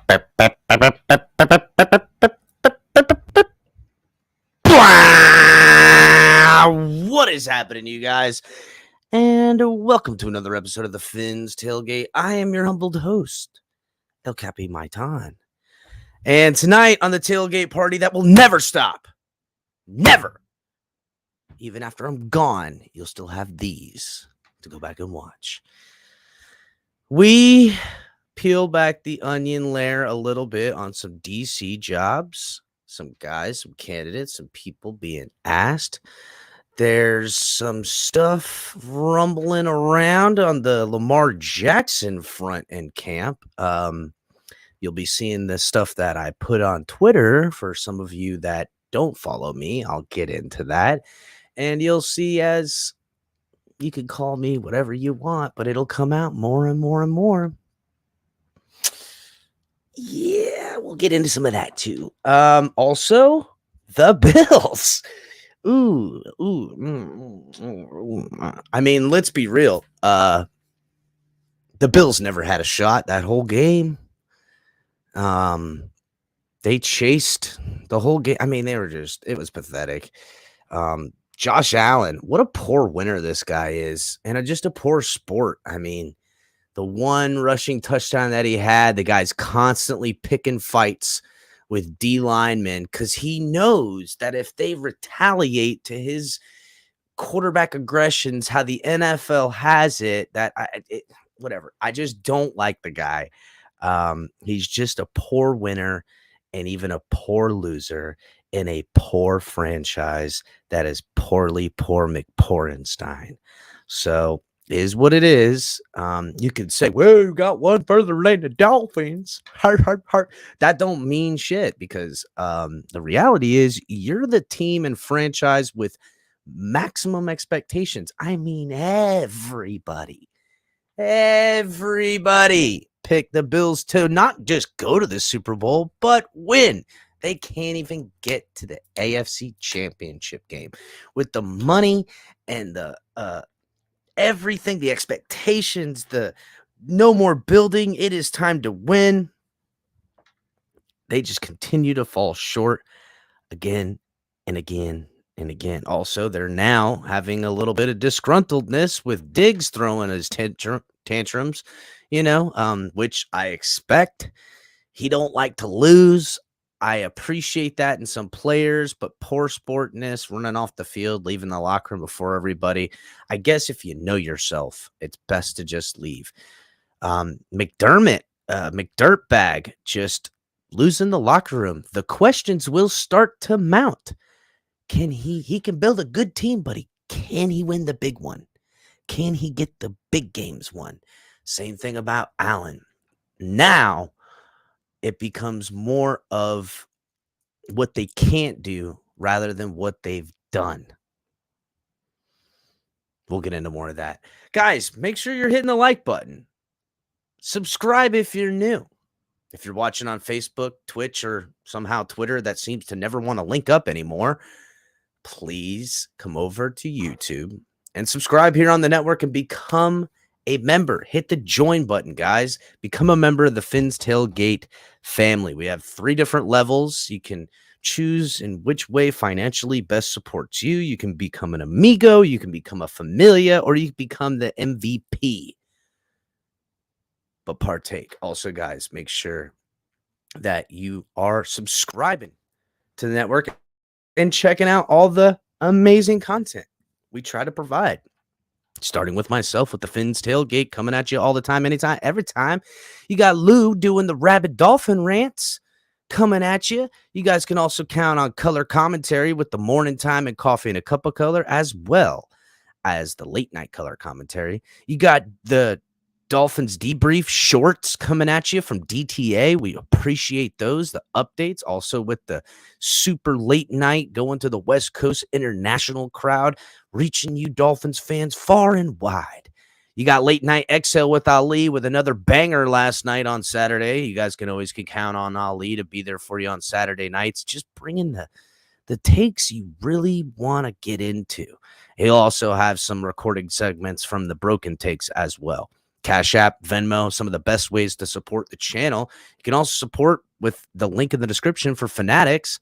What is happening, you guys? And welcome to another episode of the Finn's Tailgate. I am your humbled host, El Capi Maitan. And tonight on the tailgate party that will never stop, never, even after I'm gone, you'll still have these to go back and watch. We peel back the onion layer a little bit on some DC jobs, some guys, some candidates, some people being asked. There's some stuff rumbling around on the Lamar Jackson front in camp. You'll be seeing the stuff that I put on Twitter. For some of you that don't follow me, I'll get into that. And you'll see, as you can call me whatever you want, but it'll come out more and more and more. Yeah, we'll get into some of that too. Also, the Bills. I mean, let's be real. The Bills never had a shot that whole game. They chased the whole game. I mean, it was pathetic. Josh Allen, what a poor winner this guy is, and just a poor sport. I mean, the one rushing touchdown that he had, the guy's constantly picking fights with D linemen because he knows that if they retaliate to his quarterback aggressions, how the NFL has it, whatever. I just don't like the guy. He's just a poor winner and even a poor loser in a poor franchise that is poor McPorenstein. So is what it is. You could say, well, you got one further than the Dolphins. That don't mean shit because the reality is you're the team and franchise with maximum expectations. I mean, everybody picked the Bills to not just go to the Super Bowl, but win. They can't even get to the AFC Championship game with the money and the everything, the expectations, the no more building. It is time to win. They just continue to fall short again and again and again. Also, they're now having a little bit of disgruntledness with Diggs throwing his tantrums, which I expect. He don't like to lose. I appreciate that in some players, but poor sportness, running off the field, leaving the locker room before everybody. I guess if you know yourself, it's best to just leave. McDermott, McDirtbag, just losing the locker room. The questions will start to mount. Can he can build a good team, but can he win the big one? Can he get the big games won? Same thing about Allen. Now, it becomes more of what they can't do rather than what they've done. We'll get into more of that. Guys, make sure you're hitting the like button. Subscribe if you're new. If you're watching on Facebook, Twitch, or somehow Twitter that seems to never want to link up anymore, please come over to YouTube and subscribe here on the network and become a member. Hit the join button, guys. Become a member of the Finn's Tailgate family. We have 3 different levels. You can choose in which way financially best supports you. You can become an amigo, you can become a familia, or you can become the MVP. But partake. Also, guys, make sure that you are subscribing to the network and checking out all the amazing content we try to provide. Starting with myself with the Finn's Tailgate, coming at you all the time, anytime, every time. You got Lou doing the Rabid Dolphin rants coming at you. You guys can also count on color commentary with the morning time and coffee and a cup of color, as well as the late night color commentary. You got the Dolphins debrief shorts coming at you from DTA. We appreciate those, the updates. Also with the super late night going to the West Coast international crowd, reaching you Dolphins fans far and wide. You got late night Exhale with Ali with another banger last night on Saturday. You guys can always count on Ali to be there for you on Saturday nights. Just bringing the takes you really want to get into. He'll also have some recording segments from the Broken Takes as well. Cash App, Venmo, some of the best ways to support the channel. You can also support with the link in the description for Fanatics.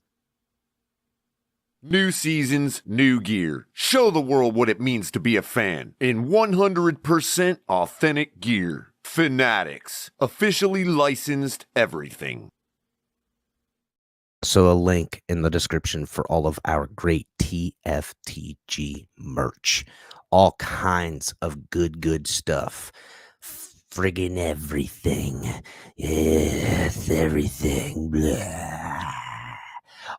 New seasons, new gear. Show the world what it means to be a fan in 100% authentic gear. Fanatics, officially licensed everything. So a link in the description for all of our great TFTG merch. All kinds of good stuff. Friggin' everything. Yes, everything. Blah.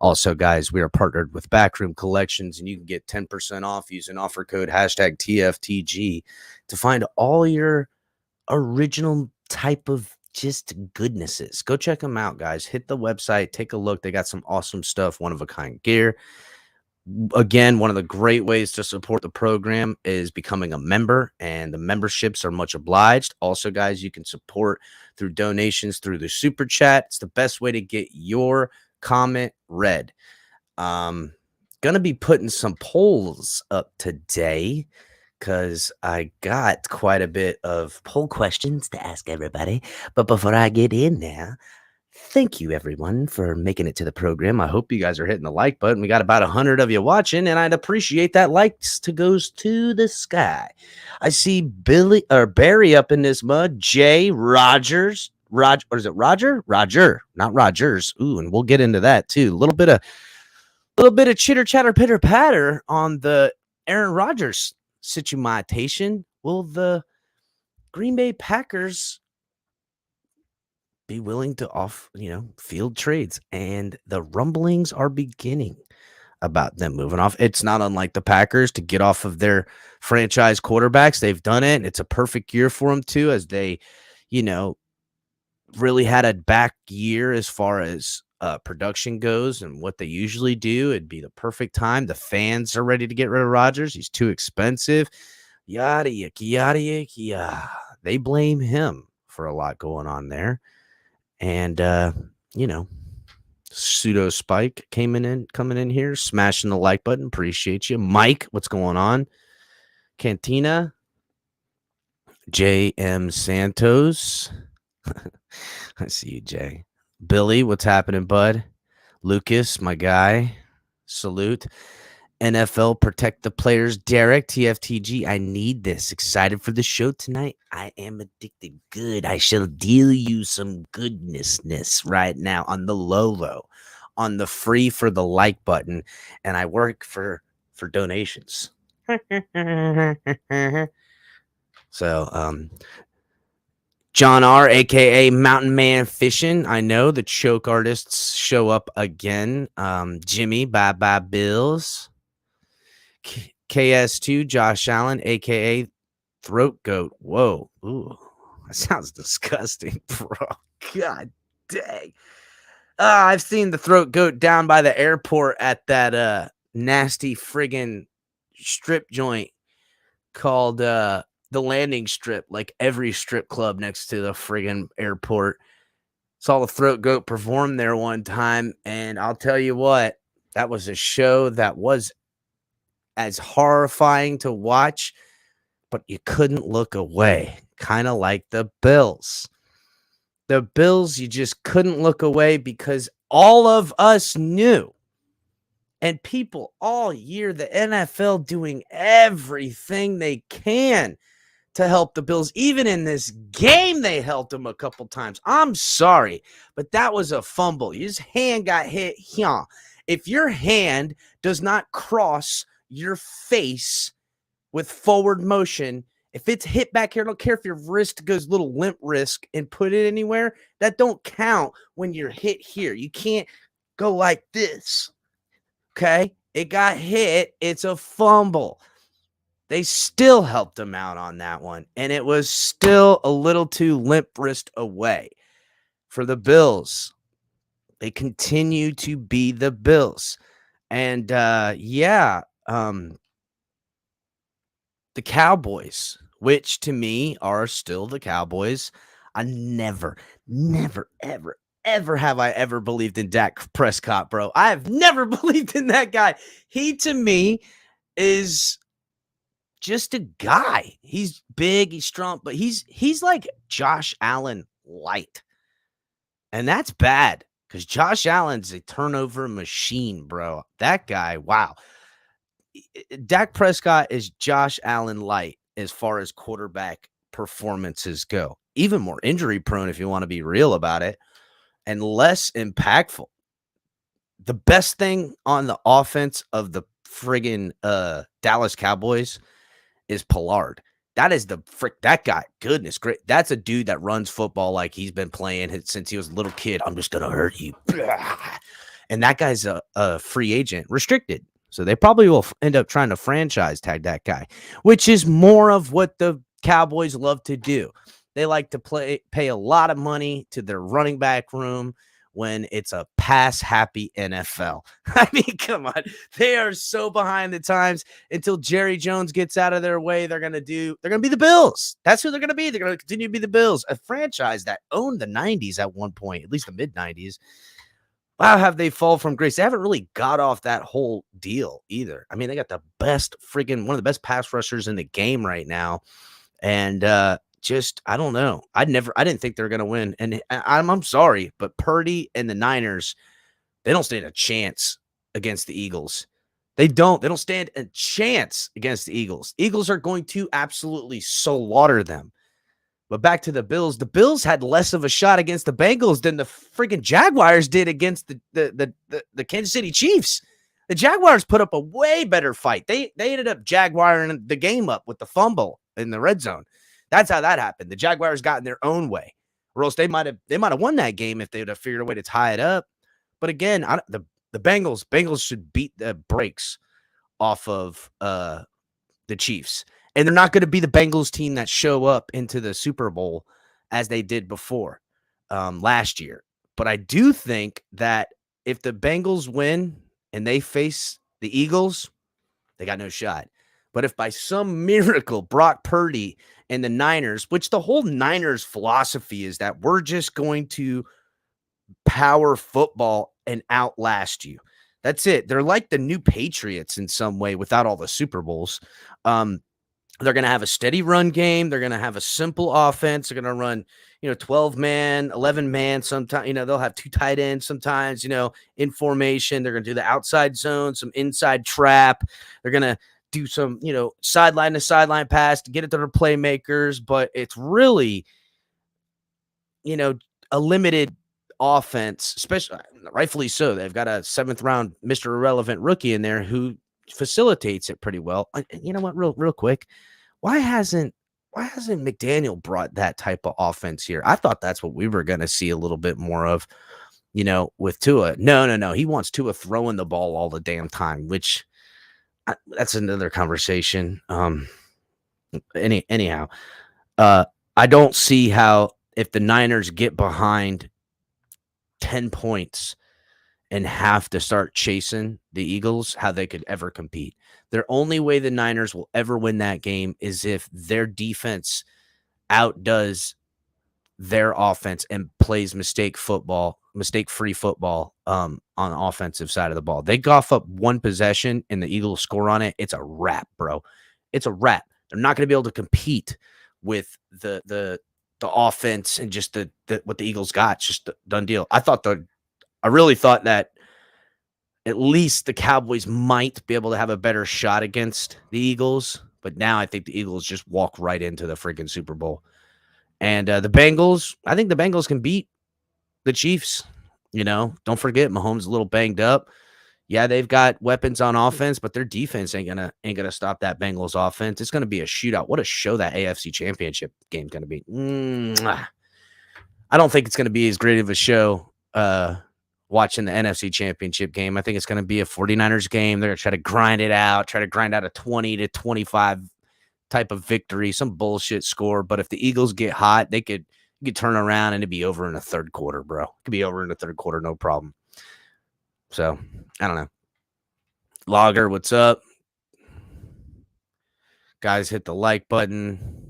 Also, guys, we are partnered with Backroom Collections, and you can get 10% off using offer code #TFTG to find all your original type of just goodnesses. Go check them out, guys. Hit the website, take a look. They got some awesome stuff, one-of-a-kind gear. Again, one of the great ways to support the program is becoming a member, and the memberships are much obliged. Also, guys, you can support through donations through the super chat. It's the best way to get your comment read. Gonna be putting some polls up today because I got quite a bit of poll questions to ask everybody. But before I get in there, thank you, everyone, for making it to the program. I hope you guys are hitting the like button. We got about 100 of you watching, and I'd appreciate that likes to goes to the sky. I see Barry up in this mud. Jay, Rodgers, or is it Roger? Roger, not Rodgers. Ooh, and we'll get into that too. A little bit of chitter chatter, pitter patter on the Aaron Rodgers situation. Will the Green Bay Packers be willing to field trades? And the rumblings are beginning about them moving off. It's not unlike the Packers to get off of their franchise quarterbacks. They've done it, and it's a perfect year for them too, as they, really had a back year as far as production goes and what they usually do. It'd be the perfect time. The fans are ready to get rid of Rodgers. He's too expensive. Yada, yada, yada. They blame him for a lot going on there. And, Pseudo Spike coming in here, smashing the like button. Appreciate you. Mike, what's going on? Cantina. J.M. Santos. I see you, Jay. Billy, what's happening, bud? Lucas, my guy. Salute. NFL protect the players. Derek, TFTG. I need this. Excited for the show tonight. I am addicted. Good. I shall deal you some goodnessness right now on the low, on the free for the like button, and I work for donations. So, John R, aka Mountain Man Fishing. I know the choke artists show up again. Jimmy, bye Bills. KS2, Josh Allen, aka Throat Goat. Whoa. Ooh, that sounds disgusting, bro. God dang. I've seen the Throat Goat down by the airport at that nasty friggin' strip joint called the Landing Strip, like every strip club next to the friggin' airport. Saw the Throat Goat perform there one time, and I'll tell you what, that was a show that was as horrifying to watch, but you couldn't look away. Kind of like the Bills. The Bills, you just couldn't look away because all of us knew, and people all year, the NFL doing everything they can to help the Bills. Even in this game, they helped them a couple times. I'm sorry, but that was a fumble. His hand got hit here. If your hand does not cross your face with forward motion, if it's hit back here, I don't care if your wrist goes little limp wrist and put it anywhere, that don't count when you're hit here. You can't go like this. Okay? It got hit. It's a fumble. They still helped him out on that one, and it was still a little too limp wrist away for the Bills. They continue to be the Bills. And, the Cowboys, which to me are still the Cowboys. I never, ever have I ever believed in Dak Prescott, bro. I have never believed in that guy. He, to me, is just a guy. He's big, he's strong, but he's like Josh Allen light. And that's bad because Josh Allen's a turnover machine, bro. That guy, wow. Dak Prescott is Josh Allen light as far as quarterback performances go. Even more injury prone, if you want to be real about it, and less impactful. The best thing on the offense of the friggin' Dallas Cowboys is Pollard. That is that guy. Goodness great. That's a dude that runs football like he's been playing it since he was a little kid. I'm just gonna hurt you. And that guy's a free agent, restricted. So they probably will end up trying to franchise tag that guy, which is more of what the Cowboys love to do. They like to pay a lot of money to their running back room when it's a pass-happy NFL. I mean, come on. They are so behind the times. Until Jerry Jones gets out of their way, they're going to be the Bills. That's who they're going to be. They're going to continue to be the Bills, a franchise that owned the 90s at one point, at least the mid-90s. Wow, have they fall from grace? They haven't really got off that whole deal either. I mean, they got the best one of the best pass rushers in the game right now. And I don't know. I didn't think they were going to win. And I'm sorry, but Purdy and the Niners, they don't stand a chance against the Eagles. They don't stand a chance against the Eagles. Eagles are going to absolutely slaughter them. But back to the Bills had less of a shot against the Bengals than the freaking Jaguars did against the Kansas City Chiefs. The Jaguars put up a way better fight. They ended up jaguaring the game up with the fumble in the red zone. That's how that happened. The Jaguars got in their own way, or else they might have won that game if they would have figured a way to tie it up. But again, the Bengals should beat the brakes off of the Chiefs. And they're not going to be the Bengals team that show up into the Super Bowl as they did before last year. But I do think that if the Bengals win and they face the Eagles, they got no shot. But if by some miracle Brock Purdy and the Niners, which the whole Niners philosophy is that we're just going to power football and outlast you. That's it. They're like the new Patriots in some way without all the Super Bowls. They're going to have a steady run game. They're going to have a simple offense. They're going to run, 12-man, 11-man. Sometimes, they'll have two tight ends sometimes, in formation. They're going to do the outside zone, some inside trap. They're going to do some, sideline to sideline pass to get it to their playmakers. But it's really, a limited offense, especially rightfully so. They've got a 7th-round Mr. Irrelevant rookie in there who facilitates it pretty well. You know what, real quick, why hasn't McDaniel brought that type of offense here? I thought that's what we were going to see a little bit more of, with Tua. No. He wants Tua throwing the ball all the damn time, which that's another conversation. Anyhow, I don't see how if the Niners get behind 10 points and have to start chasing the Eagles, how they could ever compete. Their only way the Niners will ever win that game is if their defense outdoes their offense and plays mistake-free football on the offensive side of the ball. They cough up one possession and the Eagles score on it, it's a wrap, bro. It's a wrap. They're not going to be able to compete with the offense and just the what the Eagles got. It's just a done deal. I really thought that at least the Cowboys might be able to have a better shot against the Eagles, but now I think the Eagles just walk right into the freaking Super Bowl. And the Bengals, I think the Bengals can beat the Chiefs. Don't forget Mahomes is a little banged up. Yeah, they've got weapons on offense, but their defense ain't gonna stop that Bengals offense. It's gonna be a shootout. What a show that AFC Championship game's gonna be. I don't think it's gonna be as great of a show. Watching the NFC Championship game. I think it's going to be a 49ers game. They're going to try to grind out a 20-25 type of victory, some bullshit score. But if the Eagles get hot, you could turn around and it'd be over in the third quarter, bro. It could be over in the third quarter, no problem. So, I don't know. Logger, what's up? Guys, hit the like button.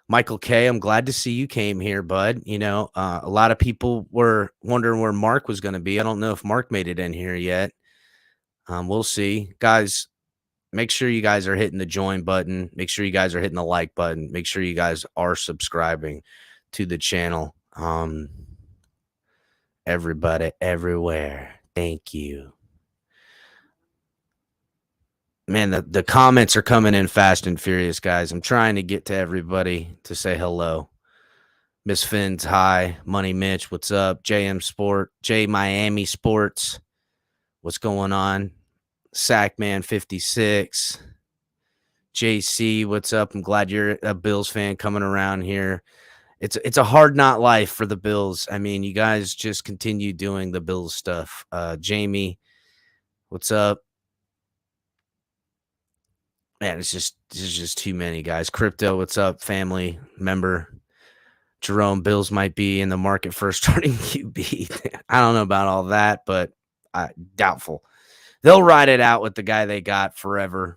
Michael K., I'm glad to see you came here, bud. A lot of people were wondering where Mark was going to be. I don't know if Mark made it in here yet. We'll see. Guys, make sure you guys are hitting the join button. Make sure you guys are hitting the like button. Make sure you guys are subscribing to the channel. Everybody, everywhere, thank you. Man, the comments are coming in fast and furious, guys. I'm trying to get to everybody to say hello. Miss Finn's hi. Money Mitch, what's up? JM Sport, J Miami Sports, what's going on? Sackman 56. JC, what's up? I'm glad you're a Bills fan coming around here. It's a hard not life for the Bills. I mean, you guys just continue doing the Bills stuff. Jamie, what's up? Man, it's just too many guys. Crypto, what's up? Family member. Jerome, Bills might be in the market for a starting QB. I don't know about all that, but doubtful. They'll ride it out with the guy they got forever.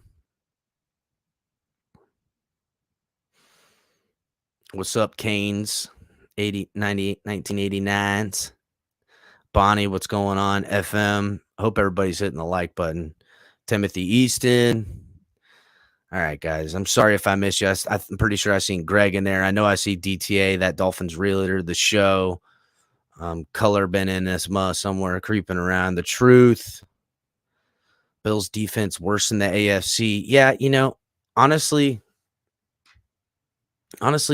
What's up, Canes? 1989s. Bonnie, what's going on? FM. Hope everybody's hitting the like button. Timothy Easton. All right, guys. I'm sorry if I missed you. I'm pretty sure I seen Greg in there. I know I see DTA, that Dolphins realtor, the show. Color been in this somewhere, creeping around. The truth. Bills defense worse than the AFC. Yeah, honestly,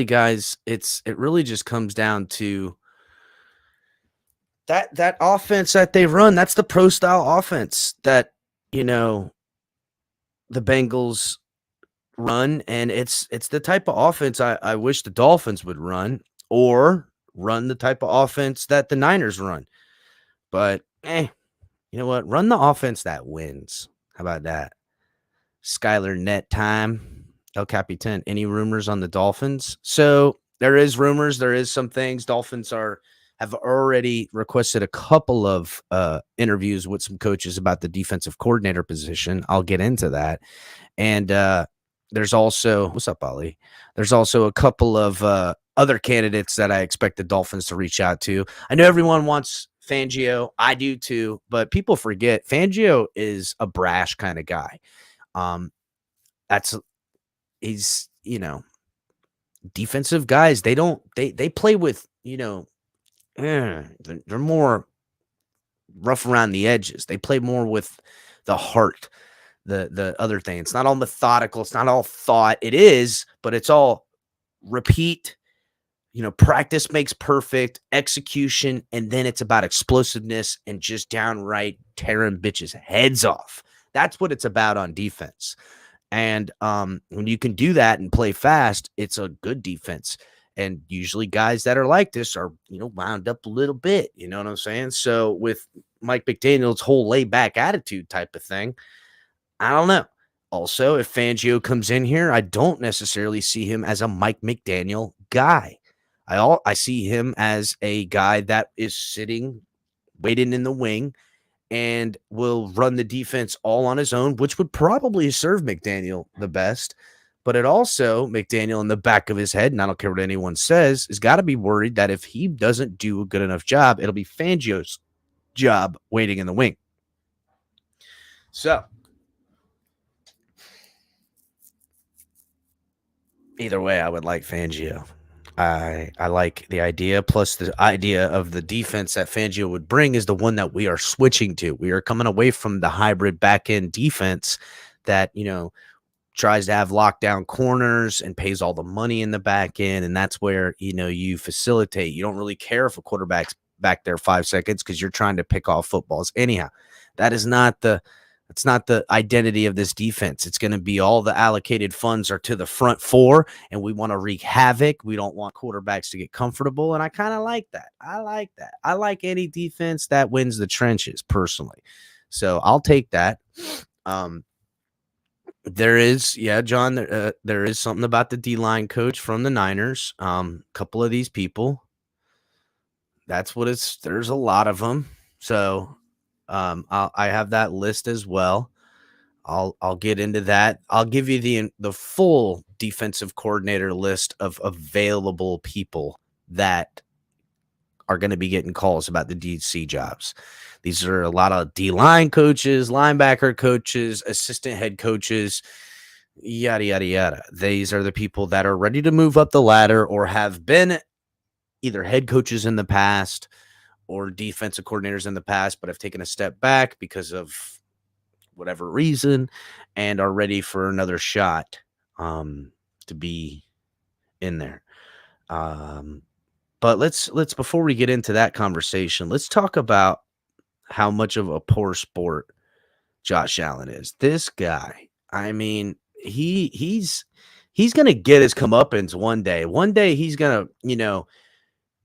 guys, it really just comes down to that offense that they run. That's the pro style offense that the Bengals run, and it's the type of offense I wish the Dolphins would run, or run the type of offense that the Niners run. But you know what? Run the offense that wins. How about that? Skylar net time. El Capitan. Any rumors on the Dolphins? So there is rumors. There is some things. Dolphins have already requested a couple of interviews with some coaches about the defensive coordinator position. I'll get into that. And there's also, what's up, Ali? There's also a couple of other candidates that I expect the Dolphins to reach out to. I know everyone wants Fangio. I do too, but people forget Fangio is a brash kind of guy. He's defensive guys. They play with, they're more rough around the edges. They play more with the heart. The other thing, it's not all methodical. It's not all thought. It is, but it's all repeat. Practice makes perfect, execution, and then it's about explosiveness and just downright tearing bitches' heads off. That's what it's about on defense. And when you can do that and play fast, it's a good defense. And usually guys that are like this are, wound up a little bit. You know what I'm saying? So with Mike McDaniel's whole laid back attitude type of thing, I don't know. Also, if Fangio comes in here, I don't necessarily see him as a Mike McDaniel guy. I see him as a guy that is sitting, waiting in the wing, and will run the defense all on his own, which would probably serve McDaniel the best. But it also, McDaniel in the back of his head, and I don't care what anyone says, has got to be worried that if he doesn't do a good enough job, it'll be Fangio's job waiting in the wing. So, either way, I would like Fangio. I like the idea, plus the idea of the defense that Fangio would bring is the one that we are switching to. We are coming away from the hybrid back-end defense that, tries to have lockdown corners and pays all the money in the back end, and that's where, you facilitate. You don't really care if a quarterback's back there 5 seconds because you're trying to pick off footballs. Anyhow, that's not the identity of this defense. It's going to be all the allocated funds are to the front four, and we want to wreak havoc. We don't want quarterbacks to get comfortable, and I kind of like that. I like any defense that wins the trenches, personally. So I'll take that. There is, John, there is something about the D-line coach from the Niners. Couple of these people. That's what there's a lot of them. So I have that list as well. I'll get into that. I'll give you the full defensive coordinator list of available people that are going to be getting calls about the DC jobs. These are a lot of D-line coaches, linebacker coaches, assistant head coaches, yada, yada, yada. These are the people that are ready to move up the ladder or have been either head coaches in the past or defensive coordinators in the past, but have taken a step back because of whatever reason and are ready for another shot to be in there. But let's before we get into that conversation, let's talk about how much of a poor sport Josh Allen is. This guy, I mean, he's gonna get his comeuppance one day. One day he's gonna,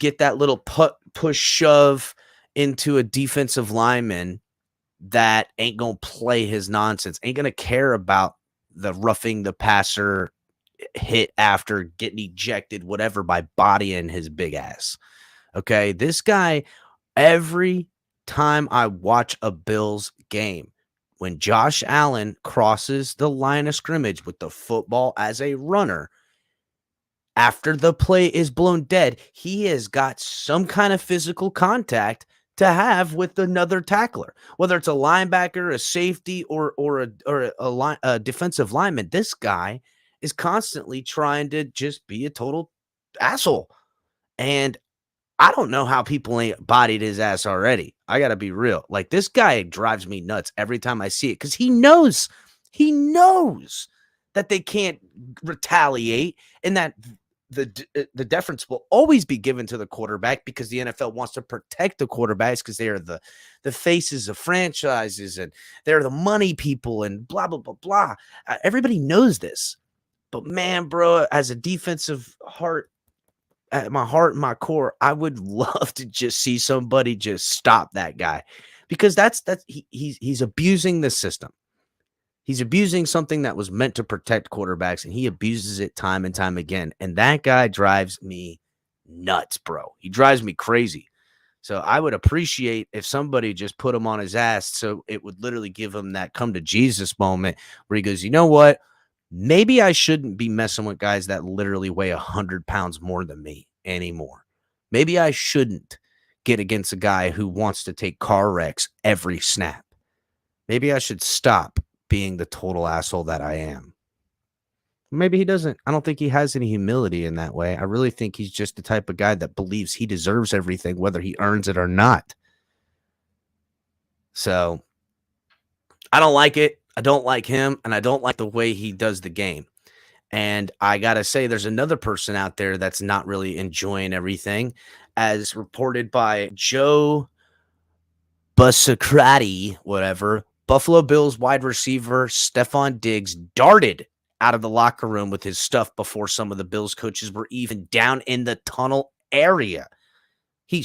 get that little push shove into a defensive lineman that ain't gonna play his nonsense, ain't gonna care about the roughing the passer hit after getting ejected, whatever, by bodying his big ass. Okay, this guy, every time I watch a Bills game, when Josh Allen crosses the line of scrimmage with the football as a runner, after the play is blown dead, he has got some kind of physical contact to have with another tackler, whether it's a linebacker, a safety, or a defensive lineman. This guy is constantly trying to just be a total asshole, and I don't know how people ain't bodied his ass already. I gotta be real. Like, this guy drives me nuts every time I see it because he knows that they can't retaliate and that the deference will always be given to the quarterback because the NFL wants to protect the quarterbacks because they are the faces of franchises and they're the money people and blah, blah, blah, blah. Everybody knows this. But man, bro, as a defensive heart, at my heart and my core, I would love to just see somebody just stop that guy because he's abusing the system. He's abusing something that was meant to protect quarterbacks, and he abuses it time and time again. And that guy drives me nuts, bro. He drives me crazy. So I would appreciate if somebody just put him on his ass so it would literally give him that come to Jesus moment where he goes, you know what? Maybe I shouldn't be messing with guys that literally weigh 100 pounds more than me anymore. Maybe I shouldn't get against a guy who wants to take car wrecks every snap. Maybe I should stop being the total asshole that I am. Maybe he doesn't. I don't think he has any humility in that way. I really think he's just the type of guy that believes he deserves everything, whether he earns it or not. So I don't like it. I don't like him, and I don't like the way he does the game. And I got to say, there's another person out there that's not really enjoying everything, as reported by Joe Busacrati, whatever. Buffalo Bills wide receiver Stephon Diggs darted out of the locker room with his stuff before some of the Bills coaches were even down in the tunnel area. He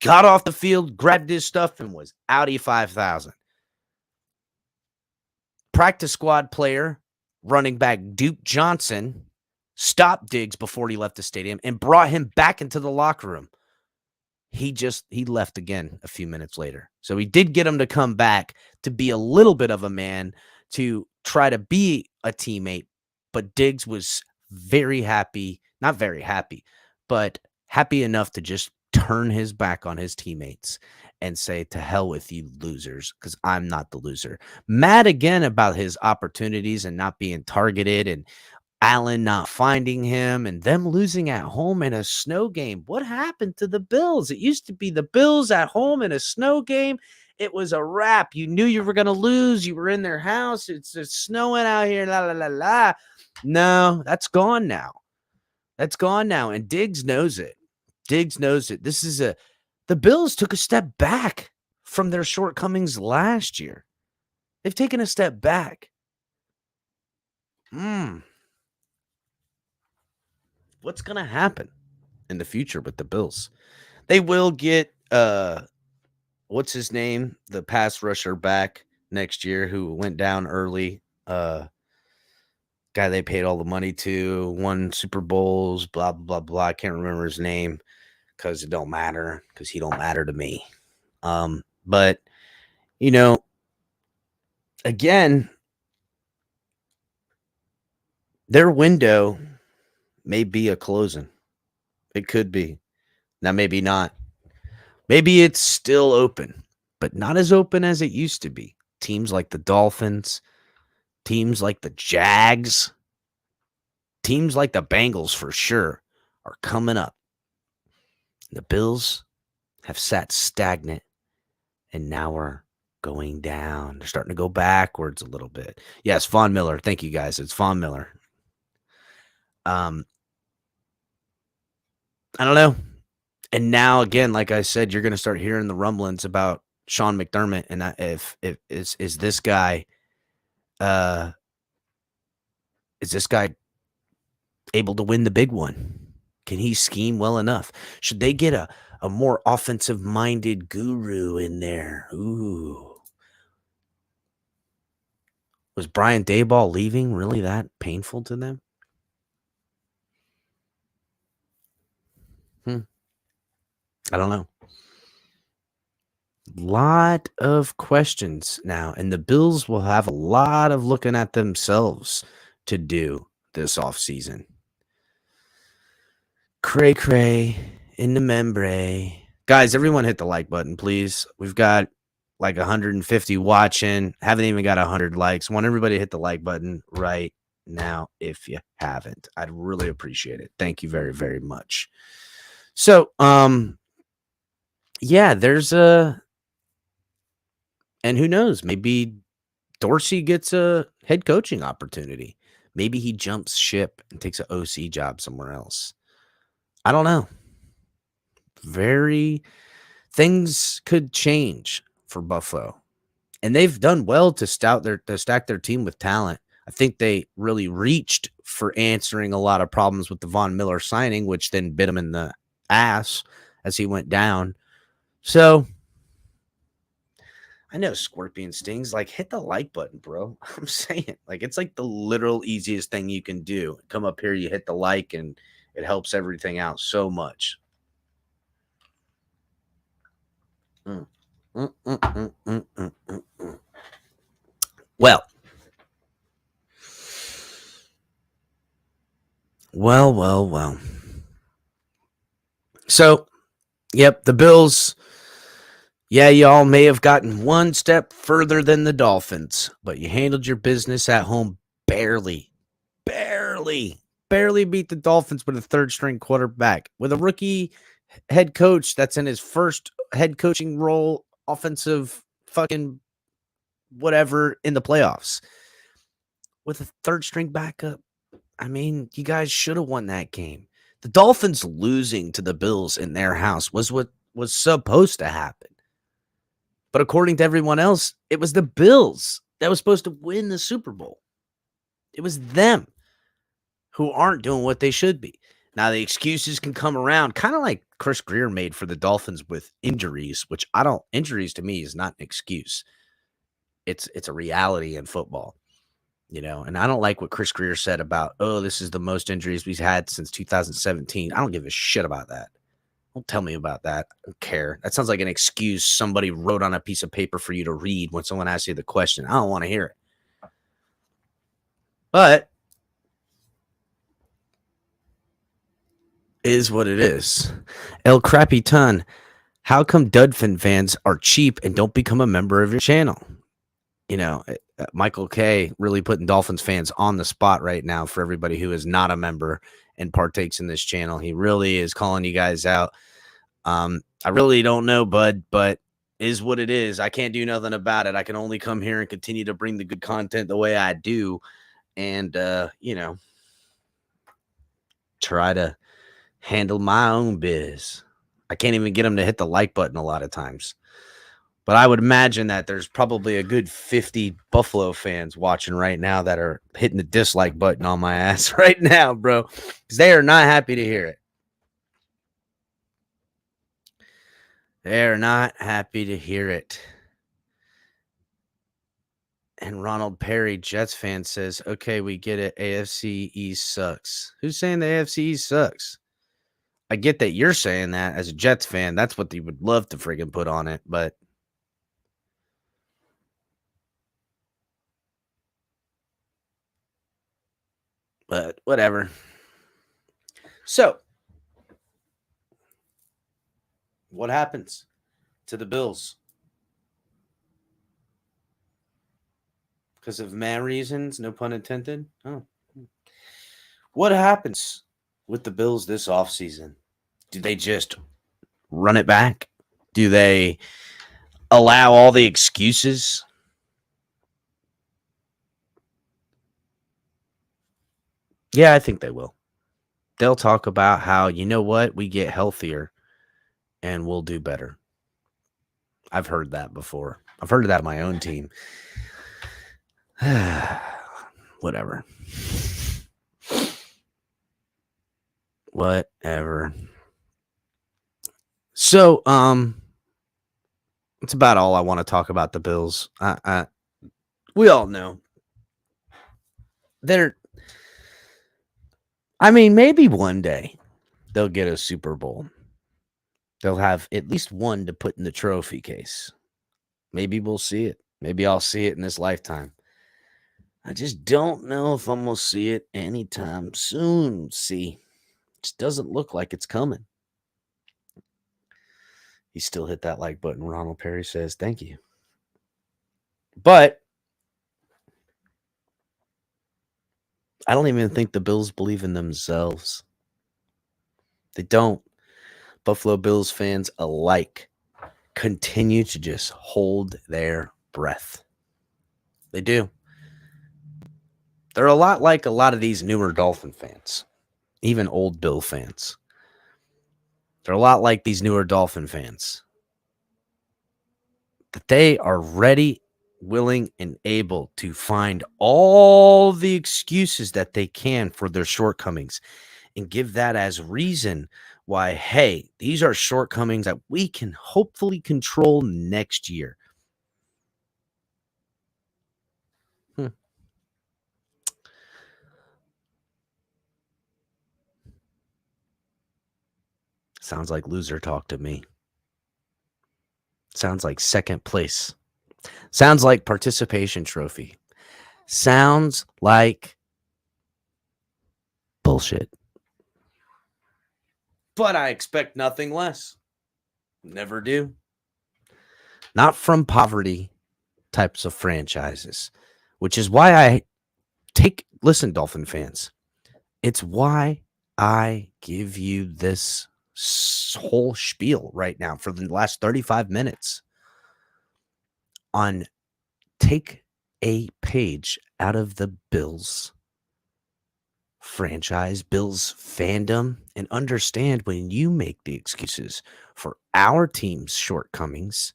got off the field, grabbed his stuff, and was outie 5,000. Practice squad player, running back Duke Johnson, stopped Diggs before he left the stadium and brought him back into the locker room. He left again a few minutes later. So he did get him to come back to be a little bit of a man, to try to be a teammate. But Diggs was very happy, not very happy, but happy enough to just turn his back on his teammates and say, to hell with you losers, because I'm not the loser. Mad again about his opportunities and not being targeted, and Allen not finding him, and them losing at home in a snow game. What happened to the Bills? It used to be the Bills at home in a snow game. It was a wrap. You knew you were going to lose. You were in their house. It's snowing out here. La, la, la, la. No, that's gone now. That's gone now. And Diggs knows it. Diggs knows it. The Bills took a step back from their shortcomings last year. They've taken a step back. What's going to happen in the future with the Bills? They will get, what's his name? The pass rusher back next year who went down early. Guy they paid all the money to, won Super Bowls, blah, blah, blah. I can't remember his name because it don't matter, because he don't matter to me. But, again, their window may be a closing. It could be. Now, maybe not. Maybe it's still open, but not as open as it used to be. Teams like the Dolphins, teams like the Jags, teams like the Bengals for sure are coming up. The Bills have sat stagnant and now we're going down. They're starting to go backwards a little bit. Yes, Von Miller. Thank you guys. It's Von Miller. I don't know. And now again, like I said, you're going to start hearing the rumblings about Sean McDermott and if is this guy is this guy able to win the big one? Can he scheme well enough? Should they get a more offensive minded guru in there? Ooh. Was Brian Daboll leaving really that painful to them? I don't know. Lot of questions now, and the Bills will have a lot of looking at themselves to do this offseason. Cray in the membrane. Guys, everyone hit the like button, please. We've got like 150 watching. Haven't even got 100 likes. Want everybody to hit the like button right now if you haven't. I'd really appreciate it. Thank you very, very much. So, yeah, there's and who knows, maybe Dorsey gets a head coaching opportunity. Maybe he jumps ship and takes an OC job somewhere else. I don't know. Things could change for Buffalo. And they've done well to stack their team with talent. I think they really reached for answering a lot of problems with the Von Miller signing, which then bit him in the ass as he went down. So I know scorpion stings. Like, hit the like button, bro. I'm saying, like, it's like the literal easiest thing you can do. Come up here, you hit the like, and it helps everything out so much. Well. So, yep, the Bills. Yeah, y'all may have gotten one step further than the Dolphins, but you handled your business at home barely beat the Dolphins with a third-string quarterback, with a rookie head coach that's in his first head coaching role, offensive fucking whatever in the playoffs. With a third-string backup, I mean, you guys should have won that game. The Dolphins losing to the Bills in their house was what was supposed to happen. But according to everyone else, it was the Bills that was supposed to win the Super Bowl. It was them who aren't doing what they should be. Now, the excuses can come around, kind of like Chris Greer made for the Dolphins with injuries, which injuries to me is not an excuse. It's a reality in football, and I don't like what Chris Greer said about, this is the most injuries we've had since 2017. I don't give a shit about that. Don't tell me about that. I don't care. That sounds like an excuse somebody wrote on a piece of paper for you to read when someone asks you the question. I don't want to hear it. But is what it is. El Crappy Ton, how come Dudfin fans are cheap and don't become a member of your channel? Michael K really putting Dolphins fans on the spot right now for everybody who is not a member and partakes in this channel. He really is calling you guys out. I really don't know, bud, but is what it is. I can't do nothing about it. I can only come here and continue to bring the good content the way I do and, try to handle my own biz. I can't even get them to hit the like button a lot of times. But I would imagine that there's probably a good 50 Buffalo fans watching right now that are hitting the dislike button on my ass right now, bro, because they are not happy to hear it. They're not happy to hear it. And Ronald Perry, Jets fan, says, okay, we get it. AFC East sucks. Who's saying the AFC East sucks? I get that you're saying that as a Jets fan. That's what you would love to friggin' put on it, but whatever. So, what happens? to the Bills. Because of man reasons, no pun intended. Oh. What happens with the Bills this offseason? Do they just run it back? Do they allow all the excuses? Yeah, I think they will. They'll talk about how, you know what, we get healthier and we'll do better. I've heard that before. I've heard that of my own team. Whatever. So, that's about all I want to talk about the Bills. We all know maybe one day they'll get a Super Bowl. They'll have at least one to put in the trophy case. Maybe we'll see it. Maybe I'll see it in this lifetime. I just don't know if I'm going to see it anytime soon. See, it just doesn't look like it's coming. He still hit that like button. Ronald Perry says, thank you. But I don't even think the Bills believe in themselves. They don't. Buffalo Bills fans alike continue to just hold their breath. They do. They're a lot like a lot of these newer Dolphin fans, even old Bill fans. They're a lot like these newer Dolphin fans. That they are ready, willing, and able to find all the excuses that they can for their shortcomings and give that as reason why, hey, these are shortcomings that we can hopefully control next year. Sounds like loser talk to me. Sounds like second place. Sounds like participation trophy. Sounds like bullshit. But I expect nothing less. Never do. Not from poverty types of franchises, which is why listen, Dolphin fans, it's why I give you this whole spiel right now for the last 35 minutes on take a page out of the Bills franchise, Bills fandom, and understand when you make the excuses for our team's shortcomings,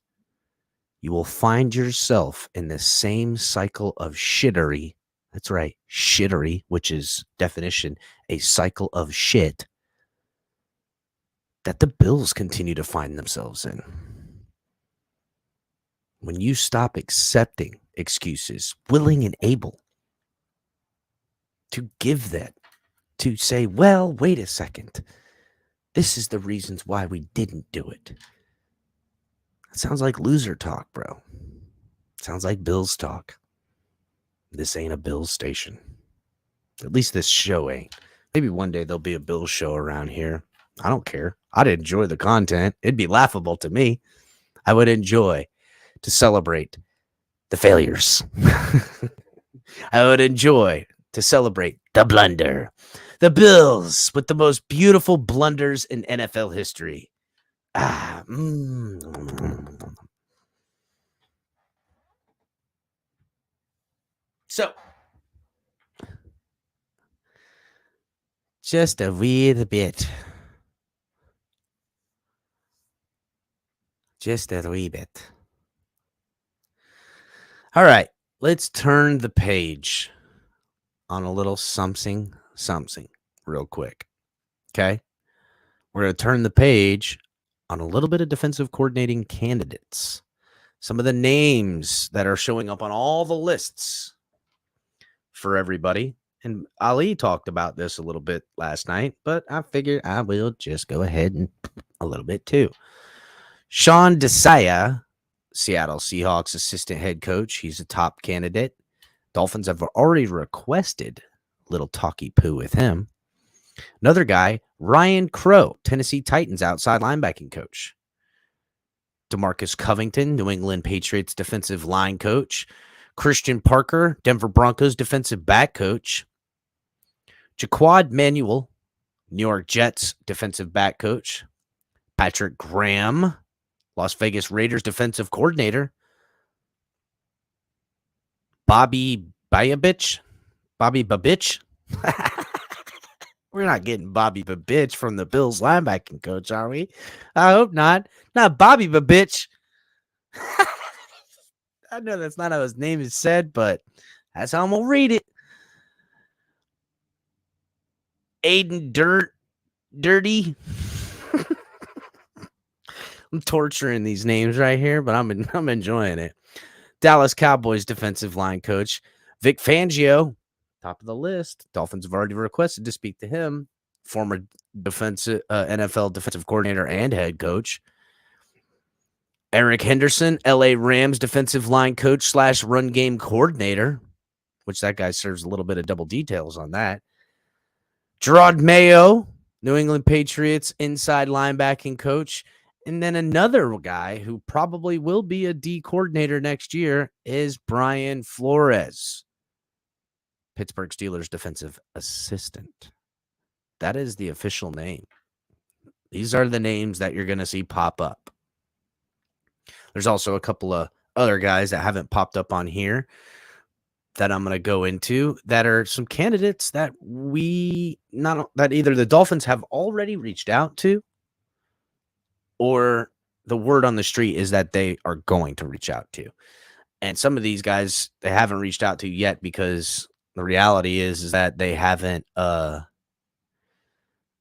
you will find yourself in the same cycle of shittery. That's right, shittery, which is definition, a cycle of shit that the Bills continue to find themselves in. When you stop accepting excuses, willing and able to give that, to say, well, wait a second, this is the reasons why we didn't do it. It sounds like loser talk, bro. It sounds like Bills talk. This ain't a Bills station. At least this show ain't. Maybe one day there'll be a Bills show around here. I don't care. I'd enjoy the content. It'd be laughable to me. I would enjoy to celebrate the failures. I would enjoy to celebrate the blunder. The Bills with the most beautiful blunders in NFL history. So, just a wee bit. Just a wee bit. All right, let's turn the page on a little something real quick. Okay? We're going to turn the page on a little bit of defensive coordinating candidates. Some of the names that are showing up on all the lists for everybody. And Ali talked about this a little bit last night, but I figured I will just go ahead and a little bit too. Sean Desai, Seattle Seahawks assistant head coach. He's a top candidate. Dolphins have already requested a little talky poo with him. Another guy, Ryan Crow, Tennessee Titans outside linebacking coach. DeMarcus Covington, New England Patriots defensive line coach. Christian Parker, Denver Broncos defensive back coach. Jaquad Manuel, New York Jets defensive back coach. Patrick Graham, Las Vegas Raiders defensive coordinator. Bobby Babich. We're not getting Bobby Babich from the Bills linebacking coach, are we? I hope not. Not Bobby Babich. I know that's not how his name is said, but that's how I'm going to read it. Aiden Dirty. I'm torturing these names right here, but I'm enjoying it. Dallas Cowboys defensive line coach. Vic Fangio, top of the list. Dolphins have already requested to speak to him. Former NFL defensive coordinator and head coach. Eric Henderson, LA Rams defensive line coach / run game coordinator, which that guy serves a little bit of double details on that. Gerard Mayo, New England Patriots inside linebacking coach. And then another guy who probably will be a D coordinator next year is Brian Flores, Pittsburgh Steelers defensive assistant. That is the official name. These are the names that you're going to see pop up. There's also a couple of other guys that haven't popped up on here that I'm going to go into that are some candidates that that either the Dolphins have already reached out to, or the word on the street is that they are going to reach out to. And some of these guys they haven't reached out to yet because the reality is that they haven't gotten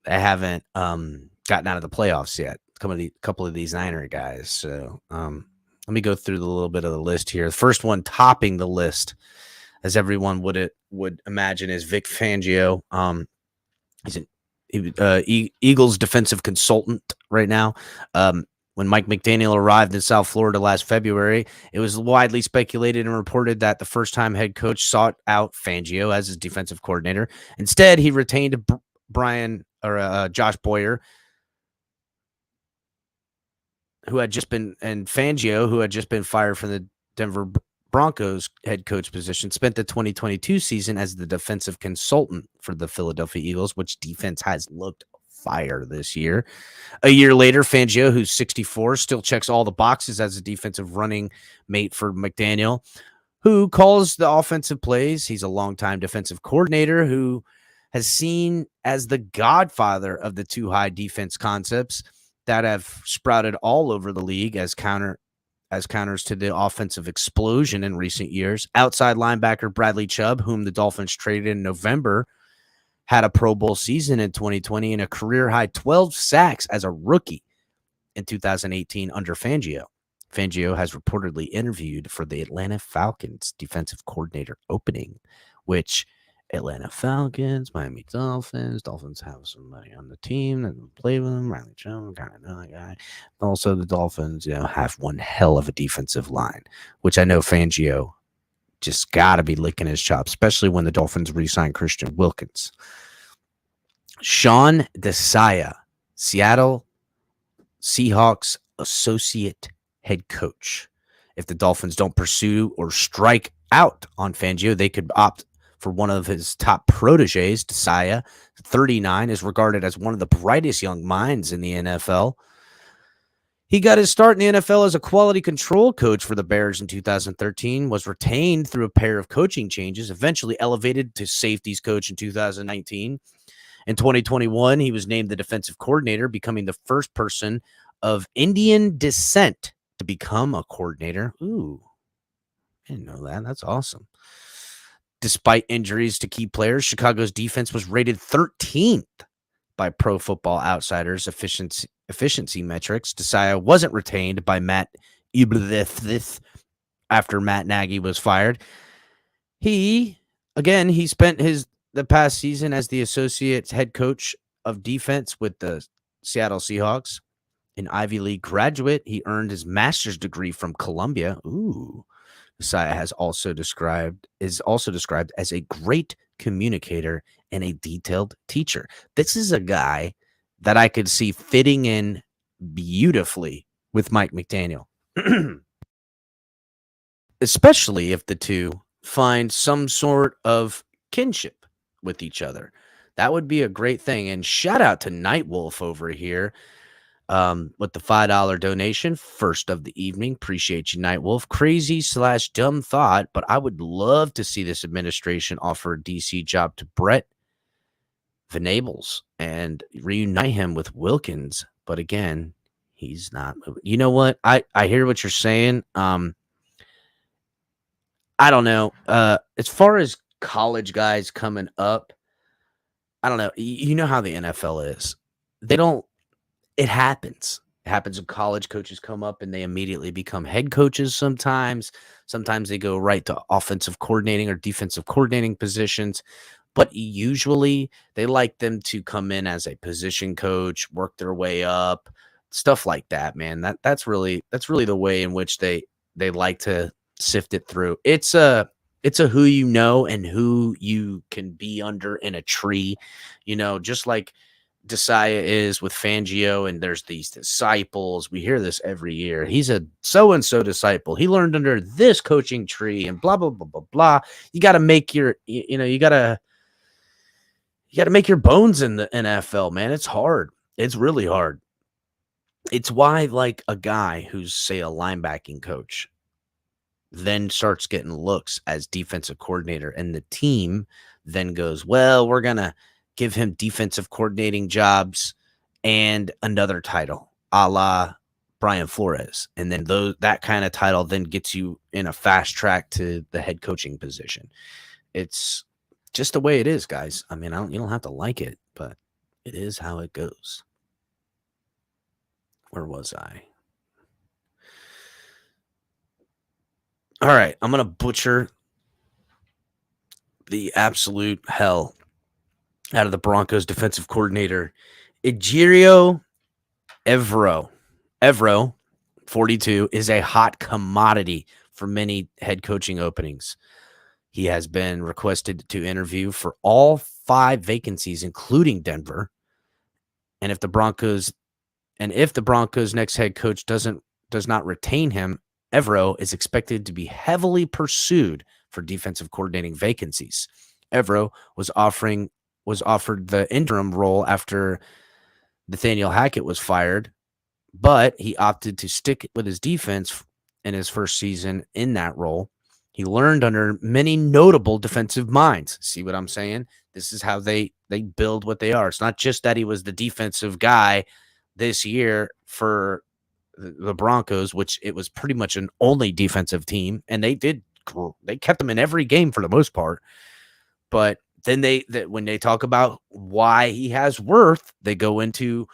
out of the playoffs yet. A couple of these Niner guys. So let me go through a little bit of the list here. The first one topping the list, as everyone would imagine, is Vic Fangio. He's an Eagles defensive consultant right now. When Mike McDaniel arrived in South Florida last February, it was widely speculated and reported that the first-time head coach sought out Fangio as his defensive coordinator. Instead, he retained Josh Boyer, Fangio, who had just been fired from the Denver Broncos head coach position, spent the 2022 season as the defensive consultant for the Philadelphia Eagles, which defense has looked fire this year. A year later, Fangio, who's 64, still checks all the boxes as a defensive running mate for McDaniel, who calls the offensive plays. He's a longtime defensive coordinator who has seen as the godfather of the two high defense concepts that have sprouted all over the league as counters to the offensive explosion in recent years. Outside linebacker Bradley Chubb, whom the Dolphins traded in November, had a Pro Bowl season in 2020 and a career-high 12 sacks as a rookie in 2018 under Fangio. Fangio has reportedly interviewed for the Atlanta Falcons defensive coordinator opening, which Atlanta Falcons, Miami Dolphins have somebody on the team that will play with them. Riley Jones, kind of know that guy. Also, the Dolphins, have one hell of a defensive line, which I know Fangio just got to be licking his chops, especially when the Dolphins re-signed Christian Wilkins. Sean Desai, Seattle Seahawks associate head coach. If the Dolphins don't pursue or strike out on Fangio, they could opt for one of his top proteges. Desai, 39, is regarded as one of the brightest young minds in the NFL. He got his start in the NFL as a quality control coach for the Bears in 2013, was retained through a pair of coaching changes, eventually elevated to safeties coach in 2019. In 2021, he was named the defensive coordinator, becoming the first person of Indian descent to become a coordinator. Ooh, I didn't know that. That's awesome. Despite injuries to key players, Chicago's defense was rated 13th by Pro Football Outsiders efficiency metrics. Desai wasn't retained by Matt Eberflus after Matt Nagy was fired. He spent the past season as the associate head coach of defense with the Seattle Seahawks. An Ivy League graduate, he earned his master's degree from Columbia. Ooh. Desai is also described as a great communicator and a detailed teacher. This is a guy that I could see fitting in beautifully with Mike McDaniel, especially if the two find some sort of kinship with each other. That would be a great thing. And shout out to Nightwolf over here with the $5 donation, first of the evening. Appreciate you, Nightwolf. Crazy/dumb thought, but I would love to see this administration offer a DC job to Brett Venables and reunite him with Wilkins. But again, he's not moving. You know what? I hear what you're saying. I don't know. As far as college guys coming up, I don't know. You know how the NFL is. They don't. It happens. It happens when college coaches come up and they immediately become head coaches sometimes. Sometimes they go right to offensive coordinating or defensive coordinating positions. But usually they like them to come in as a position coach, work their way up, stuff like that, man. That's really the way in which they like to sift it through. It's a who you know and who you can be under in a tree, just like Desai is with Fangio, and there's these disciples. We hear this every year. He's a so-and-so disciple. He learned under this coaching tree and blah, blah, blah, blah, blah. You got to make you got to make your bones in the NFL, man. It's hard. It's really hard. It's why, like, a guy who's, say, a linebacking coach then starts getting looks as defensive coordinator, and the team then goes, well, we're going to give him defensive coordinating jobs and another title, a la Brian Flores. And then that kind of title then gets you in a fast track to the head coaching position. It's just the way it is, guys. I mean, you don't have to like it, but it is how it goes. Where was I? All right, I'm going to butcher the absolute hell out of the Broncos defensive coordinator, Ejiro Evero. Evero, 42, is a hot commodity for many head coaching openings. He has been requested to interview for all 5 vacancies, including Denver. And if the Broncos next head coach does not retain him, Evero is expected to be heavily pursued for defensive coordinating vacancies. Evero was offered the interim role after Nathaniel Hackett was fired, but he opted to stick with his defense in his first season in that role. He learned under many notable defensive minds. See what I'm saying? This is how they build what they are. It's not just that he was the defensive guy this year for the Broncos, which it was pretty much an only defensive team, and they kept them in every game for the most part. But then when they talk about why he has worth, they go into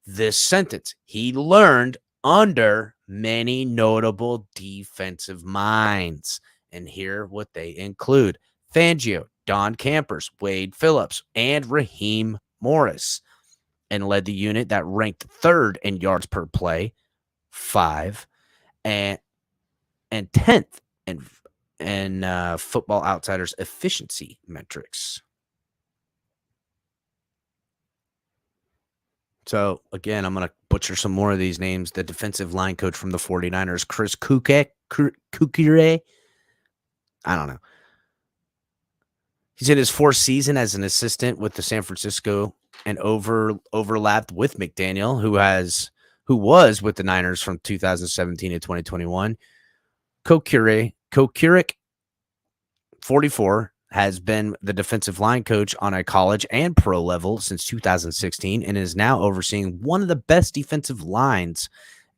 this sentence. He learned under many notable defensive minds. And here what they include: Fangio, Don Campers, Wade Phillips, and Raheem Morris, and led the unit that ranked 3rd in yards per play, 5, and 10th in Football Outsiders efficiency metrics. So, again, I'm going to butcher some more of these names. The defensive line coach from the 49ers, Chris Kukire. I don't know. He's in his 4th season as an assistant with the San Francisco and overlapped with McDaniel, who was with the Niners from 2017 to 2021. Kokurik, 44, has been the defensive line coach on a college and pro level since 2016 and is now overseeing one of the best defensive lines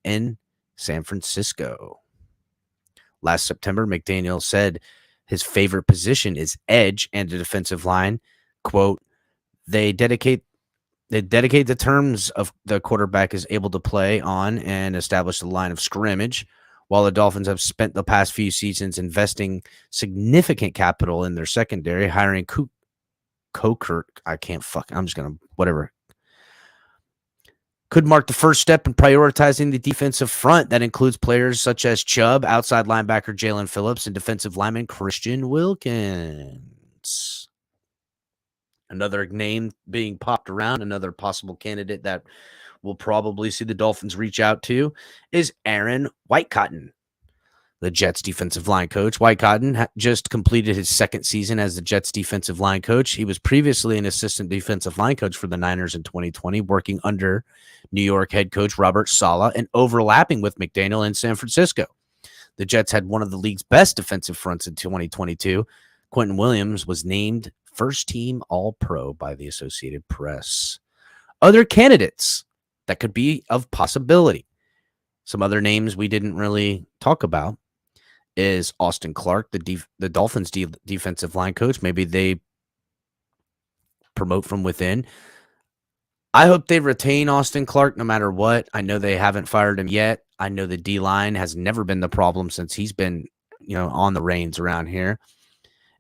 in San Francisco. Last September, McDaniel said his favorite position is edge and the defensive line. Quote, they dedicate the terms of the quarterback is able to play on and establish the line of scrimmage, while the Dolphins have spent the past few seasons investing significant capital in their secondary, hiring could mark the first step in prioritizing the defensive front. That includes players such as Chubb, outside linebacker Jalen Phillips, and defensive lineman Christian Wilkins. Another name being popped around, another possible candidate that we'll probably see the Dolphins reach out to is Aaron Whitecotton, the Jets defensive line coach. Whitecotton just completed his second season as the Jets defensive line coach. He was previously an assistant defensive line coach for the Niners in 2020, working under New York head coach Robert Saleh and overlapping with McDaniel in San Francisco. The Jets had one of the league's best defensive fronts in 2022. Quentin Williams was named first-team All-Pro by the Associated Press. Other candidates that could be of possibility. Some other names we didn't really talk about is Austin Clark, the Dolphins defensive line coach. Maybe they promote from within. I hope they retain Austin Clark no matter what. I know they haven't fired him yet. I know the D-line has never been the problem since he's been, on the reins around here.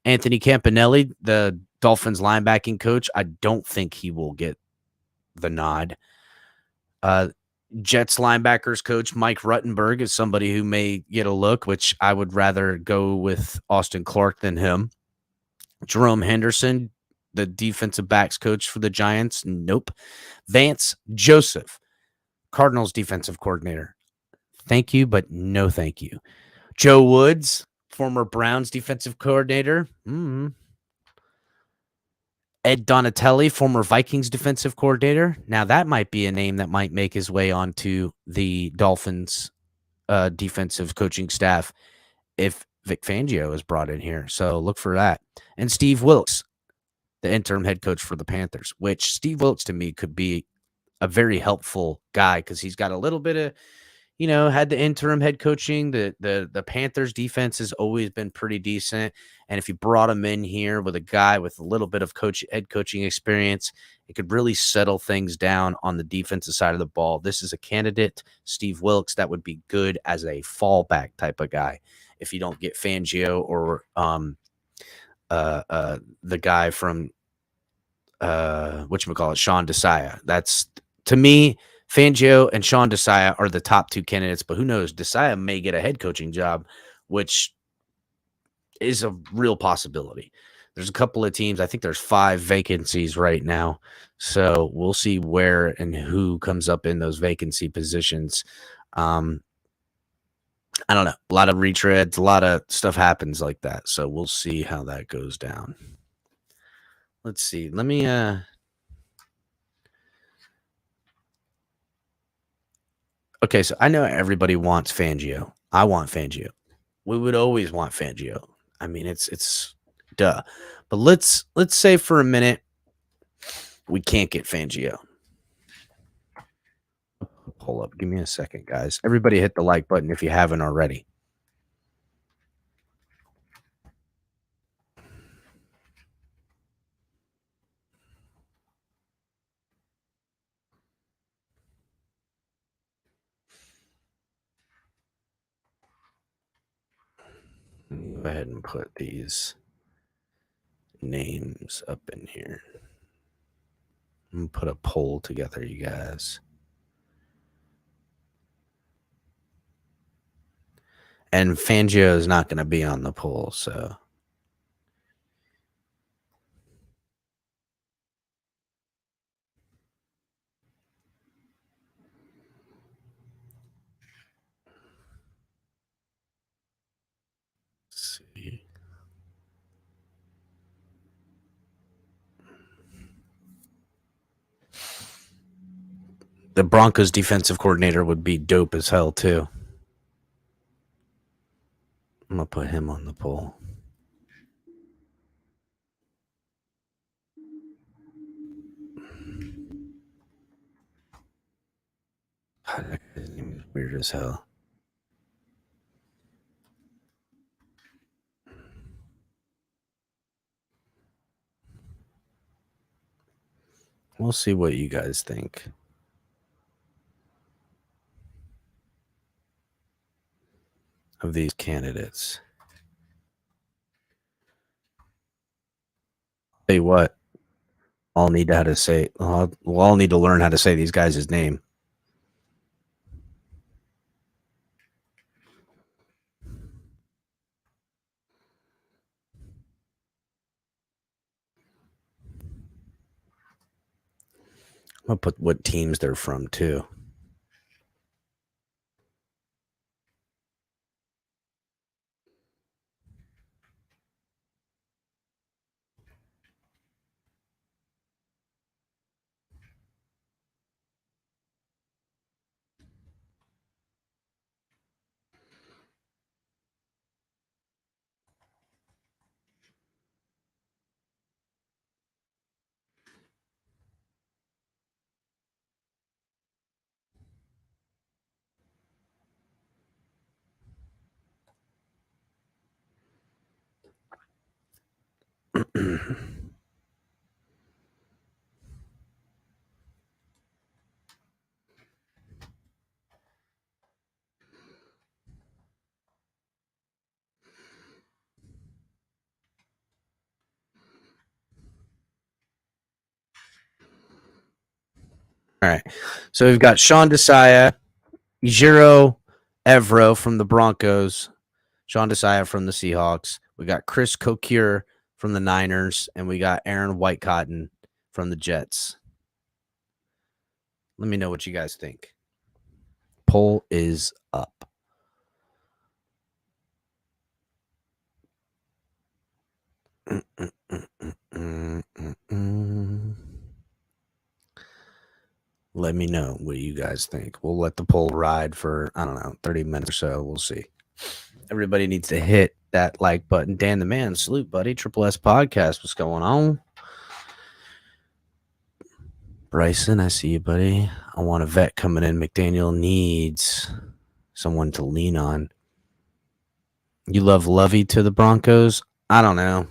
Anthony Campanelli, the Dolphins linebacking coach, I don't think he will get the nod. Jets linebackers coach Mike Ruttenberg is somebody who may get a look, which I would rather go with Austin Clark than him. Jerome Henderson, the defensive backs coach for the Giants, nope. Vance Joseph, Cardinals defensive coordinator, thank you, but no thank you. Joe Woods, former Browns defensive coordinator. Ed Donatelli, former Vikings defensive coordinator. Now, that might be a name that might make his way onto the Dolphins defensive coaching staff if Vic Fangio is brought in here. So look for that. And Steve Wilkes, the interim head coach for the Panthers, which Steve Wilkes to me could be a very helpful guy because he's got a little bit of, had the interim head coaching. The Panthers defense has always been pretty decent. And if you brought him in here with a guy with a little bit of head coaching experience, it could really settle things down on the defensive side of the ball. This is a candidate, Steve Wilkes, that would be good as a fallback type of guy. If you don't get Fangio or the guy from Sean Desai. That's, to me, Fangio and Sean Desai are the top two candidates, but who knows? Desai may get a head coaching job, which is a real possibility. There's a couple of teams. I think there's 5 vacancies right now. So we'll see where and who comes up in those vacancy positions. I don't know. A lot of retreads, a lot of stuff happens like that. So we'll see how that goes down. Let's see. Let me okay, so I know everybody wants Fangio. I want Fangio. We would always want Fangio. I mean, it's duh. But let's say for a minute we can't get Fangio. Pull up. Give me a second, guys. Everybody hit the like button if you haven't already. Go ahead and put these names up in here. I'm gonna put a poll together, you guys. And Fangio is not going to be on the poll, so. Let's see. The Broncos defensive coordinator would be dope as hell, too. I'm going to put him on the poll. His name is weird as hell. We'll see what you guys think of these candidates. Tell you what, we'll all need to learn how to say these guys' name. I'll put what teams they're from too. All right. So we've got Sean Desai, Jiro Evero from the Broncos, Sean Desai from the Seahawks. We got Chris Cokier from the Niners, and we got Aaron Whitecotton from the Jets. Let me know what you guys think. Poll is up. Let me know what you guys think. We'll let the poll ride for, 30 minutes or so. We'll see. Everybody needs to hit that like button. Dan the Man, salute, buddy. Triple S Podcast. What's going on? Bryson, I see you, buddy. I want a vet coming in. McDaniel needs someone to lean on. You love Lovey to the Broncos? I don't know.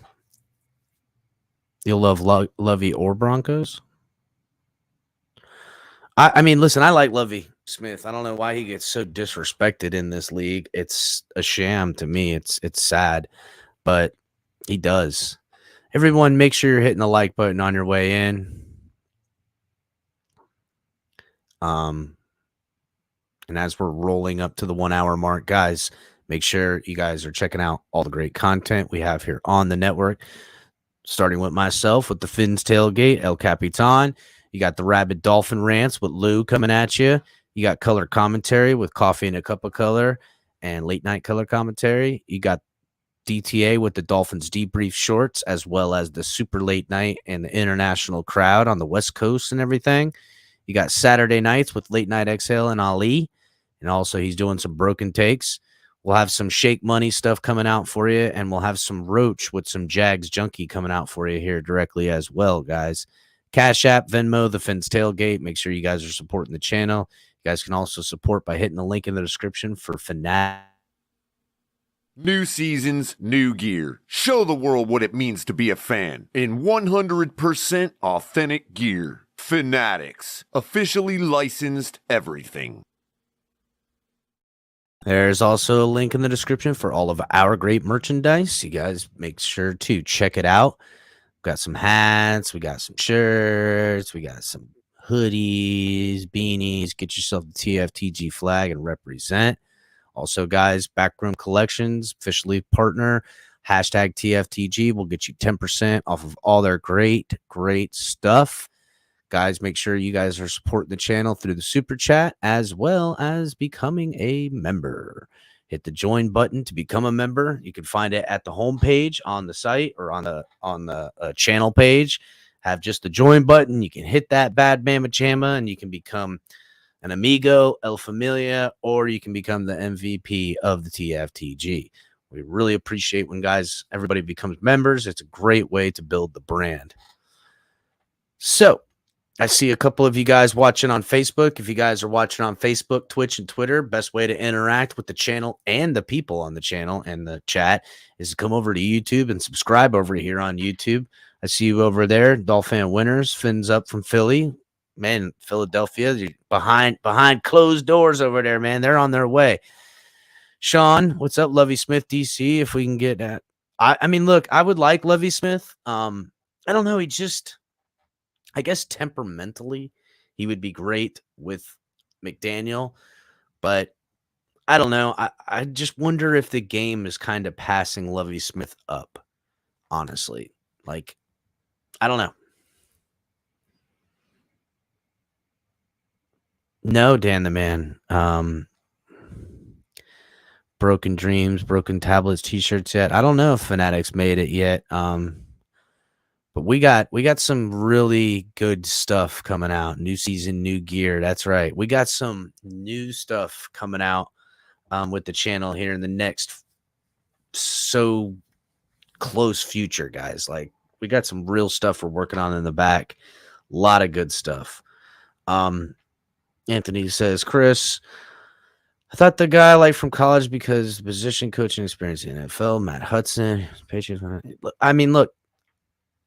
You'll love Lovey or Broncos? I mean, listen, I like Lovey Smith. I don't know why he gets so disrespected in this league. It's a sham to me. It's sad, but he does. Everyone, make sure you're hitting the like button on your way in. And as we're rolling up to the 1 hour mark, guys, make sure you guys are checking out all the great content we have here on the network. Starting with myself with the Fins Tailgate, El Capitan. You got the Rabid Dolphin Rants with Lou coming at you. You got color commentary with Coffee and a Cup of Color and late night color commentary. You got DTA with the Dolphins debrief shorts, as well as the super late night and the international crowd on the West Coast and everything. You got Saturday nights with Late Night Exhale and Ali. And also he's doing some broken takes. We'll have some Shake Money stuff coming out for you, and we'll have some Roach with some Jags Junkie coming out for you here directly as well, guys. Cash App, Venmo, the Fins Tailgate. Make sure you guys are supporting the channel. You guys can also support by hitting the link in the description for Fanatic. New seasons, new gear. Show the world what it means to be a fan in 100% authentic gear. Fanatics, officially licensed everything. There's also a link in the description for all of our great merchandise. You guys make sure to check it out. We've got some hats, we got some shirts, we got some hoodies, beanies. Get yourself the TFTG flag and represent. Also, guys, Backroom Collections, officially partner, hashtag TFTG will get you 10% off of all their great stuff. Guys, make sure you guys are supporting the channel through the super chat as well as becoming a member. Hit the join button to become a member. You can find it at the homepage on the site or on the channel page. Have just the join button. You can hit that bad mama jamma and you can become an amigo, El Familia, or you can become the MVP of the TFTG. We really appreciate when everybody becomes members. It's a great way to build the brand. So, I see a couple of you guys watching on Facebook. If you guys are watching on Facebook, Twitch, and Twitter, best way to interact with the channel and the people on the channel and the chat is to come over to YouTube and subscribe over here on YouTube. I see you over there, Dolphin Winners, Fins up from Philly. Man, Philadelphia, you're behind closed doors over there, man. They're on their way. Sean, what's up, Lovey Smith, DC? If we can get that. I mean, look, I would like Lovey Smith. I don't know. I guess temperamentally, he would be great with McDaniel, but I don't know. I just wonder if the game is kind of passing Lovey Smith up, honestly. Like, I don't know. No, Dan the Man. Broken Dreams, Broken Tablets t-shirts yet. I don't know if Fanatics made it yet. But we got some really good stuff coming out. New season, new gear. That's right. We got some new stuff coming out with the channel here in the next so close future, guys. Like, we got some real stuff we're working on in the back. A lot of good stuff. Anthony says, Chris, I thought the guy I like from college because position coaching experience in the NFL, Matt Hudson, Patriots. I mean, look,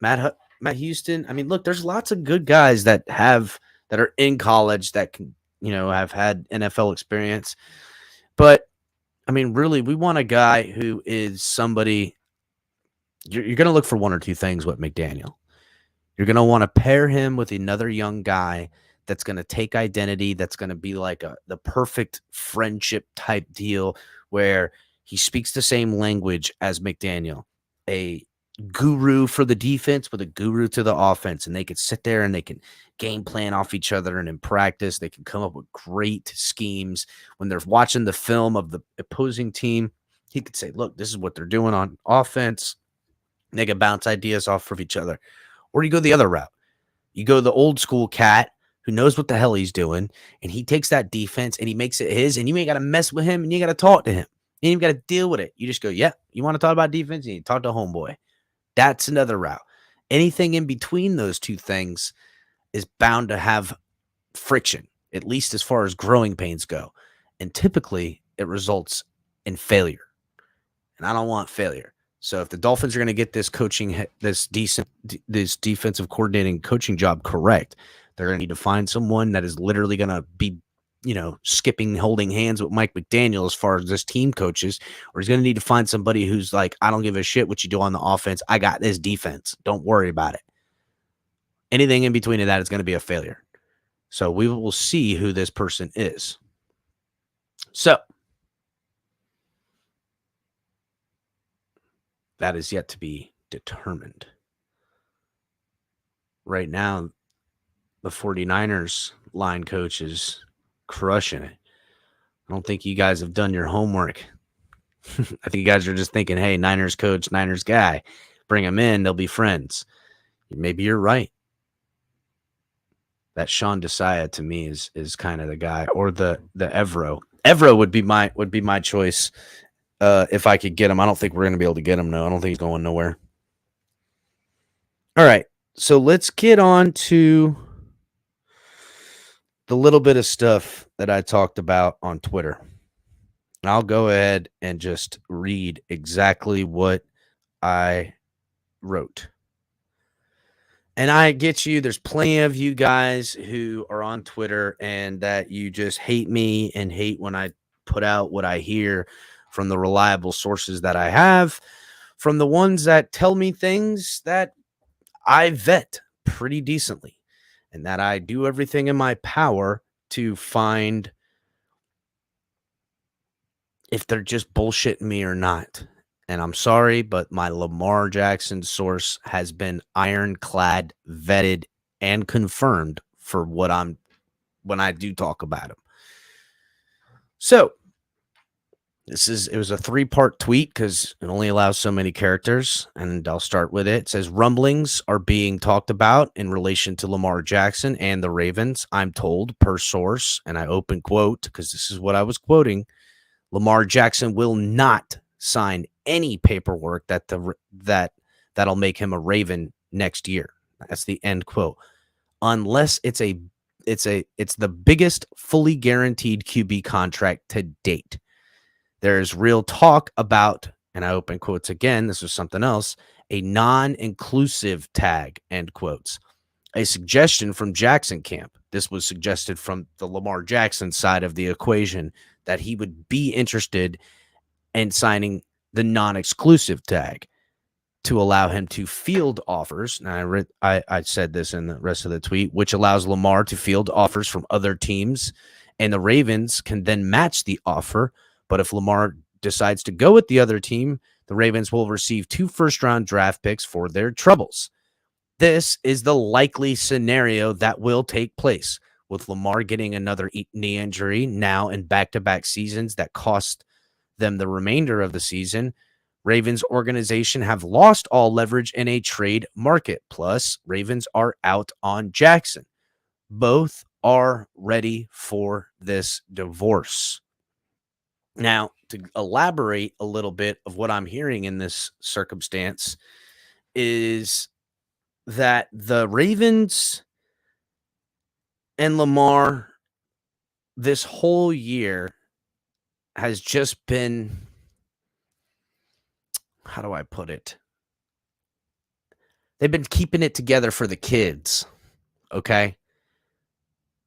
Matt Houston. I mean, look, there's lots of good guys that are in college that can, have had NFL experience. But I mean, really, we want a guy who is somebody. You're going to look for one or two things with McDaniel. You're going to want to pair him with another young guy that's going to take identity, that's going to be like the perfect friendship type deal where he speaks the same language as McDaniel, a guru for the defense with a guru to the offense, and they could sit there and they can game plan off each other, and in practice they can come up with great schemes. When they're watching the film of the opposing team, he could say, look, this is what they're doing on offense. They can bounce ideas off of each other. Or you go the other route. You go the old school cat who knows what the hell he's doing, and he takes that defense and he makes it his, and you ain't got to mess with him, and you got to talk to him. You ain't got to deal with it. You just go, yeah, you want to talk about defense? You talk to homeboy. That's another route. Anything in between those two things is bound to have friction, at least as far as growing pains go. And typically it results in failure. And I don't want failure. So if the Dolphins are going to get this defensive coordinating coaching job correct, they're going to need to find someone that is literally going to be, skipping, holding hands with Mike McDaniel as far as this team coaches, or he's going to need to find somebody who's like, I don't give a shit what you do on the offense. I got this defense. Don't worry about it. Anything in between of that is going to be a failure. So we will see who this person is. So that is yet to be determined. Right now, the 49ers line coach is crushing it. I don't think you guys have done your homework. I think you guys are just thinking, hey, Niners coach, Niners guy, bring them in, they'll be friends. Maybe you're right. That Sean Desai to me is kind of the guy, or the Evero. Evero would be my choice if I could get him. I don't think we're going to be able to get him. No, I don't think he's going nowhere. All right, so let's get on to the little bit of stuff that I talked about on Twitter. And I'll go ahead and just read exactly what I wrote. And I get you, there's plenty of you guys who are on Twitter and that you just hate me and hate when I put out what I hear from the reliable sources that I have, from the ones that tell me things that I vet pretty decently, and that I do everything in my power to find if they're just bullshitting me or not. And I'm sorry, but my Lamar Jackson source has been ironclad, vetted, and confirmed for when I do talk about him. So it was a 3-part tweet because it only allows so many characters, and I'll start with it. It says, rumblings are being talked about in relation to Lamar Jackson and the Ravens. I'm told, per source, and I open quote because this is what I was quoting, Lamar Jackson will not sign any paperwork that'll make him a Raven next year. That's the end quote. Unless it's the biggest fully guaranteed QB contract to date. There's real talk about, and I open quotes again, this was something else, a non-inclusive tag, end quotes. A suggestion from Jackson camp. This was suggested from the Lamar Jackson side of the equation, that he would be interested in signing the non-exclusive tag to allow him to field offers. And I said this in the rest of the tweet, which allows Lamar to field offers from other teams, and the Ravens can then match the offer. But if Lamar decides to go with the other team, the Ravens will receive 2 first-round draft picks for their troubles. This is the likely scenario that will take place. with Lamar getting another knee injury now in back-to-back seasons that cost them the remainder of the season, Ravens organization have lost all leverage in a trade market. Plus, Ravens are out on Jackson. Both are ready for this divorce. Now, to elaborate a little bit of what I'm hearing in this circumstance is that the Ravens and Lamar this whole year has just been, how do I put it? They've been keeping it together for the kids, okay?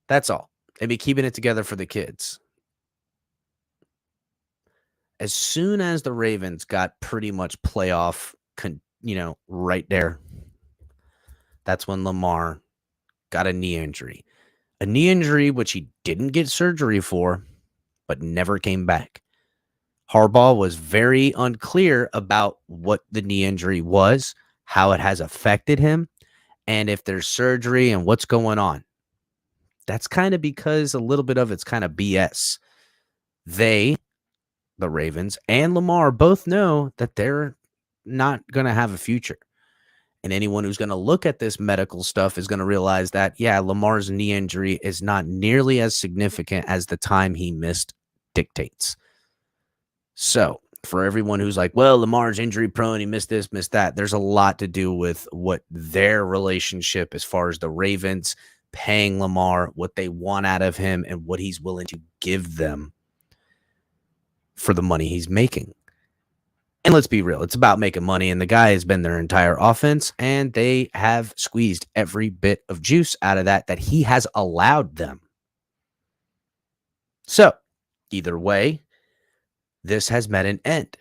That's all. They've been keeping it together for the kids. As soon as the Ravens got pretty much playoff, right there, that's when Lamar got a knee injury. A knee injury which he didn't get surgery for, but never came back. Harbaugh was very unclear about what the knee injury was, how it has affected him, and if there's surgery and what's going on. That's kind of because a little bit of it's kind of BS. They, the Ravens, and Lamar both know that they're not going to have a future. And anyone who's going to look at this medical stuff is going to realize that, yeah, Lamar's knee injury is not nearly as significant as the time he missed dictates. So for everyone who's like, well, Lamar's injury prone, he missed this, missed that, there's a lot to do with what their relationship as far as the Ravens paying Lamar, what they want out of him, and what he's willing to give them for the money he's making. And let's be real, it's about making money, and the guy has been their entire offense, and they have squeezed every bit of juice out of that he has allowed them. So, either way, this has met an end.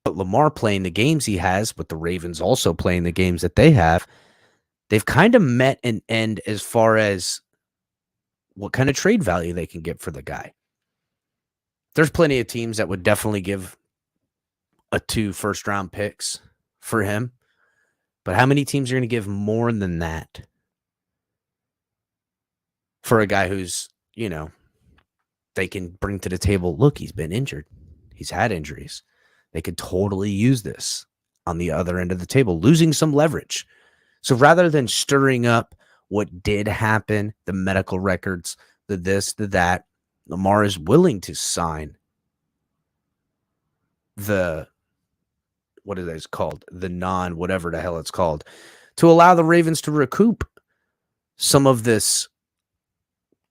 But Lamar playing the games he has, with the Ravens also playing the games that they have, they've kind of met an end as far as what kind of trade value they can get for the guy. There's plenty of teams that would definitely give 2 first-round picks for him. But how many teams are going to give more than that for a guy who's, they can bring to the table, look, he's been injured. He's had injuries. They could totally use this on the other end of the table, losing some leverage. So rather than stirring up what did happen, the medical records, the this, the that, Lamar is willing to sign the, what is it called? The whatever the hell it's called, to allow the Ravens to recoup some of this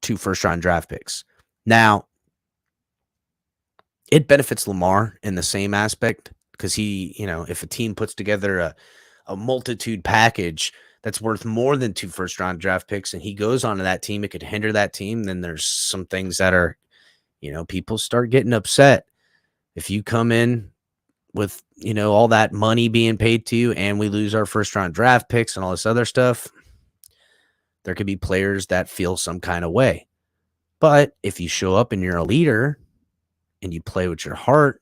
2 first-round draft picks. Now, it benefits Lamar in the same aspect because he, if a team puts together a multitude package that's worth more than 2 first-round draft picks and he goes onto that team, it could hinder that team. Then there's some things that are, people start getting upset. If you come in with, all that money being paid to you and we lose our first-round draft picks and all this other stuff, there could be players that feel some kind of way. But if you show up and you're a leader and you play with your heart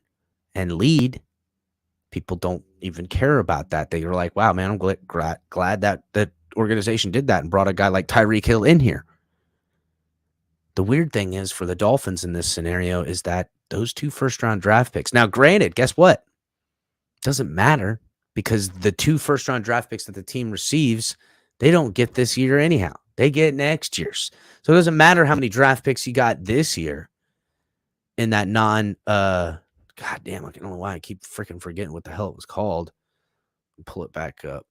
and lead, people don't even care about that. They're like, wow, man, I'm glad that that organization did that and brought a guy like Tyreek Hill in here. The weird thing is for the Dolphins in this scenario is that those 2 first-round draft picks. Now, granted, guess what? Doesn't matter because the 2 first-round draft picks that the team receives, they don't get this year anyhow. They get next year's. So it doesn't matter how many draft picks you got this year in that God damn, I don't know why I keep freaking forgetting what the hell it was called. Pull it back up.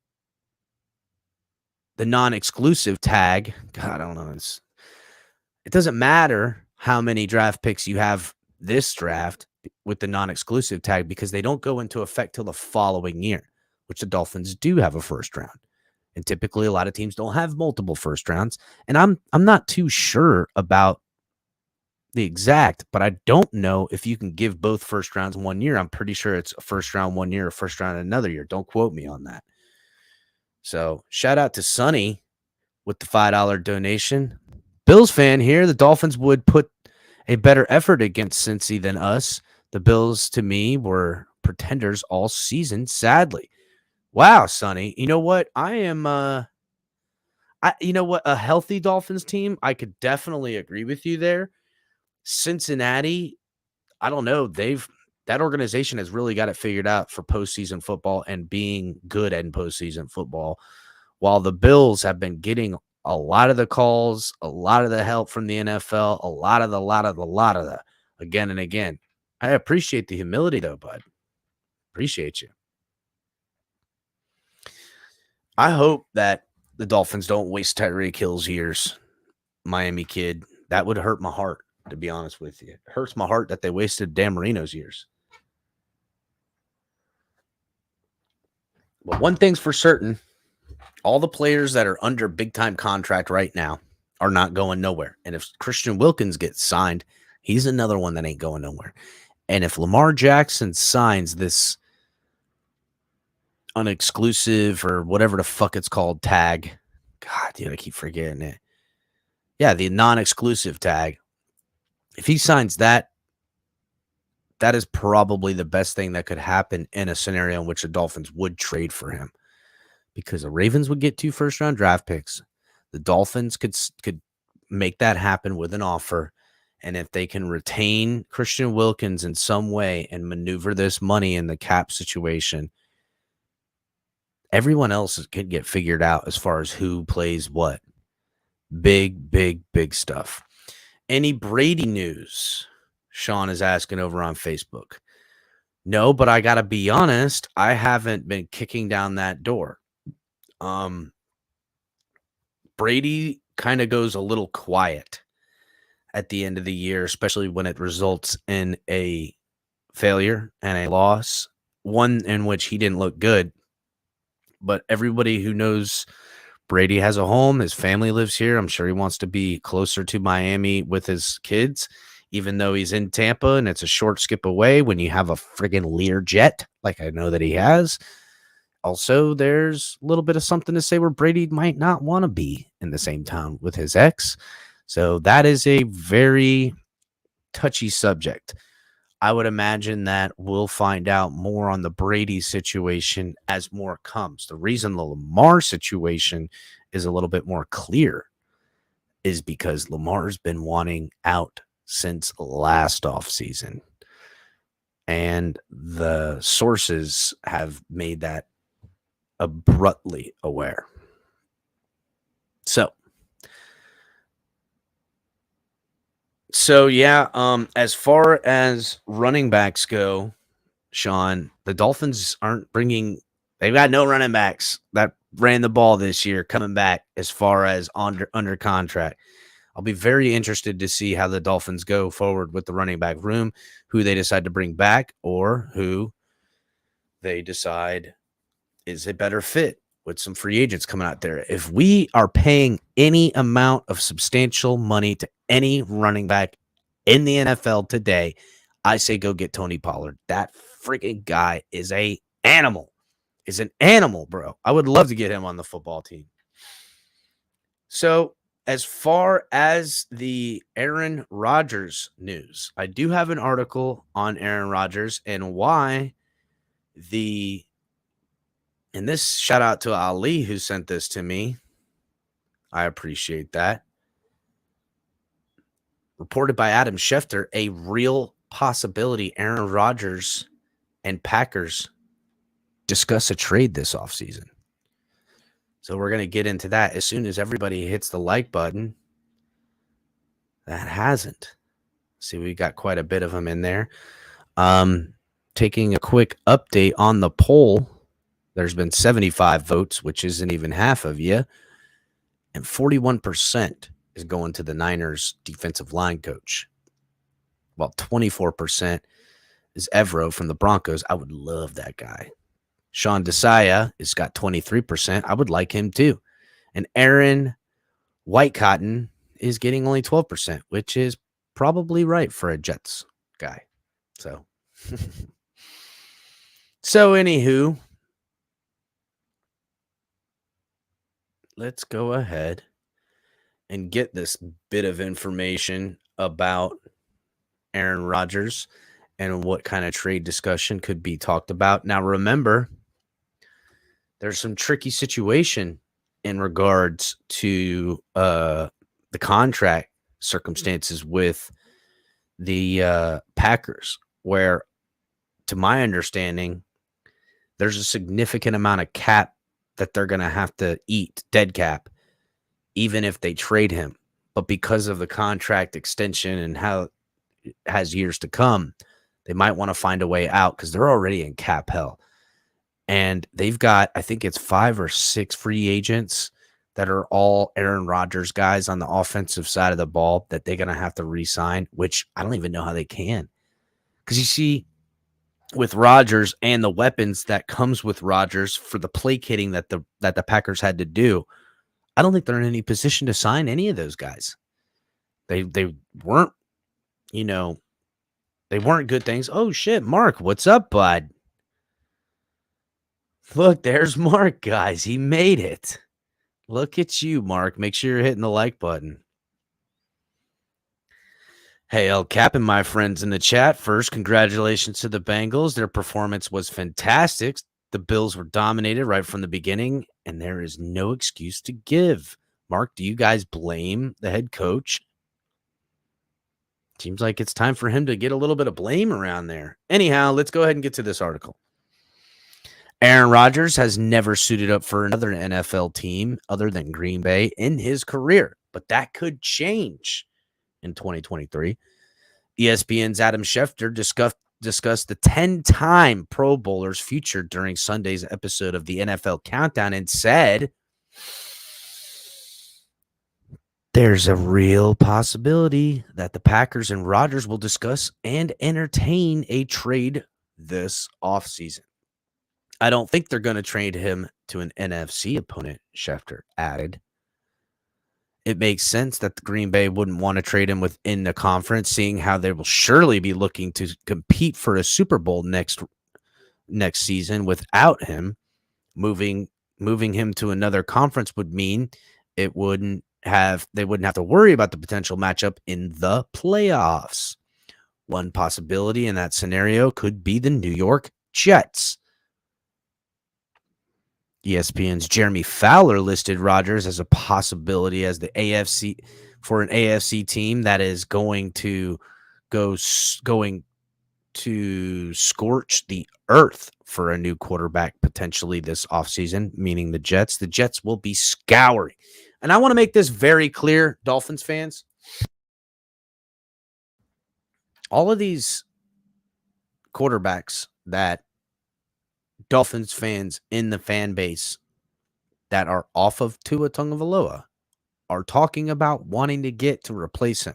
The non-exclusive tag. God, I don't know. It doesn't matter how many draft picks you have this draft with the non-exclusive tag because they don't go into effect till the following year, which the Dolphins do have a first round. And typically a lot of teams don't have multiple first rounds. And I'm not too sure about the exact, but I don't know if you can give both first rounds 1 year. I'm pretty sure it's a first round 1 year, a first round another year. Don't quote me on that. So shout out to Sonny with the $5 donation. Bills fan here. The Dolphins would put a better effort against Cincy than us. The Bills, to me, were pretenders all season, sadly. Wow, Sonny. You know what? I You know what? A healthy Dolphins team, I could definitely agree with you there. Cincinnati, I don't know. That organization has really got it figured out for postseason football and being good in postseason football, while the Bills have been getting a lot of the calls, a lot of the help from the NFL, a lot of the again and again. I appreciate the humility though, bud. Appreciate you. I hope that the Dolphins don't waste Tyreek Hill's years. Miami kid. That would hurt my heart, to be honest with you. It hurts my heart that they wasted Dan Marino's years. But one thing's for certain, all the players that are under big-time contract right now are not going nowhere. And if Christian Wilkins gets signed, he's another one that ain't going nowhere. And if Lamar Jackson signs this unexclusive or whatever the fuck it's called tag, God, dude, I keep forgetting it. Yeah, the non-exclusive tag. If he signs that, that is probably the best thing that could happen in a scenario in which the Dolphins would trade for him. Because the Ravens would get 2 first-round draft picks. The Dolphins could make that happen with an offer. And if they can retain Christian Wilkins in some way and maneuver this money in the cap situation, everyone else could get figured out as far as who plays what. Big, big, big stuff. Any Brady news? Sean is asking over on Facebook. No, but I got to be honest, I haven't been kicking down that door. Brady kind of goes a little quiet at the end of the year, especially when it results in a failure and a loss, one in which he didn't look good. But everybody who knows Brady has a home, his family lives here. I'm sure he wants to be closer to Miami with his kids, even though he's in Tampa and it's a short skip away when you have a friggin' Lear jet like I know that he has. Also, there's a little bit of something to say where Brady might not want to be in the same town with his ex. So that is a very touchy subject. I would imagine that we'll find out more on the Brady situation as more comes. The reason the Lamar situation is a little bit more clear is because Lamar's been wanting out since last offseason. And the sources have made that abruptly aware. So yeah, as far as running backs go, Sean, the Dolphins they've got no running backs that ran the ball this year coming back as far as under contract. I'll be very interested to see how the Dolphins go forward with the running back room, who they decide to bring back or who they decide is a better fit with some free agents coming out there. If we are paying any amount of substantial money to any running back in the NFL today, I say go get Tony Pollard. That freaking guy is an animal. Is an animal, bro. I would love to get him on the football team. So as far as the Aaron Rodgers news, I do have an article on Aaron Rodgers and why and this shout out to Ali who sent this to me. I appreciate that. Reported by Adam Schefter, a real possibility Aaron Rodgers and Packers discuss a trade this offseason. So we're going to get into that as soon as everybody hits the like button. That hasn't. See, we got quite a bit of them in there. Taking a quick update on the poll. There's been 75 votes, which isn't even half of you. And 41% is going to the Niners defensive line coach. While 24% is Evero from the Broncos. I would love that guy. Sean Desai has got 23%. I would like him too. And Aaron Whitecotton is getting only 12%, which is probably right for a Jets guy. So anywho, let's go ahead and get this bit of information about Aaron Rodgers and what kind of trade discussion could be talked about. Now, remember, there's some tricky situation in regards to the contract circumstances with the Packers, where, to my understanding, there's a significant amount of cap that they're going to have to eat, dead cap, even if they trade him. But because of the contract extension and how it has years to come, they might want to find a way out because they're already in cap hell. And they've got, I think it's 5 or 6 free agents that are all Aaron Rodgers guys on the offensive side of the ball that they're going to have to re-sign, which I don't even know how they can. Because you see, with Rodgers and the weapons that comes with Rodgers for the placating that the Packers had to do, I don't think they're in any position to sign any of those guys. They weren't, they weren't good things. Oh shit, Mark, what's up, bud? Look, there's Mark, guys. He made it. Look at you, Mark. Make sure you're hitting the like button. Hey, El Cap and my friends in the chat. First, congratulations to the Bengals. Their performance was fantastic. The Bills were dominated right from the beginning, and there is no excuse to give. Mark, do you guys blame the head coach? Seems like it's time for him to get a little bit of blame around there. Anyhow, let's go ahead and get to this article. Aaron Rodgers has never suited up for another NFL team other than Green Bay in his career, but that could change in 2023. ESPN's Adam Schefter discussed the 10-time Pro Bowlers featured during Sunday's episode of the NFL Countdown and said, there's a real possibility that the Packers and Rodgers will discuss and entertain a trade this offseason. I don't think they're going to trade him to an NFC opponent, Schefter added. It makes sense that the Green Bay wouldn't want to trade him within the conference, seeing how they will surely be looking to compete for a Super Bowl next season without him. Moving him to another conference would mean they wouldn't have to worry about the potential matchup in the playoffs. One possibility in that scenario could be the New York Jets. ESPN's Jeremy Fowler listed Rodgers as a possibility as the AFC team that is going to scorch the earth for a new quarterback potentially this offseason, meaning the Jets. The Jets will be scouring. And I want to make this very clear, Dolphins fans. All of these quarterbacks that Dolphins fans in the fan base that are off of Tua Tagovailoa are talking about wanting to get to replace him.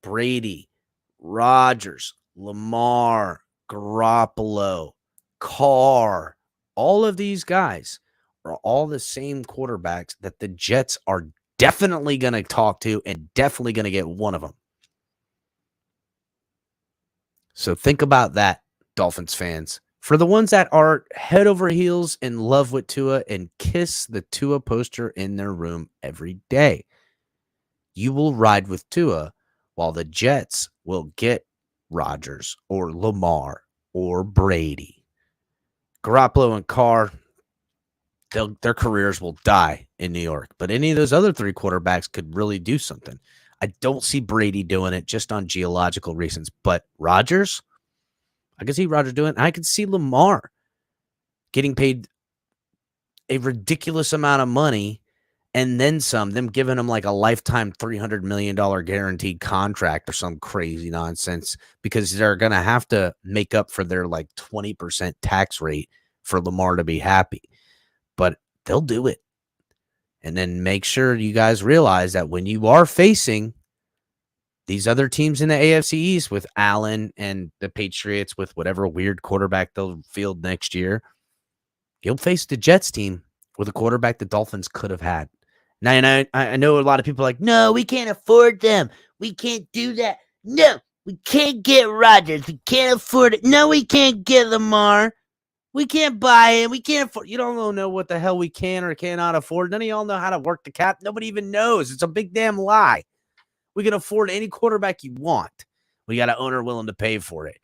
Brady, Rodgers, Lamar, Garoppolo, Carr, all of these guys are all the same quarterbacks that the Jets are definitely going to talk to and definitely going to get one of them. So think about that, Dolphins fans. For the ones that are head over heels in love with Tua and kiss the Tua poster in their room every day, you will ride with Tua while the Jets will get Rodgers or Lamar or Brady. Garoppolo and Carr, their careers will die in New York. But any of those other 3 quarterbacks could really do something. I don't see Brady doing it just on geological reasons. But Rodgers, I can see Rodgers doing it. I can see Lamar getting paid a ridiculous amount of money and then some, them giving him like a lifetime $300 million guaranteed contract or some crazy nonsense because they're going to have to make up for their like 20% tax rate for Lamar to be happy. But they'll do it. And then make sure you guys realize that when you are facing these other teams in the AFC East with Allen and the Patriots with whatever weird quarterback they'll field next year, you'll face the Jets team with a quarterback the Dolphins could have had. Now, and I know a lot of people are like, no, we can't afford them. We can't do that. No, we can't get Rodgers. We can't afford it. No, we can't get Lamar. We can't buy him. We can't afford. You don't know what the hell we can or cannot afford. None of y'all know how to work the cap. Nobody even knows. It's a big damn lie. We can afford any quarterback you want. We got an owner willing to pay for it.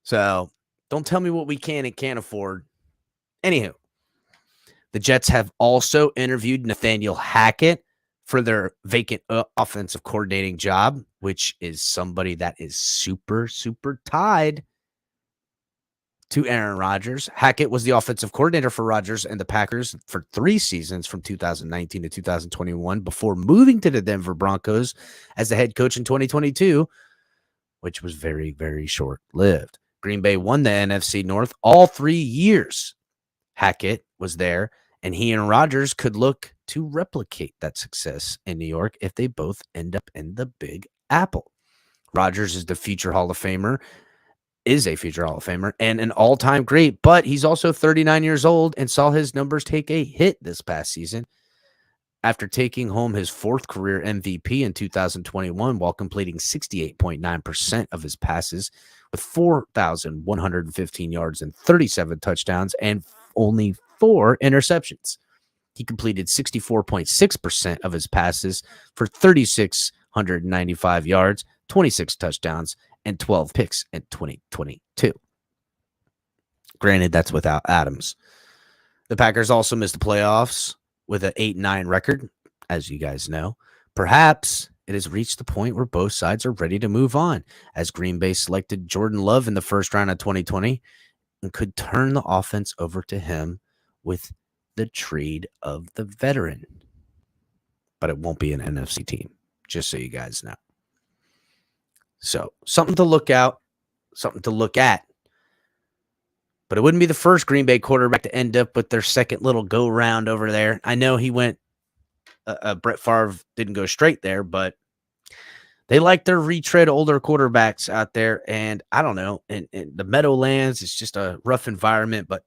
So don't tell me what we can and can't afford. Anywho, The Jets have also interviewed Nathaniel Hackett for their vacant offensive coordinating job, which is somebody that is super, super tied to Aaron Rodgers. Hackett was the offensive coordinator for Rodgers and the Packers for 3 seasons from 2019 to 2021 before moving to the Denver Broncos as the head coach in 2022, which was very, very short-lived. Green Bay won the NFC North all 3 years Hackett was there, and he and Rodgers could look to replicate that success in New York if they both end up in the Big Apple. Rodgers is a future Hall of Famer and an all-time great, but he's also 39 years old and saw his numbers take a hit this past season after taking home his 4th career MVP in 2021 while completing 68.9% of his passes with 4,115 yards and 37 touchdowns and only 4 interceptions. He completed 64.6% of his passes for 3,695 yards, 26 touchdowns, and 12 picks in 2022. Granted, that's without Adams. The Packers also missed the playoffs with an 8-9 record, as you guys know. Perhaps it has reached the point where both sides are ready to move on, as Green Bay selected Jordan Love in the first round of 2020 and could turn the offense over to him with the trade of the veteran. But it won't be an NFC team, just so you guys know. So, something to look out, something to look at. But it wouldn't be the first Green Bay quarterback to end up with their second little go-round over there. I know he went, Brett Favre didn't go straight there, but they like their retread older quarterbacks out there. And I don't know, in the Meadowlands, it's just a rough environment. But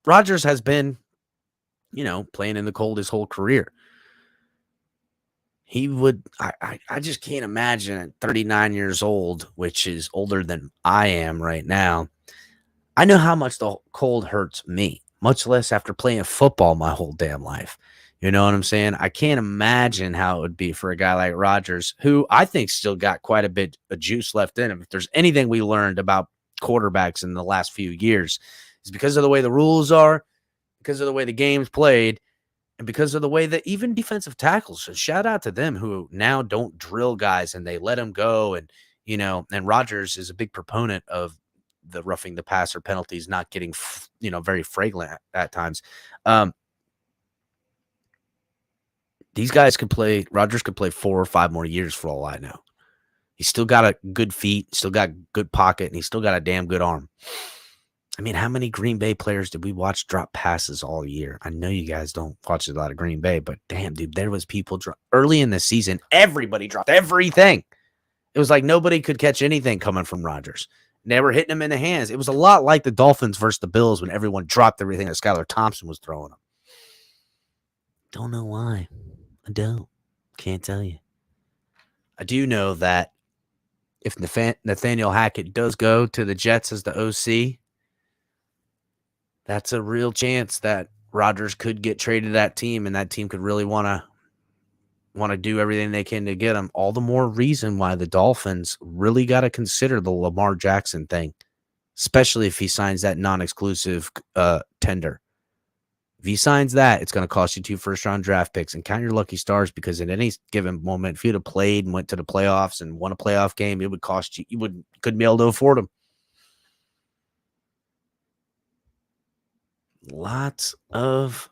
Rodgers has been, playing in the cold his whole career. He would, I just can't imagine at 39 years old, which is older than I am right now. I know how much the cold hurts me, much less after playing football my whole damn life. You know what I'm saying? I can't imagine how it would be for a guy like Rodgers, who I think still got quite a bit of juice left in him. If there's anything we learned about quarterbacks in the last few years, it's because of the way the rules are, because of the way the game's played, and because of the way that even defensive tackles, so shout out to them who now don't drill guys and they let them go. And, and Rodgers is a big proponent of the roughing the passer penalties not getting, very fragrant at times. These guys could play, Rodgers could play 4 or 5 more years for all I know. He's still got a good feet, still got good pocket, and he's still got a damn good arm. I mean, how many Green Bay players did we watch drop passes all year? I know you guys don't watch a lot of Green Bay, but damn, dude, there was people early in the season. Everybody dropped everything. It was like nobody could catch anything coming from Rodgers. And they were hitting him in the hands. It was a lot like the Dolphins versus the Bills when everyone dropped everything that Skylar Thompson was throwing them. Don't know why. I don't. Can't tell you. I do know that if Nathaniel Hackett does go to the Jets as the OC, that's a real chance that Rodgers could get traded to that team, and that team could really want to do everything they can to get him. All the more reason why the Dolphins really got to consider the Lamar Jackson thing, especially if he signs that non-exclusive tender. If he signs that, it's going to cost you 2 first-round draft picks, and count your lucky stars, because at any given moment, if you'd have played and went to the playoffs and won a playoff couldn't be able to afford them. Lots of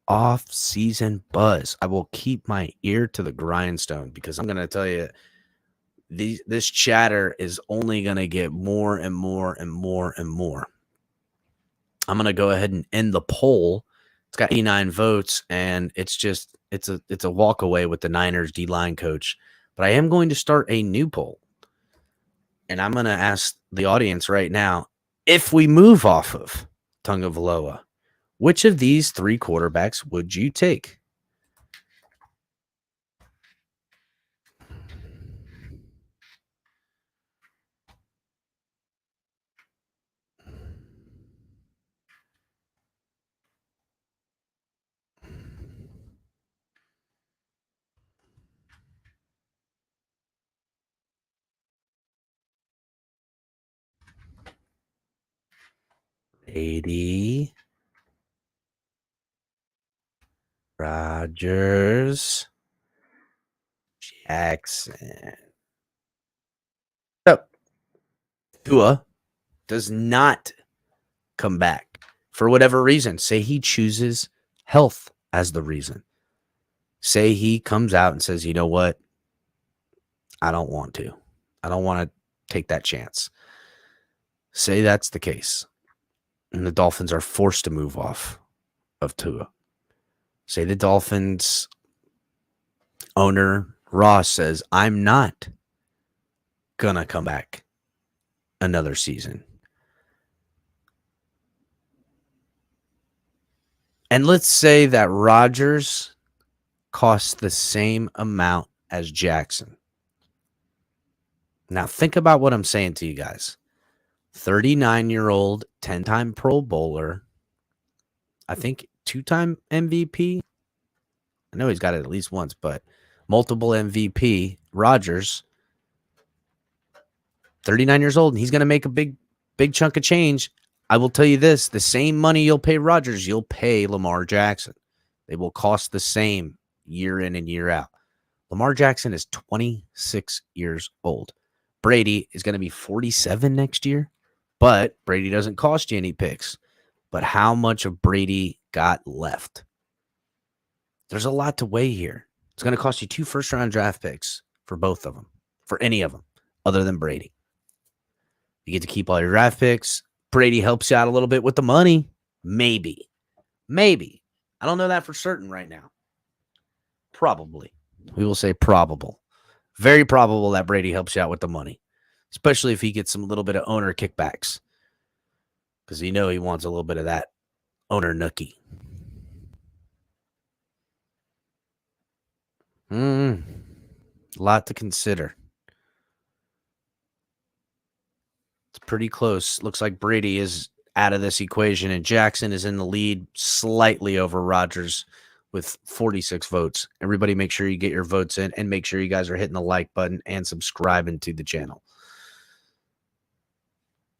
off-season buzz. I will keep my ear to the grindstone, because I'm going to tell you, this chatter is only going to get more and more and more and more. I'm going to go ahead and end the poll. It's got 89 votes, and it's a walk away with the Niners D-line coach. But I am going to start a new poll, and I'm going to ask the audience right now, if we move off of Tagovailoa, which of these 3 quarterbacks would you take? Brady, Rodgers, Jackson. So, Tua does not come back for whatever reason. Say he chooses health as the reason. Say he comes out and says, you know what? I don't want to. I don't want to take that chance. Say that's the case. And the Dolphins are forced to move off of Tua. Say the Dolphins owner, Ross, says, I'm not going to come back another season. And let's say that Rodgers costs the same amount as Jackson. Now, think about what I'm saying to you guys. 39-year-old, 10-time Pro Bowler, I think 2-time MVP. I know he's got it at least once, but multiple MVP, Rodgers, 39 years old, and he's going to make a big chunk of change. I will tell you this, the same money you'll pay Rodgers, you'll pay Lamar Jackson. They will cost the same year in and year out. Lamar Jackson is 26 years old. Brady is going to be 47 next year, but Brady doesn't cost you any picks. But how much of Brady got left? There's a lot to weigh here. It's going to cost you 2 first-round draft picks for both of them, for any of them, other than Brady. You get to keep all your draft picks. Brady helps you out a little bit with the money. Maybe. I don't know that for certain right now. Probably. We will say probable. Very probable that Brady helps you out with the money, especially if he gets some little bit of owner kickbacks, because he wants a little bit of that owner nookie. A lot to consider. It's pretty close. Looks like Brady is out of this equation, and Jackson is in the lead slightly over Rodgers with 46 votes. Everybody make sure you get your votes in, and make sure you guys are hitting the like button and subscribing to the channel.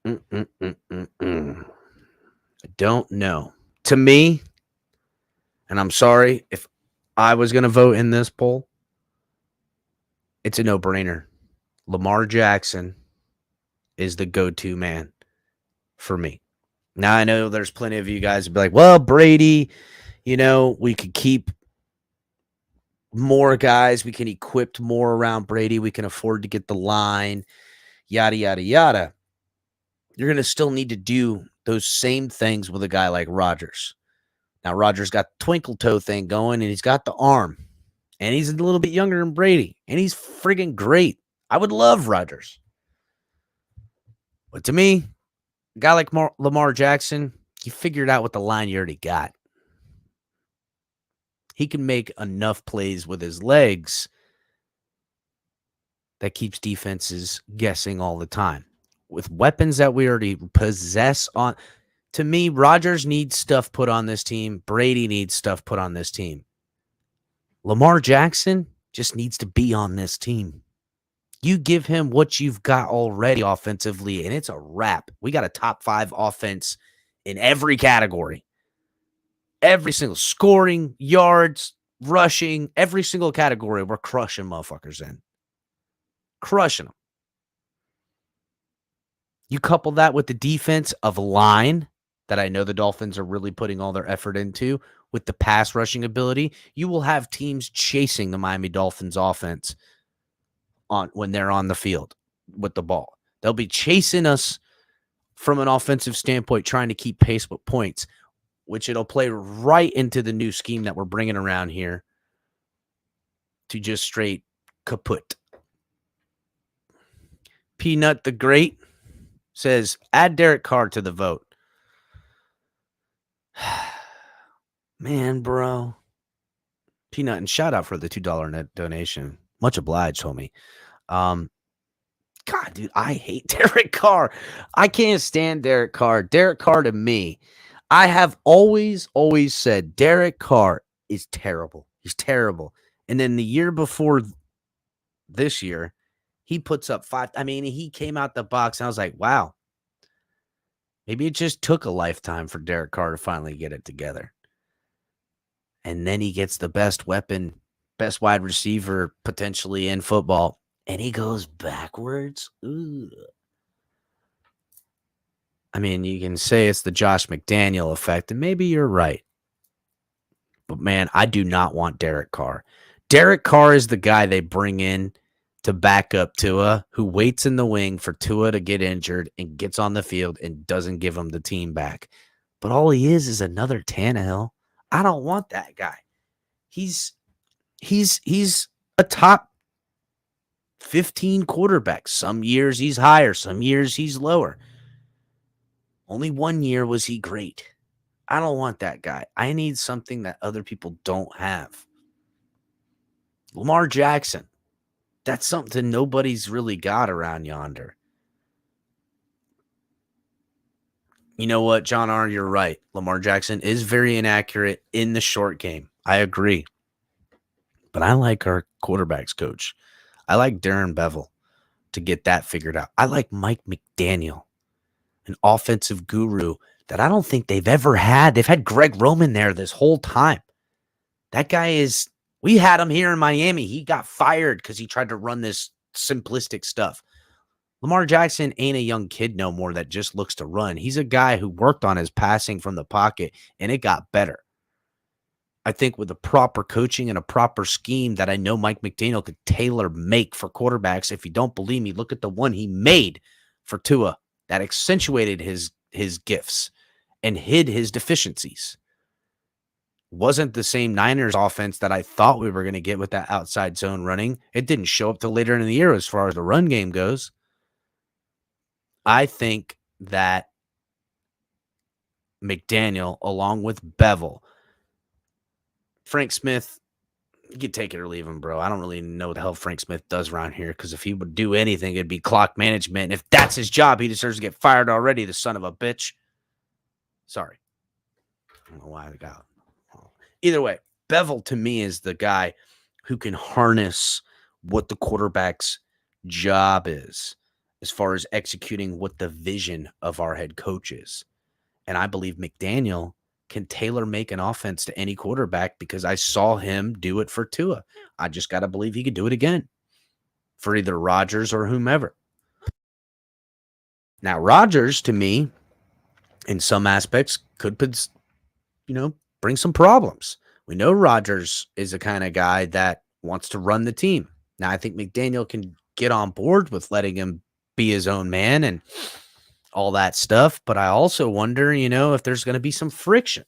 I don't know. To me, and I'm sorry if I was going to vote in this poll, it's a no-brainer. Lamar Jackson is the go-to man for me. Now, I know there's plenty of you guys who be like, well, Brady, we could keep more guys. We can equip more around Brady. We can afford to get the line, yada, yada, yada. You're going to still need to do those same things with a guy like Rodgers. Now, Rodgers got the twinkle toe thing going, and he's got the arm. And he's a little bit younger than Brady. And he's friggin' great. I would love Rodgers. But to me, a guy like Lamar Jackson, you figured out what the line you already got. He can make enough plays with his legs that keeps defenses guessing all the time. With weapons that we already possess on, to me, Rodgers needs stuff put on this team. Brady needs stuff put on this team. Lamar Jackson just needs to be on this team. You give him what you've got already offensively, and it's a wrap. We got a top 5 offense in every category. Every single scoring, yards, rushing, every single category, we're crushing motherfuckers in. Crushing them. You couple that with the defense of line that I know the Dolphins are really putting all their effort into, with the pass rushing ability, you will have teams chasing the Miami Dolphins offense when they're on the field with the ball. They'll be chasing us from an offensive standpoint, trying to keep pace with points, which it'll play right into the new scheme that we're bringing around here to just straight kaput. Peanut the Great says, add Derek Carr to the vote. Man, bro. Peanut, and shout out for the $2 net donation. Much obliged, homie. God, dude, I hate Derek Carr. I can't stand Derek Carr. Derek Carr, to me, I have always said Derek Carr is terrible. He's terrible. And then the year before this year, he puts up 5. I mean, he came out the box, and I was like, wow. Maybe it just took a lifetime for Derek Carr to finally get it together. and then he gets the best weapon, best wide receiver potentially in football, and he goes backwards. Ooh. I mean, you can say it's the Josh McDaniel effect, and maybe you're right. But man, I do not want Derek Carr. Derek Carr is the guy they bring in to back up Tua, who waits in the wing for Tua to get injured and gets on the field and doesn't give him the team back. But all he is another Tannehill. I don't want that guy. He's a top 15 quarterback. Some years he's higher, some years he's lower. Only one year was he great. I don't want that guy. I need something that other people don't have. Lamar Jackson. That's something nobody's really got around yonder. You know what, John R., you're right. Lamar Jackson is very inaccurate in the short game. I agree. But I like our quarterbacks coach. I like Darren Bevel to get that figured out. I like Mike McDaniel, an offensive guru that I don't think they've ever had. They've had Greg Roman there this whole time. That guy is, we had him here in Miami. He got fired because he tried to run this simplistic stuff. Lamar Jackson ain't a young kid no more that just looks to run. He's a guy who worked on his passing from the pocket, and it got better. I think with the proper coaching and a proper scheme that I know Mike McDaniel could tailor make for quarterbacks. If you don't believe me, look at the one he made for Tua that accentuated his gifts and hid his deficiencies. Wasn't the same Niners offense that I thought we were going to get with that outside zone running. It didn't show up till later in the year as far as the run game goes. I think that McDaniel, along with Bevel, Frank Smith, you can take it or leave him, bro. I don't really know what the hell Frank Smith does around here, because if he would do anything, it'd be clock management. And if that's his job, he deserves to get fired already, the son of a bitch. Sorry. I don't know why I got. Either way, Bevel to me is the guy who can harness what the quarterback's job is as far as executing what the vision of our head coach is. And I believe McDaniel can tailor make an offense to any quarterback because I saw him do it for Tua. I just got to believe he could do it again for either Rodgers or whomever. Now, Rodgers, to me, in some aspects, could, bring some problems. We know Rodgers is the kind of guy that wants to run the team. Now, I think McDaniel can get on board with letting him be his own man and all that stuff. But I also wonder, if there's going to be some friction.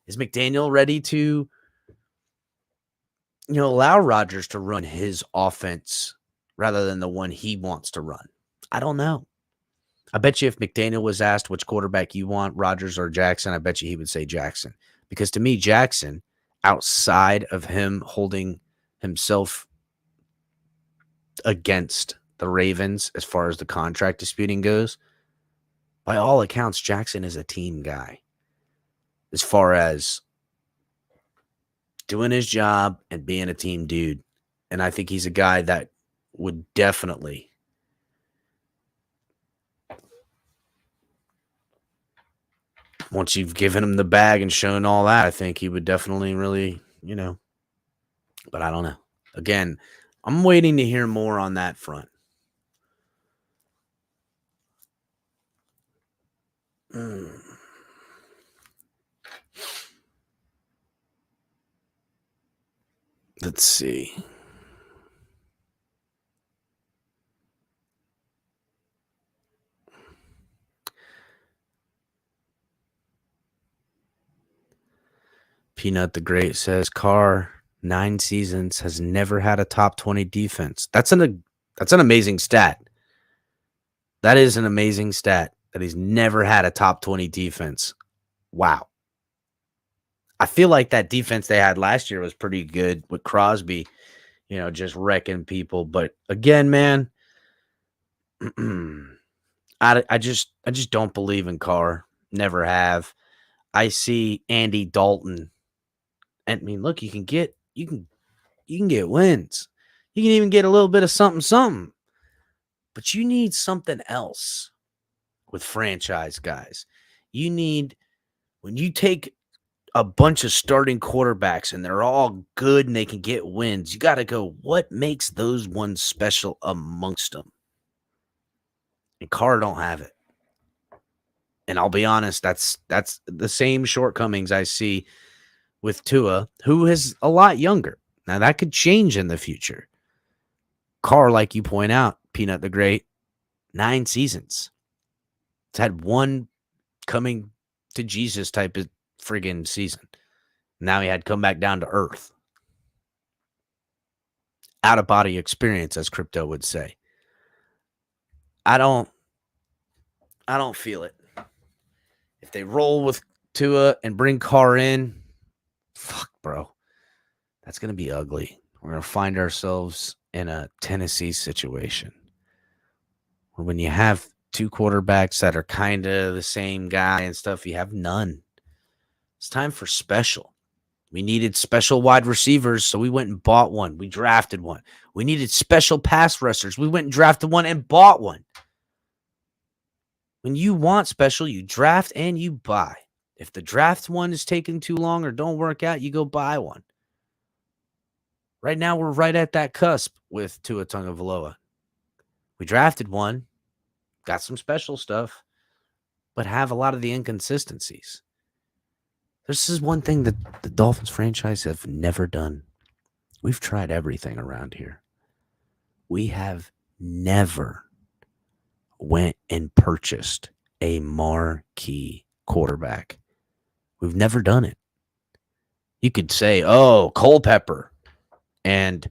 Is McDaniel ready to, allow Rodgers to run his offense rather than the one he wants to run? I don't know. I bet you if McDaniel was asked which quarterback you want, Rodgers or Jackson, I bet you he would say Jackson. Because to me, Jackson, outside of him holding himself against the Ravens as far as the contract disputing goes, by all accounts, Jackson is a team guy as far as doing his job and being a team dude. And I think he's a guy that would definitely once you've given him the bag and shown all that, I think he would definitely really, but I don't know. Again, I'm waiting to hear more on that front. Let's see. Peanut the Great says Carr, 9 seasons, has never had a top 20 defense. That's an amazing stat. That is an amazing stat that he's never had a top 20 defense. Wow. I feel like that defense they had last year was pretty good with Crosby, just wrecking people. But again, man, I just don't believe in Carr. Never have. I see Andy Dalton. I mean, look, you can get wins. You can even get a little bit of something. But you need something else with franchise guys. You need, when you take a bunch of starting quarterbacks and they're all good and they can get wins, you got to go, what makes those ones special amongst them? And Carr don't have it. And I'll be honest, that's the same shortcomings I see with Tua, who is a lot younger. Now, that could change in the future. Carr, like you point out, Peanut the Great, 9 seasons. It's had one coming to Jesus type of friggin' season. Now he had come back down to earth. Out of body experience, as crypto would say. I don't feel it. If they roll with Tua and bring Carr in, fuck, bro. That's going to be ugly. We're going to find ourselves in a Tennessee situation where when you have 2 quarterbacks that are kind of the same guy and stuff, you have none. It's time for special. We needed special wide receivers, so we went and bought one. We drafted one. We needed special pass rushers. We went and drafted one and bought one. When you want special, you draft and you buy. If the draft one is taking too long or don't work out, you go buy one. Right now, we're right at that cusp with Tua Tagovailoa. We drafted one, got some special stuff, but have a lot of the inconsistencies. This is one thing that the Dolphins franchise have never done. We've tried everything around here. We have never went and purchased a marquee quarterback. We've never done it. You could say, oh, Culpepper and,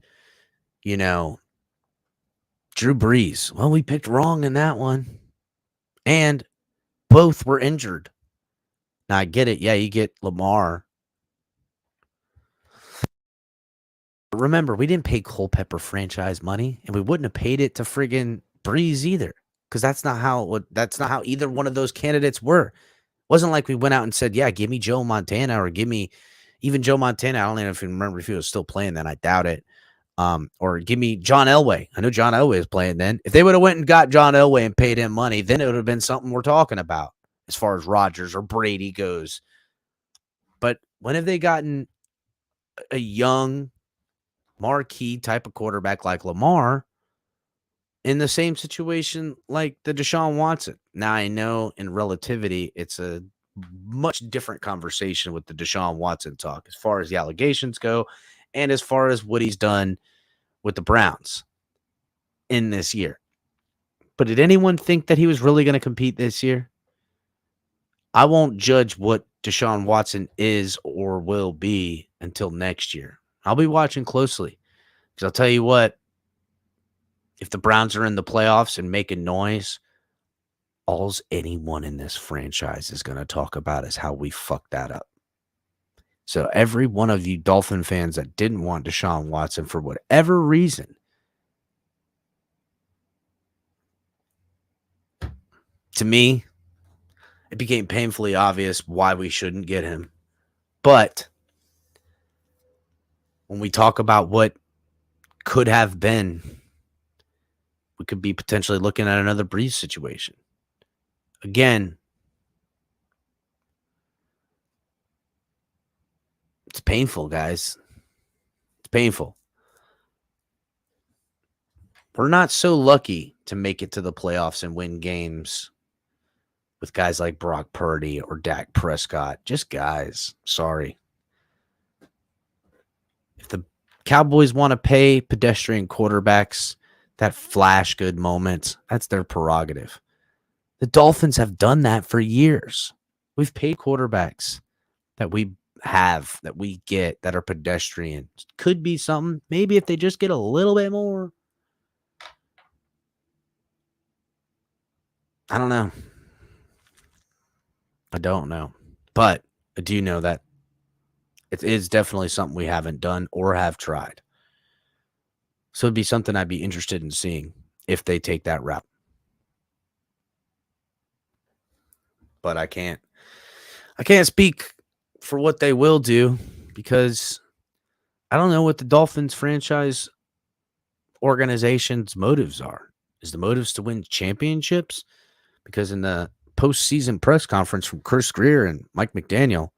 Drew Brees. Well, we picked wrong in that one. And both were injured. Now, I get it. Yeah, you get Lamar. But remember, we didn't pay Culpepper franchise money, and we wouldn't have paid it to friggin' Brees either, because that's not how either one of those candidates were. It wasn't like we went out and said, yeah, give me Joe Montana, or give me even Joe Montana. I don't even know if you remember if he was still playing then. I doubt it. Or give me John Elway. I know John Elway was playing then. If they would have went and got John Elway and paid him money, then it would have been something we're talking about as far as Rodgers or Brady goes. But when have they gotten a young marquee type of quarterback like Lamar in the same situation like the Deshaun Watson? Now, I know in relativity, it's a much different conversation with the Deshaun Watson talk as far as the allegations go and as far as what he's done with the Browns in this year. But did anyone think that he was really going to compete this year? I won't judge what Deshaun Watson is or will be until next year. I'll be watching closely because I'll tell you what, if the Browns are in the playoffs and making noise, all anyone in this franchise is going to talk about is how we fucked that up. So every one of you Dolphin fans that didn't want Deshaun Watson for whatever reason, to me, it became painfully obvious why we shouldn't get him. But when we talk about what could have been, we could be potentially looking at another Breeze situation. Again, it's painful, guys. It's painful. We're not so lucky to make it to the playoffs and win games with guys like Brock Purdy or Dak Prescott. Just guys. Sorry. If the Cowboys want to pay pedestrian quarterbacks that flash good moments, that's their prerogative. The Dolphins have done that for years. We've paid quarterbacks that we get that are pedestrian. Could be something. Maybe if they just get a little bit more. I don't know. I don't know. But I do know that it is definitely something we haven't done or have tried. So it'd be something I'd be interested in seeing if they take that route. But I can't speak for what they will do because I don't know what the Dolphins franchise organization's motives are. Is the motives to win championships? Because in the postseason press conference from Chris Greer and Mike McDaniel,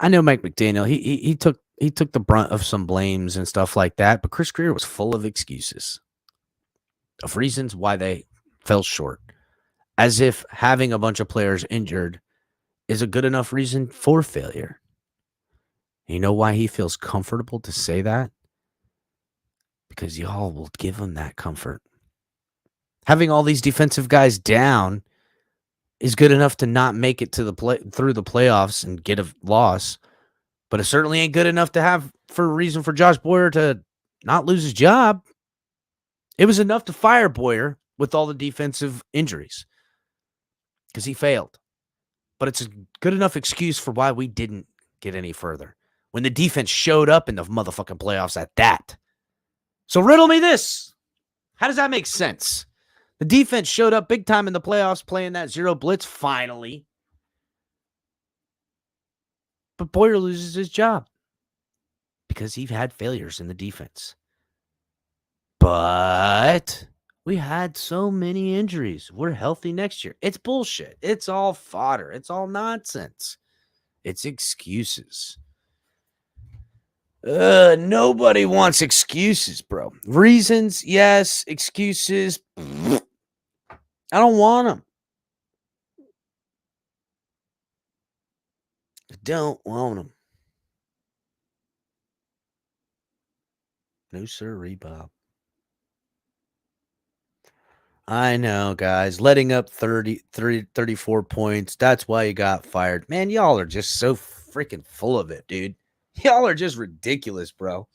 I know Mike McDaniel. He took the brunt of some blames and stuff like that, but Chris Greer was full of excuses of reasons why they fell short, as if having a bunch of players injured is a good enough reason for failure. You know why he feels comfortable to say that? Because y'all will give him that comfort. Having all these defensive guys down is good enough to not make it to through the playoffs and get a loss, but it certainly ain't good enough to have for a reason for Josh Boyer to not lose his job. It was enough to fire Boyer with all the defensive injuries because he failed. But it's a good enough excuse for why we didn't get any further when the defense showed up in the motherfucking playoffs at that. So riddle me this. How does that make sense? The defense showed up big time in the playoffs playing that zero blitz finally. But Boyer loses his job because he had failures in the defense. But we had so many injuries. We're healthy next year. It's bullshit. It's all fodder. It's all nonsense. It's excuses. Nobody wants excuses, bro. Reasons, yes. Excuses, I don't want them. I don't want them. No sirree, Bob. I know, guys. Letting up 34 points. That's why you got fired. Man, y'all are just so freaking full of it, dude. Y'all are just ridiculous, bro.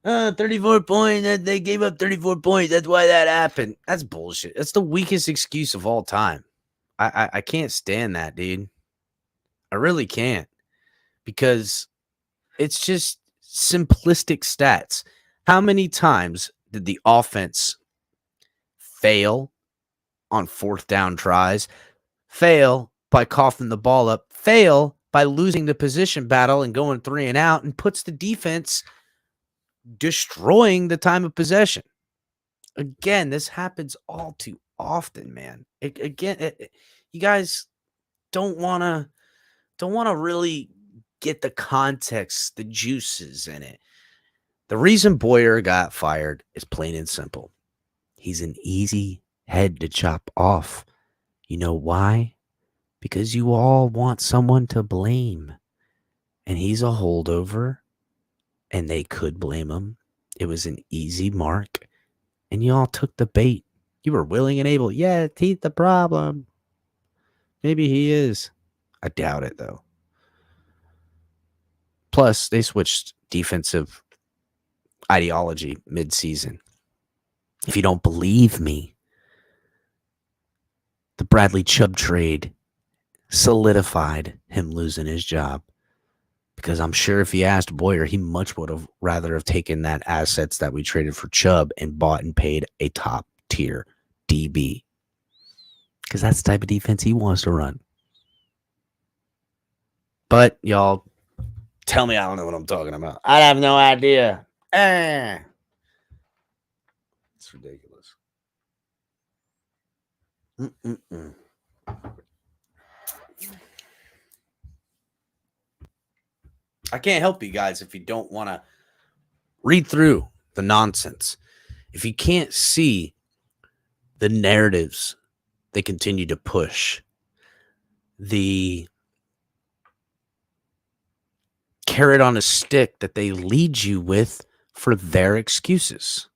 34 points. They gave up 34 points. That's why that happened. That's bullshit. That's the weakest excuse of all time. I can't stand that, dude. I really can't. Because it's just simplistic stats. How many times did the offense fail on fourth down tries, fail by coughing the ball up, fail by losing the position battle and going 3 and out, and puts the defense destroying the time of possession? Again, this happens all too often, man. You guys don't want to really get the context, the juices in it. The reason Boyer got fired is plain and simple. He's an easy head to chop off. You know why? Because you all want someone to blame. And he's a holdover. And they could blame him. It was an easy mark. And you all took the bait. You were willing and able. Yeah, he's the problem. Maybe he is. I doubt it, though. Plus, they switched defensive ideology mid-season. If you don't believe me, the Bradley Chubb trade solidified him losing his job. Because I'm sure if he asked Boyer, he much would have rather have taken that assets that we traded for Chubb and bought and paid a top tier DB. Because that's the type of defense he wants to run. But y'all tell me I don't know what I'm talking about. I have no idea. It's ridiculous. I can't help you guys if you don't want to read through the nonsense. If you can't see the narratives they continue to push, the carrot on a stick that they lead you with for their excuses.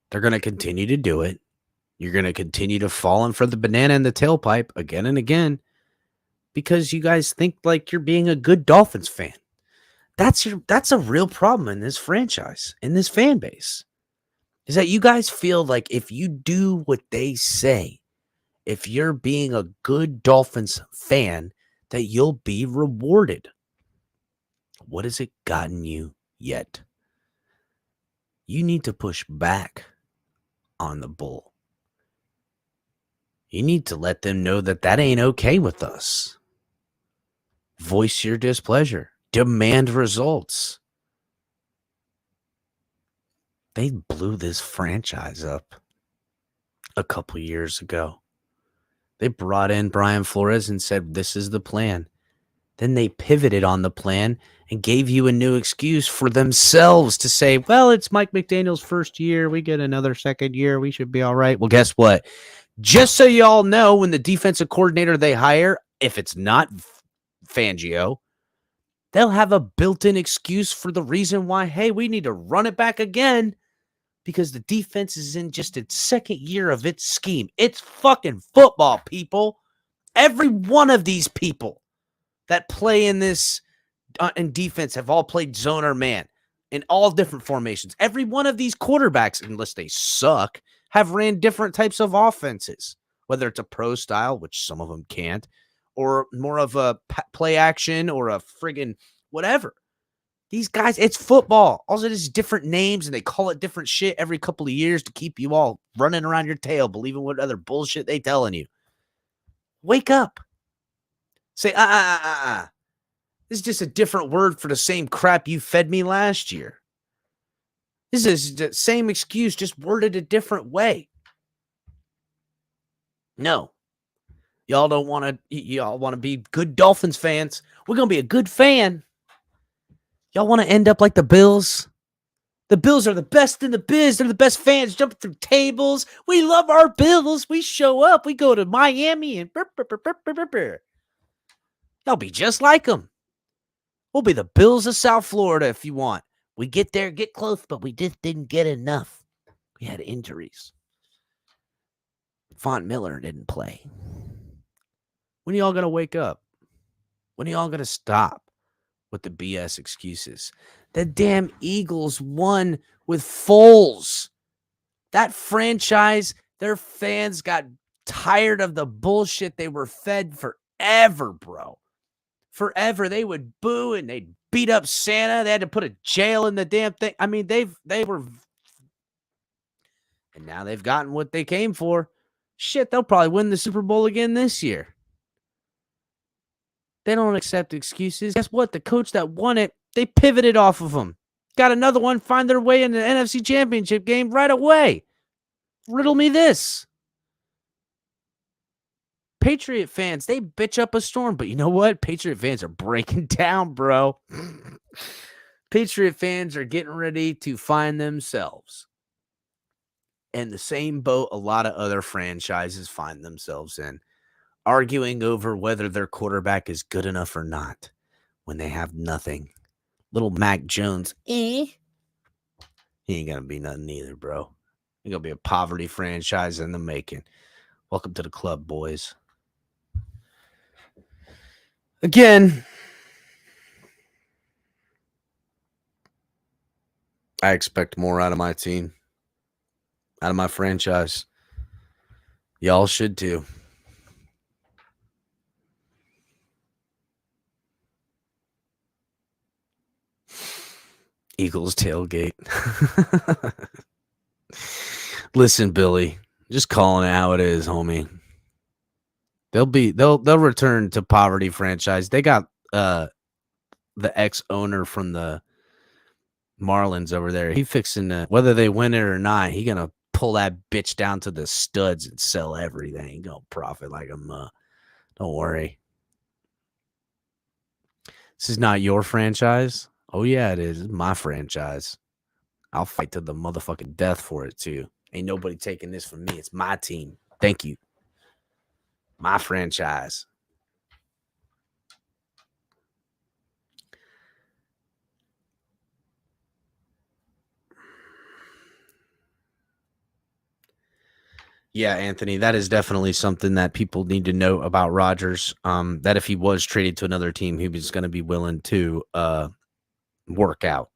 They're going to continue to do it. You're going to continue to fall in for the banana in the tailpipe again and again because you guys think like you're being a good Dolphins fan. That's a real problem in this franchise, in this fan base, is that you guys feel like if you do what they say, if you're being a good Dolphins fan, that you'll be rewarded. What has it gotten you yet? You need to push back on the bull. You need to let them know that that ain't okay with us. Voice your displeasure. Demand results. They blew this franchise up a couple years ago. They brought in Brian Flores and said, this is the plan. Then they pivoted on the plan and gave you a new excuse for themselves to say, well, it's Mike McDaniel's first year. We get another second year. We should be all right. Well, guess what? Just so you all know, when the defensive coordinator they hire, if it's not Fangio, they'll have a built-in excuse for the reason why, hey, we need to run it back again because the defense is in just its second year of its scheme. It's fucking football, people. Every one of these people that play in this in defense have all played zone or man in all different formations. Every one of these quarterbacks, unless they suck, have ran different types of offenses, whether it's a pro style, which some of them can't, or more of a play action or a friggin' whatever. These guys, it's football. Also, it's different names, and they call it different shit every couple of years to keep you all running around your tail, believing what other bullshit they telling you. Wake up. Say, This is just a different word for the same crap you fed me last year. This is the same excuse, just worded a different way. No. Y'all don't want to, y'all want to be good Dolphins fans. We're going to be a good fan. Y'all want to end up like the Bills? The Bills are the best in the biz. They're the best fans jumping through tables. We love our Bills. We show up. We go to Miami and y'all be just like them. We'll be the Bills of South Florida if you want. We get there, get close, but we just didn't get enough. We had injuries. Von Miller didn't play. When are y'all going to wake up? When are y'all going to stop with the BS excuses? The damn Eagles won with Foles. That franchise, their fans got tired of the bullshit they were fed forever, bro. Forever. They would boo and they'd beat up Santa. They had to put a jail in the damn thing. I mean, they were. And now they've gotten what they came for. Shit, they'll probably win the Super Bowl again this year. They don't accept excuses. Guess what? The coach that won it, they pivoted off of them. Got another one, find their way in the NFC Championship game right away. Riddle me this. Patriot fans, they bitch up a storm, but you know what? Patriot fans are breaking down, bro. Patriot fans are getting ready to find themselves in the same boat a lot of other franchises find themselves in, arguing over whether their quarterback is good enough or not when they have nothing. Little Mac Jones, he ain't gonna be nothing either, bro. He's gonna be a poverty franchise in the making. Welcome to the club, boys. Again, I expect more out of my team, out of my franchise. Y'all should too. Eagles tailgate. Listen, Billy, just calling it how it is, homie. They'll return to poverty franchise. They got the ex-owner from the Marlins over there. He fixing to, whether they win it or not, he gonna pull that bitch down to the studs and sell everything. He gonna profit like a don't worry. This is not your franchise. Oh yeah, it is. It's my franchise. I'll fight to the motherfucking death for it too. Ain't nobody taking this from me. It's my team. Thank you. My franchise. Yeah, Anthony, that is definitely something that people need to know about Rodgers. That if he was traded to another team, he was going to be willing to work out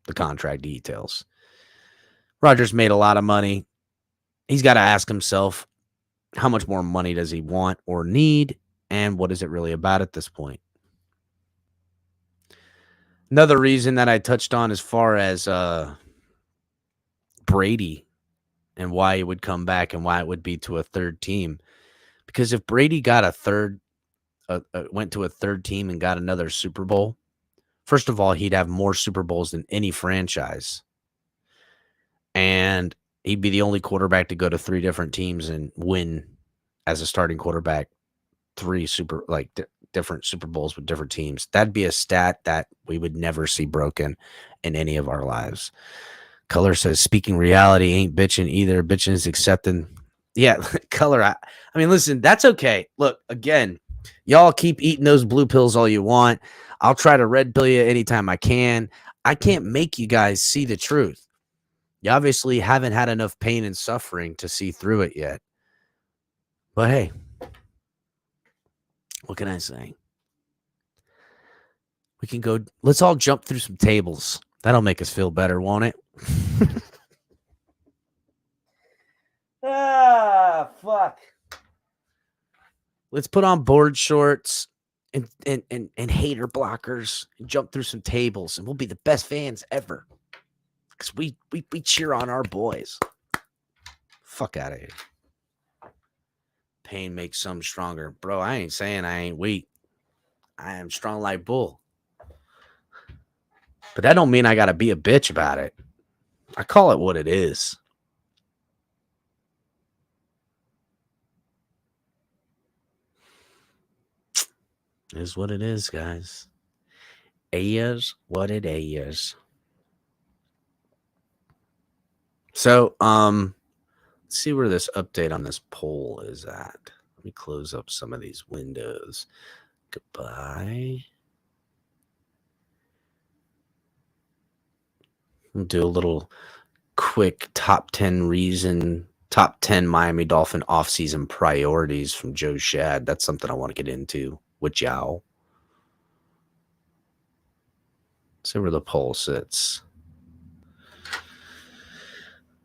the contract details. Rodgers made a lot of money. He's got to ask himself, how much more money does he want or need, and what is it really about at this point? Another reason that I touched on as far as Brady and why he would come back and why it would be to a third team. Because if Brady got went to a third team and got another Super Bowl, first of all, he'd have more Super Bowls than any franchise. And he'd be the only quarterback to go to three different teams and win as a starting quarterback different Super Bowls with different teams. That'd be a stat that we would never see broken in any of our lives. Color says, speaking reality, ain't bitching either. Bitching is accepting. Yeah, Color. I mean, listen, that's okay. Look, again, y'all keep eating those blue pills all you want. I'll try to red pill you anytime I can. I can't make you guys see the truth. You obviously haven't had enough pain and suffering to see through it yet. But hey, what can I say? We can go. Let's all jump through some tables. That'll make us feel better, won't it? Fuck. Let's put on board shorts and hater blockers and jump through some tables, and we'll be the best fans ever. Because we cheer on our boys. Fuck out of here. Pain makes some stronger. Bro, I ain't saying I ain't weak. I am strong like bull. But that don't mean I got to be a bitch about it. I call it what it is. It is what it is, guys. It is what it is. So, let's see where this update on this poll is at. Let me close up some of these windows. Goodbye. We'll do a little quick top 10 Miami Dolphin offseason priorities from Joe Shad. That's something I want to get into with y'all. See where the poll sits.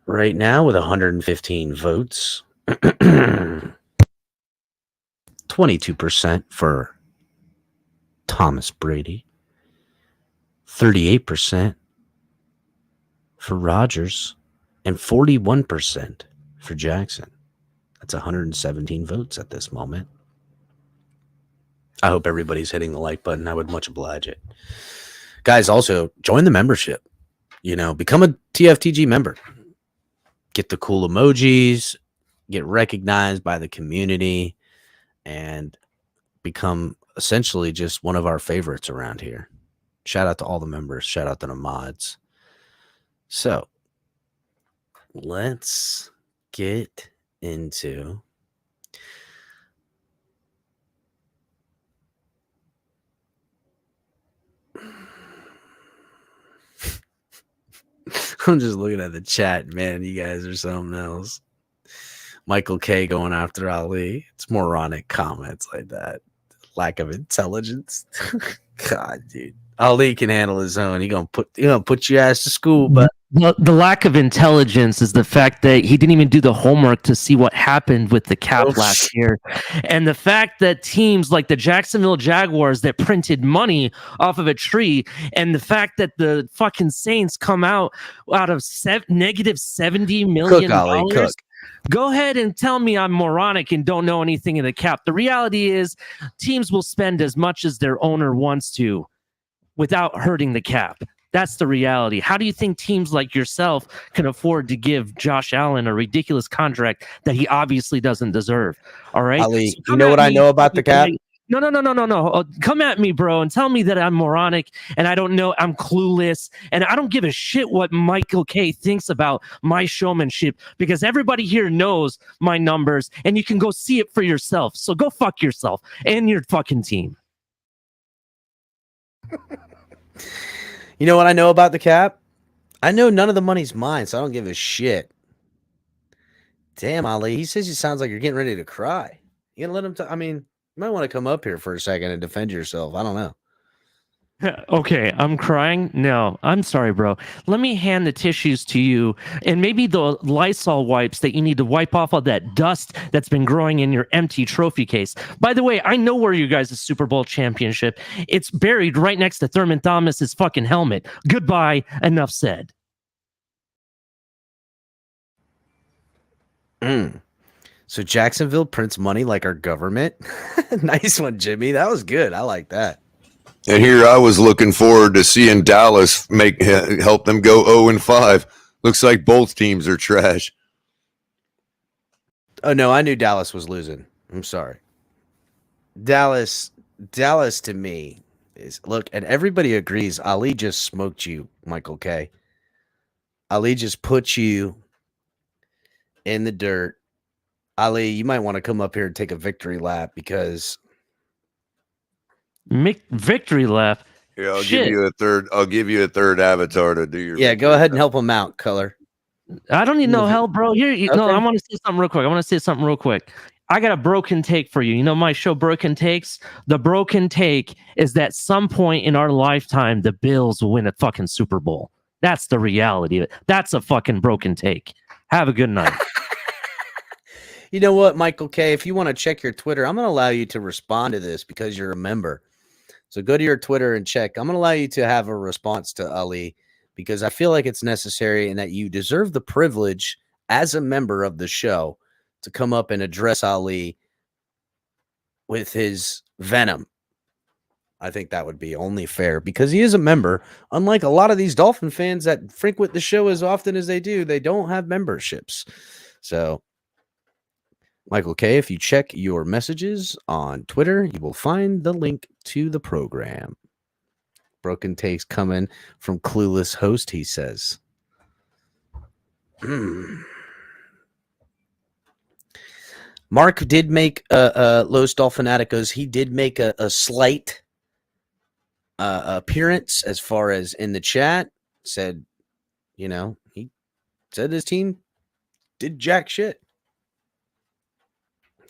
Right now with 115 votes, 22% for Thomas Brady, 38% for Rodgers, and 41% for Jackson. That's 117 votes at this moment. I hope everybody's hitting the like button. I would much oblige it. Guys, also join the membership. Become a TFTG member. Get the cool emojis, get recognized by the community, and become essentially just one of our favorites around here. Shout out to all the members. Shout out to the mods. So let's get into I'm just looking at the chat, man. You guys are something else. Michael K going after Ali. It's moronic comments like that. Lack of intelligence. God, dude. Ali can handle his own. He gonna put your ass to school, but the lack of intelligence is the fact that he didn't even do the homework to see what happened with the cap last year. And the fact that teams like the Jacksonville Jaguars that printed money off of a tree, and the fact that the fucking Saints come out of negative $70 million. Cook, Ali, cook. Go ahead and tell me I'm moronic and don't know anything in the cap. The reality is teams will spend as much as their owner wants to without hurting the cap. That's the reality. How do you think teams like yourself can afford to give Josh Allen a ridiculous contract that he obviously doesn't deserve? All right. Ali, so you know what I know about the cap? No. Come at me, bro, and tell me that I'm moronic and I don't know. I'm clueless and I don't give a shit what Michael K thinks about my showmanship, because everybody here knows my numbers and you can go see it for yourself. So go fuck yourself and your fucking team. You know what I know about the cap? I know none of the money's mine, so I don't give a shit. Damn, Ali. He says it sounds like you're getting ready to cry. You gonna let him I mean, you might want to come up here for a second and defend yourself. I don't know. Okay, I'm crying. No, I'm sorry, bro. Let me hand the tissues to you and maybe the Lysol wipes that you need to wipe off all that dust that's been growing in your empty trophy case. By the way, I know where you guys' Super Bowl championship. It's buried right next to Thurman Thomas's fucking helmet. Goodbye. Enough said. So Jacksonville prints money like our government. Nice one, Jimmy. That was good. I like that. And here I was looking forward to seeing Dallas help them go 0-5. Looks like both teams are trash. Oh, no, I knew Dallas was losing. I'm sorry. Dallas Dallas to me is look, and everybody agrees. Ali just smoked you, Michael K. Ali just put you in the dirt. Ali, you might want to come up here and take a victory lap because Victory lap. Yeah, I'll Shit. give you a third. I'll give you a third avatar to do your. yeah, go ahead and help him out, Color. I don't need no help, bro. Here, no, Okay. I want to say something real quick. I got a broken take for you. You know my show, Broken Takes? The broken take is that some point in our lifetime, the Bills will win a fucking Super Bowl. That's the reality of it. That's a fucking broken take. Have a good night. You know what, Michael K? If you want to check your Twitter, I'm going to allow you to respond to this because you're a member. So go to your Twitter and check. I'm going to allow you to have a response to Ali because I feel like it's necessary and that you deserve the privilege as a member of the show to come up and address Ali with his venom. I think that would be only fair because he is a member. Unlike a lot of these Dolphin fans that frequent the show as often as they do, they don't have memberships. So, Michael K., if you check your messages on Twitter, you will find the link to the program. Broken takes coming from Clueless Host, he says. Mark did make Los Dolphinaticos. He did make a slight appearance as far as in the chat. Said, he said his team did jack shit.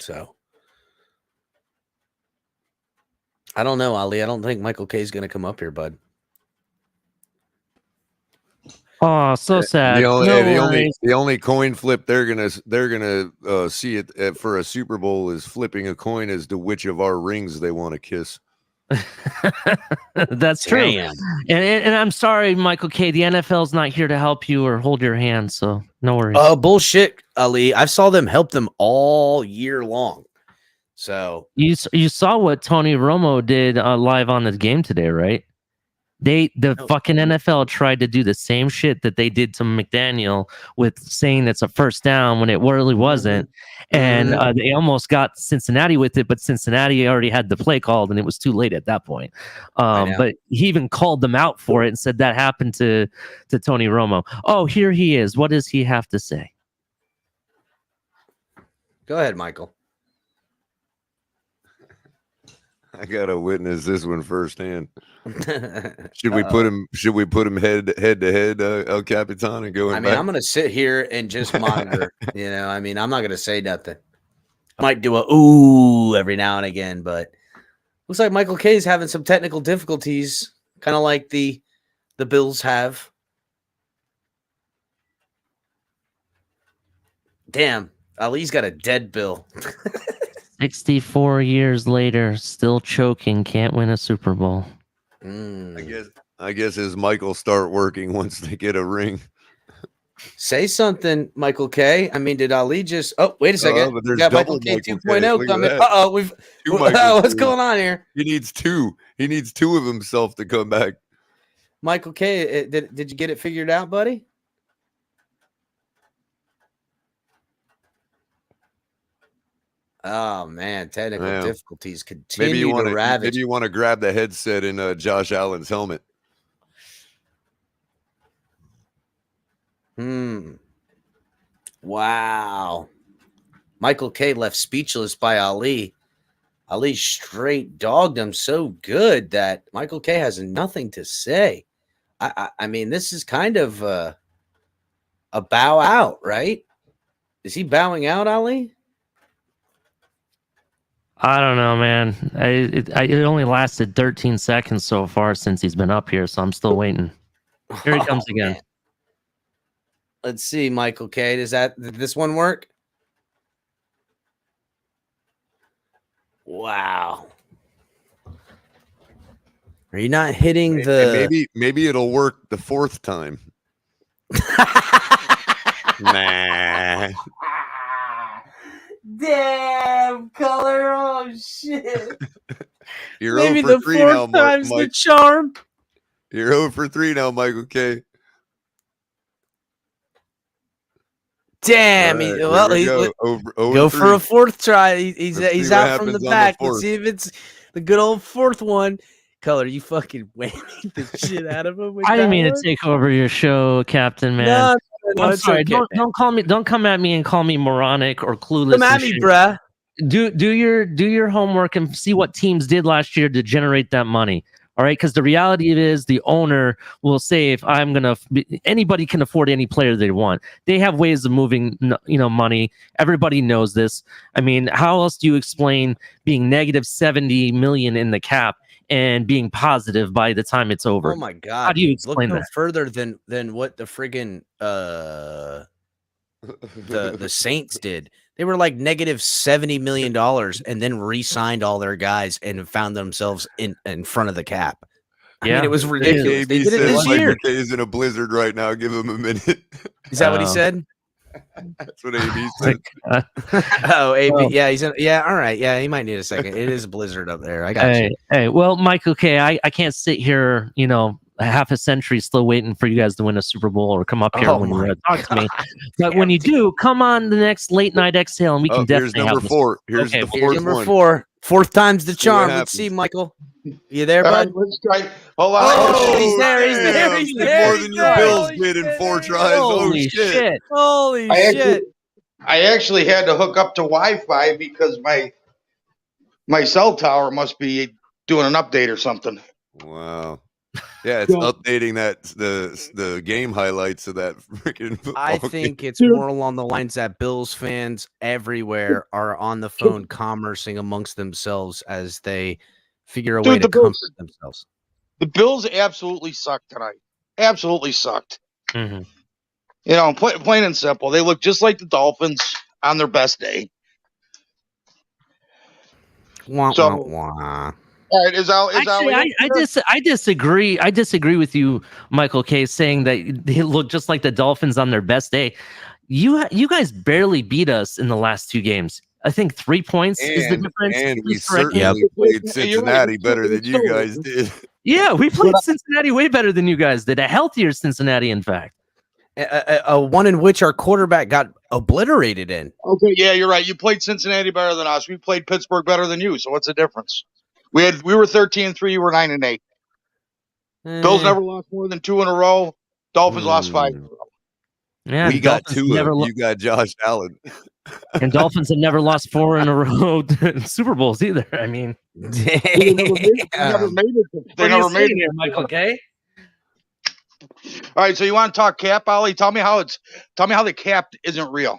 So I don't know, Ali. I don't think Michael K is going to come up here, bud. Oh, so sad. The only coin flip they're gonna see it for a Super Bowl is flipping a coin as to which of our rings they want to kiss. That's true. And I'm sorry, Michael K. The NFL's not here to help you or hold your hand, so no worries. Oh, bullshit, Ali. I saw them help them all year long. So you saw what Tony Romo did live on the game today, right? Fucking NFL tried to do the same shit that they did to McDaniel with saying it's a first down when it really wasn't. And they almost got Cincinnati with it, but Cincinnati already had the play called and it was too late at that point. But he even called them out for it and said that happened to Tony Romo. Oh, here he is. What does he have to say? Go ahead, Michael. I gotta witness this one firsthand. Should we put him head to head, El Capitan, and go? I'm gonna sit here and just monitor. I'm not gonna say nothing. I might do a ooh every now and again, but looks like Michael K is having some technical difficulties, kind of like the Bills have. Damn, Ali's got a dead bill. 64 years later, still choking, can't win a Super Bowl. I guess as Michael start working once they get a ring. Say something, Michael K. I mean, did Ali just? Oh, wait a second. But there's Michael K 2.0 coming. We've. What's going on here? He needs two. He needs two of himself to come back. Michael K. Did you get it figured out, buddy? Oh man, technical difficulties continue to ravage. Maybe you want to grab the headset in Josh Allen's helmet. Wow. Michael K left speechless by Ali. Ali straight dogged him so good that Michael K has nothing to say. I mean, this is kind of a bow out, right? Is he bowing out, Ali? I don't know, man. It only lasted 13 seconds so far since he's been up here, so I'm still waiting. Here he comes again. Man. Let's see, Michael K. Did this one work? Wow. Are you not hitting the? Maybe it'll work the fourth time. Nah. Damn, Color. Oh shit. You're Maybe 0 for the 3 fourth now, time's Mike. the charm. You're 0 for 3 now, Michael K. Damn. Right, He's go go for a fourth try. He's out from the back. Let's see if it's The good old fourth one. Color, you fucking whammied the shit out of him. With I didn't that mean to one. take over your show, Captain, man. No, I'm it's sorry. okay, man. Don't call me. Don't come at me and call me moronic or clueless. Come at me, bruh. Do your homework and see what teams did last year to generate that money. All right, because the reality is the owner will say if I'm gonna anybody can afford any player they want. They have ways of moving money. Everybody knows this. I mean, how else do you explain being negative 70 million in the cap and being positive by the time it's over? Oh my god! How do you Look explain no that? further than what the friggin' the Saints did. They were like negative $70 million and then re-signed all their guys and found themselves in front of the cap. I mean, it was ridiculous. They did it this year. Mike is in a blizzard right now. Give him a minute. Is that what he said? That's what AB said. Oh, AB. Well, Yeah, he's in. Yeah, all right. Yeah, he might need a second. It is a blizzard up there. I got you. Hey, well, Mike, okay, I can't sit here, a half a century still waiting for you guys to win a Super Bowl or come up here when you talk to me. But when you do, come on the next late night exhale and we can definitely here's number have 4. Here's the fourth number one. 4. Fourth time's the charm. happens. Let's see, Michael. You there, All bud? right, let's try. Hold on. Oh, he's there. He's damn. there. He's Did there. more he's than your there. Bills Holy did in shit, 4 there he tries. is. Holy shit. Holy I shit. actually had to hook up to Wi-Fi because my cell tower must be doing an update or something. Wow. Yeah, it's updating the game highlights of that freaking football I game. think it's more along the lines that Bills fans everywhere are on the phone commercing amongst themselves as they figure a way to comfort themselves. The Bills absolutely sucked tonight. Absolutely sucked. Mm-hmm. Plain and simple. They look just like the Dolphins on their best day. Wah, So- wah, wah. All right, Actually, I disagree. I disagree with you, Michael K, saying that they look just like the Dolphins on their best day. You guys barely beat us in the last 2 games. I think 3 points is the difference. And we Please correct me. certainly played You're right. Cincinnati better than you guys did. Yeah, we played Cincinnati way better than you guys did. A healthier Cincinnati, in fact. A one in which our quarterback got obliterated in. Okay, yeah, you're right. You played Cincinnati better than us. We played Pittsburgh better than you. So what's the difference? We were 13-3. You were 9-8. Bills never lost more than 2 in a row. Dolphins lost 5 in a row. Yeah, We got Dolphins 2 never of them. You got Josh Allen. and Dolphins have never lost 4 in a row in Super Bowls either. I mean, They never made it. They never made it. here, Michael K. All right, so you want to talk cap, Ollie? Tell me how the cap isn't real.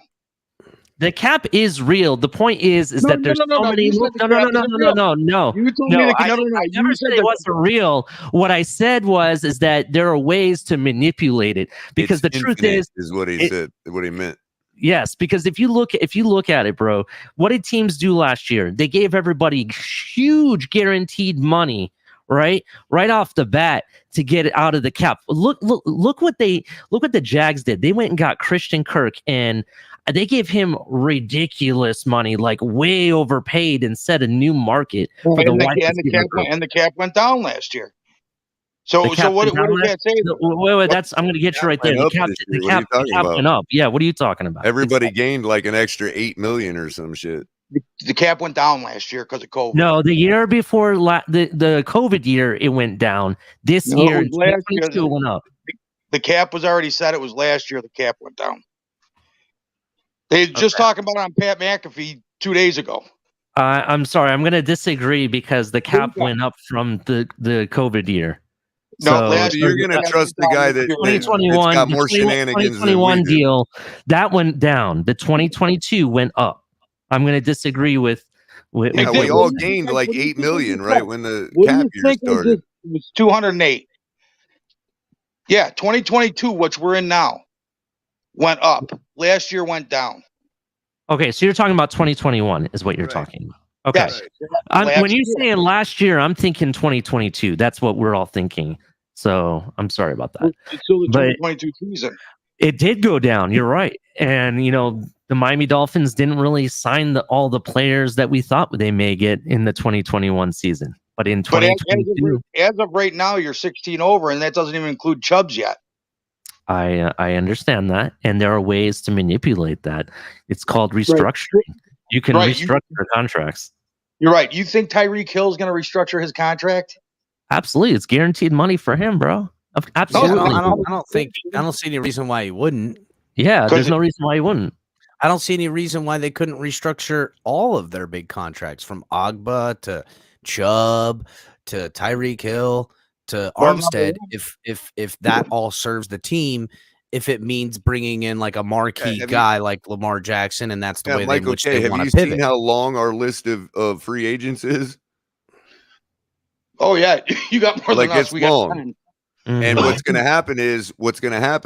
The cap is real. The point is that there's so many. You said the cap isn't real. No. You told me I never said it wasn't real. What I said is that there are ways to manipulate it because It's the truth infinite is what he said, what he meant. yes. Because if you look at it, bro, what did teams do last year? They gave everybody huge guaranteed money, right off the bat to get it out of the cap. Look what the Jags did. They went and got Christian Kirk and they gave him ridiculous money, like way overpaid, and set a new market for the wide receiver. And the cap went down last year. So what did that say? Wait, I'm going to get you right there. The cap went up. Yeah, what are you talking about? Everybody gained like an extra 8 million or some shit. The cap went down last year because of COVID. No, the year before the COVID year, it went down. This year, it went up. The cap was already set. It was last year the cap went down. They just talking about it on Pat McAfee 2 days ago. I'm sorry. I'm going to disagree because the cap went up from the COVID year. No, so you're going to trust the guy that 2021 got more shenanigans 2021 deal that went down. The 2022 went up. I'm going to disagree with yeah, we all gained like 8 million, right? When the cap year started. It was 208. Yeah, 2022, which we're in now, went up. Last year went down. Okay, so you're talking about 2021 is what you're talking about. Okay. Yes. When you're saying last year, I'm thinking 2022. That's what we're all thinking. So I'm sorry about that. It's still the 2022 season. It did go down. You're right. And, the Miami Dolphins didn't really sign all the players that we thought they may get in the 2021 season. But in 2022, as of right now, you're 16 over, and that doesn't even include Chubbs yet. I understand that, and there are ways to manipulate that. It's called restructuring. You can restructure contracts. You're right. You think Tyreek Hill is going to restructure his contract? Absolutely, it's guaranteed money for him, bro. Absolutely. I don't see any reason why he wouldn't. Yeah, there's no reason why he wouldn't. I don't see any reason why they couldn't restructure all of their big contracts, from Ogba to Chubb to Tyreek Hill to Armstead. If that all serves the team, if it means bringing in like a marquee guy like Lamar Jackson, and that's the way in which they want to pivot. Have you seen how long our list of free agents is? Oh yeah, you got more than us. It's we long. got 10. And what's going to happen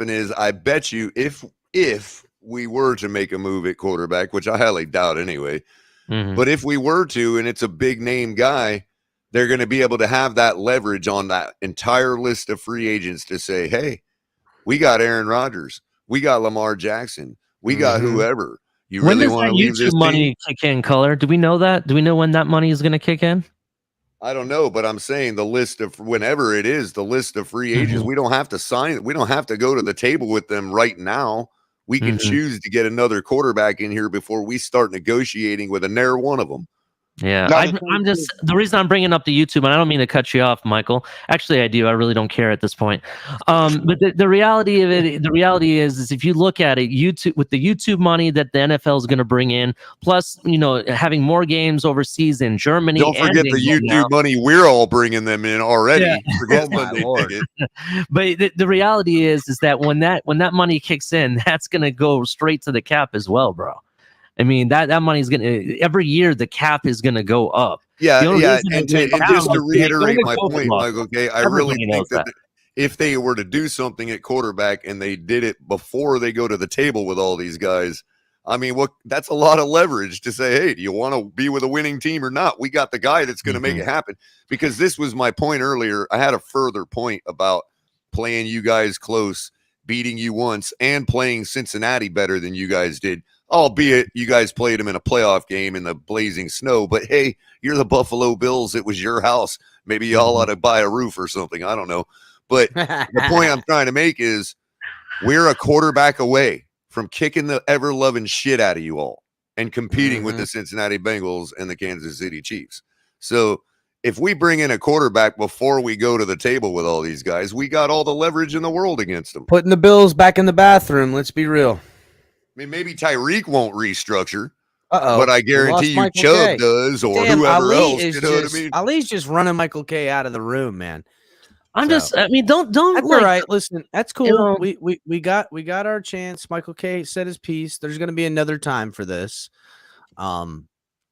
is I bet you if we were to make a move at quarterback, which I highly doubt anyway, but if we were to, and it's a big name guy, they're going to be able to have that leverage on that entire list of free agents to say, hey, we got Aaron Rodgers, we got Lamar Jackson, we got whoever. You really want to leave this money kick in, Color? Do we know that? Do we know when that money is going to kick in? I don't know, but I'm saying the list of whenever it is, the list of free agents, we don't have to sign. We don't have to go to the table with them right now. We can choose to get another quarterback in here before we start negotiating with a ne'er one of them. Yeah, I'm just the reason I'm bringing up the YouTube, and I don't mean to cut you off, Michael. Actually, I do. I really don't care at this point. But the reality of it, the reality is if you look at it, YouTube with the YouTube money that the NFL is going to bring in, plus having more games overseas in Germany. Don't forget the YouTube money we're all bringing them in already. Yeah. Forget what they did. But the reality is that when that money kicks in, that's going to go straight to the cap as well, bro. I mean, that money's going to every year the cap is going to go up. Yeah. And just to reiterate my point, Michael, okay, I really think that if they were to do something at quarterback and they did it before they go to the table with all these guys, I mean, that's a lot of leverage to say, hey, do you want to be with a winning team or not? We got the guy that's going to make it happen. Because this was my point earlier. I had a further point about playing you guys close, beating you once, and playing Cincinnati better than you guys did. Albeit you guys played them in a playoff game in the blazing snow, but hey, you're the Buffalo Bills. It was your house. Maybe y'all ought to buy a roof or something. I don't know. But the point I'm trying to make is we're a quarterback away from kicking the ever-loving shit out of you all and competing with the Cincinnati Bengals and the Kansas City Chiefs. So if we bring in a quarterback before we go to the table with all these guys, we got all the leverage in the world against them. Putting the Bills back in the bathroom. Let's be real. I mean, maybe Tyreek won't restructure, but I guarantee you Chubb K. does, or whoever else. You know what I mean? Ali's just running Michael K out of the room, man. I mean, don't. That's all right. Listen, that's cool. We got our chance. Michael K said his piece. There's going to be another time for this. I'm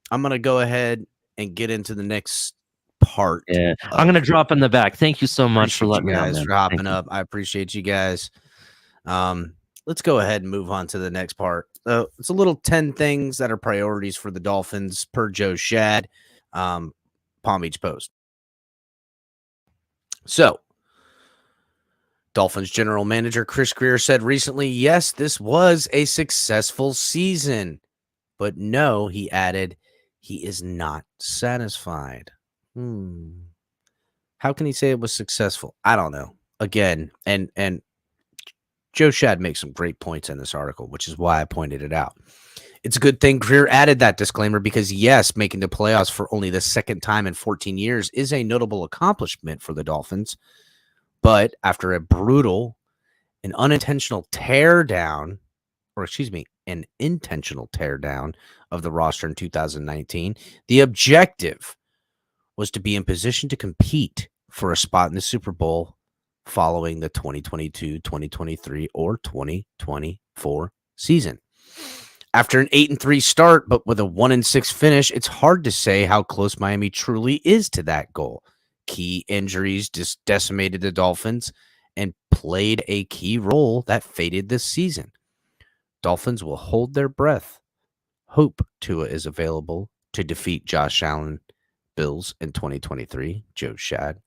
going to go ahead and get into the next part. Yeah, I'm going to drop in the back. Thank you so much for letting me guys for hopping up. I appreciate you guys. Let's go ahead and move on to the next part. It's a little 10 things that are priorities for the Dolphins per Joe Shad, Palm Beach Post. So, Dolphins general manager Chris Grier said recently, yes, this was a successful season. But no, he added, he is not satisfied. How can he say it was successful? I don't know. Again, and Joe Shad makes some great points in this article, which is why I pointed it out. It's a good thing Grier added that disclaimer because, yes, making the playoffs for only the second time in 14 years is a notable accomplishment for the Dolphins. But after a brutal and unintentional teardown, an intentional teardown of the roster in 2019, the objective was to be in position to compete for a spot in the Super Bowl following the 2022, 2023, or 2024 season. After an 8-3 start, but with a 1-6 finish, it's hard to say how close Miami truly is to that goal. Key injuries just decimated the Dolphins and played a key role that faded this season. Dolphins will hold their breath. Hope Tua is available to defeat Josh Allen Bills in 2023. Joe Shad.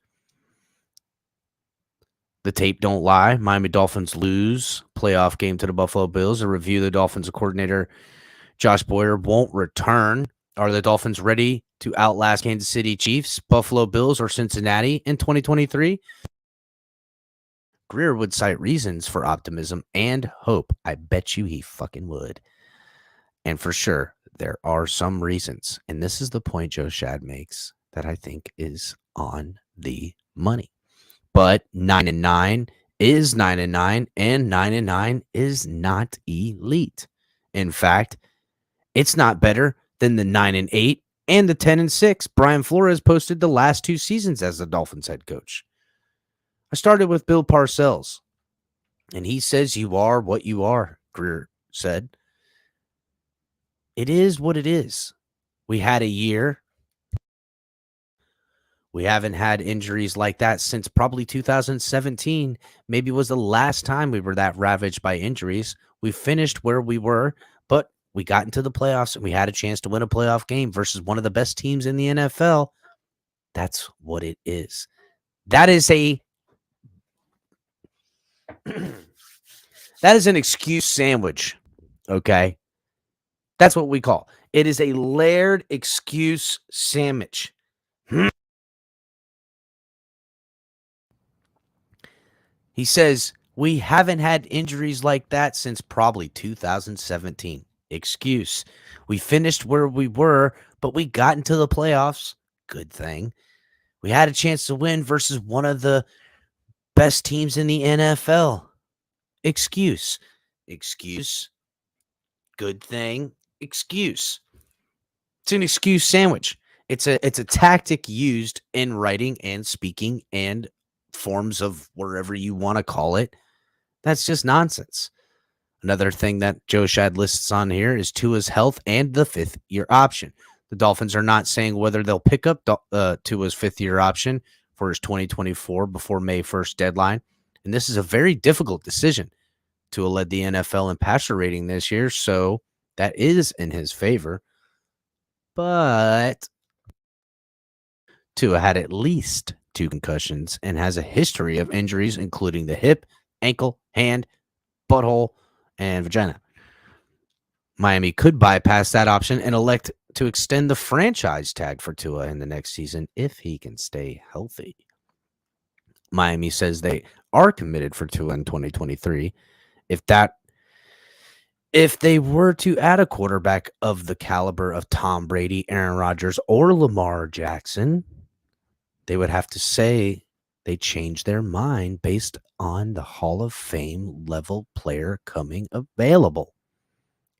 The tape don't lie. Miami Dolphins lose playoff game to the Buffalo Bills. A review, the Dolphins coordinator Josh Boyer won't return. Are the Dolphins ready to outlast Kansas City Chiefs, Buffalo Bills, or Cincinnati in 2023? Grier would cite reasons for optimism and hope. I bet you he fucking would. And for sure, there are some reasons, and this is the point Joe Shad makes that I think is on the money. But 9-9 is 9-9, and 9-9 is not elite. In fact, it's not better than the 9-8 and the 10-6 Brian Flores posted the last 2 seasons as the Dolphins head coach. I started with Bill Parcells, and he says you are what you are, Greer said. It is what it is. We had a year. We haven't had injuries like that since probably 2017. Maybe was the last time we were that ravaged by injuries. We finished where we were, but we got into the playoffs and we had a chance to win a playoff game versus one of the best teams in the NFL. That's what it is. That is an excuse sandwich, okay? That's what we call. It is a layered excuse sandwich. He says, we haven't had injuries like that since probably 2017. Excuse. We finished where we were, but we got into the playoffs. Good thing. We had a chance to win versus one of the best teams in the NFL. Excuse. Excuse. Good thing. Excuse. It's an excuse sandwich. It's a tactic used in writing and speaking and forms of wherever you want to call it. That's just nonsense. Another thing that Joe Shad lists on here is Tua's health and the 5th-year option. The Dolphins are not saying whether they'll pick up Tua's 5th-year option for his 2024 before May 1st deadline. And this is a very difficult decision. Tua led the NFL in passer rating this year, so that is in his favor. But Tua had at least 2 concussions and has a history of injuries, including the hip, ankle, hand, butthole, and vagina. Miami could bypass that option and elect to extend the franchise tag for Tua in the next season if he can stay healthy. Miami says they are committed for Tua in 2023. If they were to add a quarterback of the caliber of Tom Brady, Aaron Rodgers, or Lamar Jackson, they would have to say they changed their mind based on the Hall of Fame level player coming available.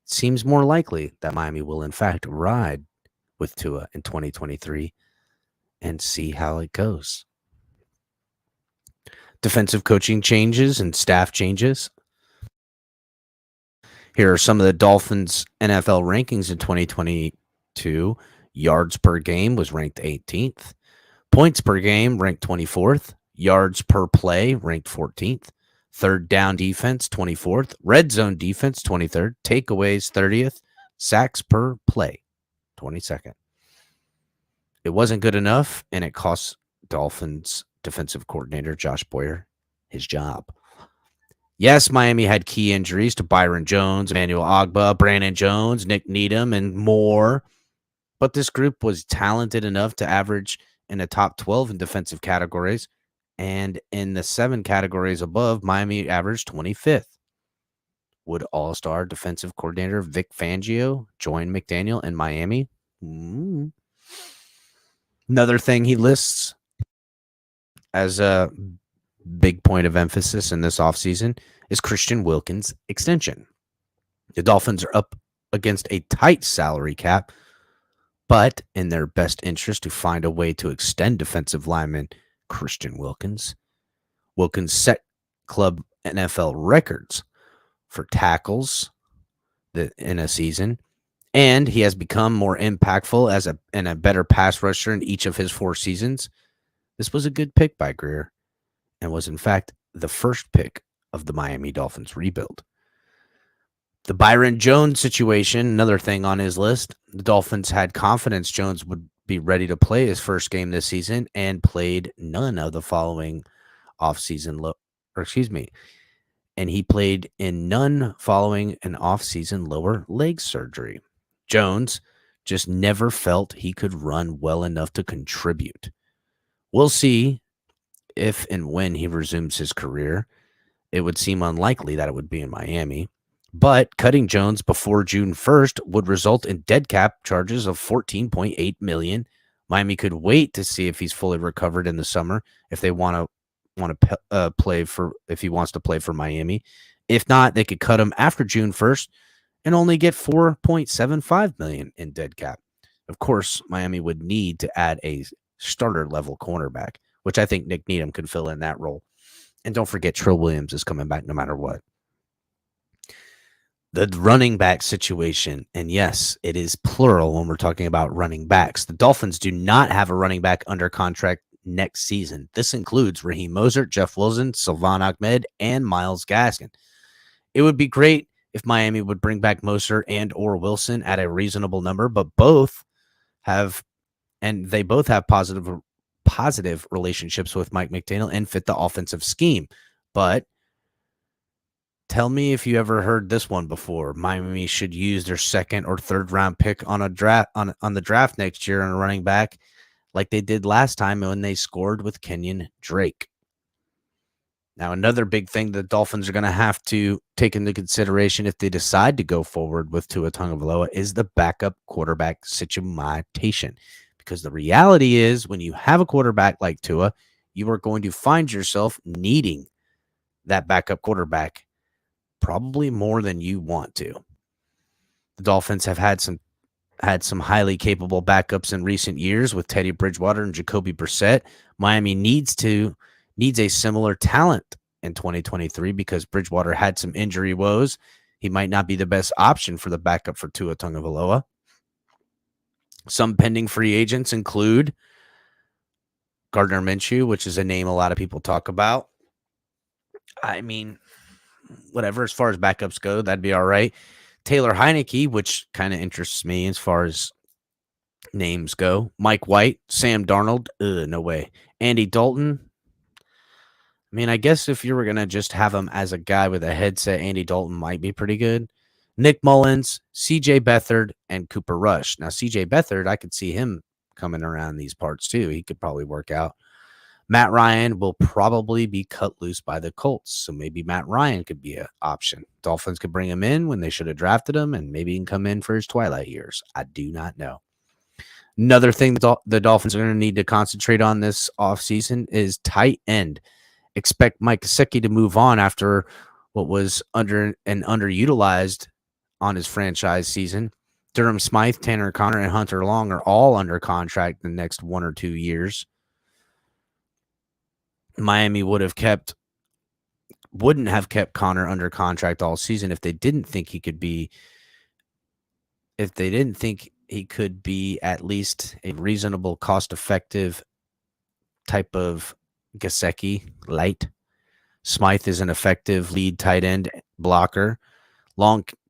It seems more likely that Miami will in fact ride with Tua in 2023 and see how it goes. Defensive coaching changes and staff changes. Here are some of the Dolphins' NFL rankings in 2022. Yards per game was ranked 18th. Points per game ranked 24th. Yards per play ranked 14th. Third down defense 24th. Red zone defense 23rd. Takeaways 30th. Sacks per play 22nd. It wasn't good enough, and it cost Dolphins defensive coordinator Josh Boyer his job. Yes, Miami had key injuries to Byron Jones, Emmanuel Ogbah, Brandon Jones, Nick Needham, and more. But this group was talented enough to average in the top 12 in defensive categories. And in the 7 categories above, Miami averaged 25th. Would all-star defensive coordinator Vic Fangio join McDaniel in Miami? Another thing he lists as a big point of emphasis in this offseason is Christian Wilkins' extension. The Dolphins are up against a tight salary cap, but in their best interest to find a way to extend defensive lineman Christian Wilkins. Wilkins set club NFL records for tackles in a season, and he has become more impactful and a better pass rusher in each of his 4 seasons. This was a good pick by Greer and was, in fact, the first pick of the Miami Dolphins rebuild. The Byron Jones situation, another thing on his list. The Dolphins had confidence Jones would be ready to play his first game this season and played none of the following offseason and he played in none following an offseason lower leg surgery. Jones just never felt he could run well enough to contribute. We'll see if and when he resumes his career. It would seem unlikely that it would be in Miami. But cutting Jones before June 1st would result in dead cap charges of $14.8 million. Miami could wait to see if he's fully recovered in the summer if they want to play for if he wants to play for Miami. If not, they could cut him after June 1st and only get $4.75 million in dead cap. Of course, Miami would need to add a starter level cornerback, which I think Nick Needham could fill in that role. And don't forget, Trill Williams is coming back no matter what. The running back situation, and yes, it is plural when we're talking about running backs. The Dolphins do not have a running back under contract next season. This includes Raheem Mostert, Jeff Wilson, Sylvan Ahmed, and Myles Gaskin. It would be great if Miami would bring back Mostert and or Wilson at a reasonable number, but both have positive relationships with Mike McDaniel and fit the offensive scheme. But tell me if you ever heard this one before. Miami should use their second or third round pick on a draft on the draft next year on a running back like they did last time when they scored with Kenyon Drake. Now, another big thing the Dolphins are going to have to take into consideration if they decide to go forward with Tua Tagovailoa is the backup quarterback situation. Because the reality is when you have a quarterback like Tua, you are going to find yourself needing that backup quarterback probably more than you want to. The Dolphins have had some highly capable backups in recent years with Teddy Bridgewater and Jacoby Brissett. Miami needs a similar talent in 2023 because Bridgewater had some injury woes. He might not be the best option for the backup for Tua Tagovailoa. Some pending free agents include Gardner Minshew, which is a name a lot of people talk about. I mean, whatever, as far as backups go, that'd be all right. Taylor Heineke, which kind of interests me as far as names go. Mike White, Sam Darnold, no way. Andy Dalton. I mean, I guess if you were going to just have him as a guy with a headset, Andy Dalton might be pretty good. Nick Mullins, CJ Beathard, and Cooper Rush. Now, CJ Beathard, I could see him coming around these parts too. He could probably work out. Matt Ryan will probably be cut loose by the Colts, so maybe Matt Ryan could be an option. Dolphins could bring him in when they should have drafted him, and maybe he can come in for his twilight years. I do not know. Another thing the Dolphins are going to need to concentrate on this offseason is tight end. Expect Mike Gesicki to move on after what was underutilized on his franchise season. Durham Smythe, Tanner Conner, and Hunter Long are all under contract the next 1 or 2 years. Miami wouldn't have kept Conner under contract all season if they didn't think he could be at least a reasonable, cost-effective type of Gesicki light. Smythe is an effective lead tight end blocker.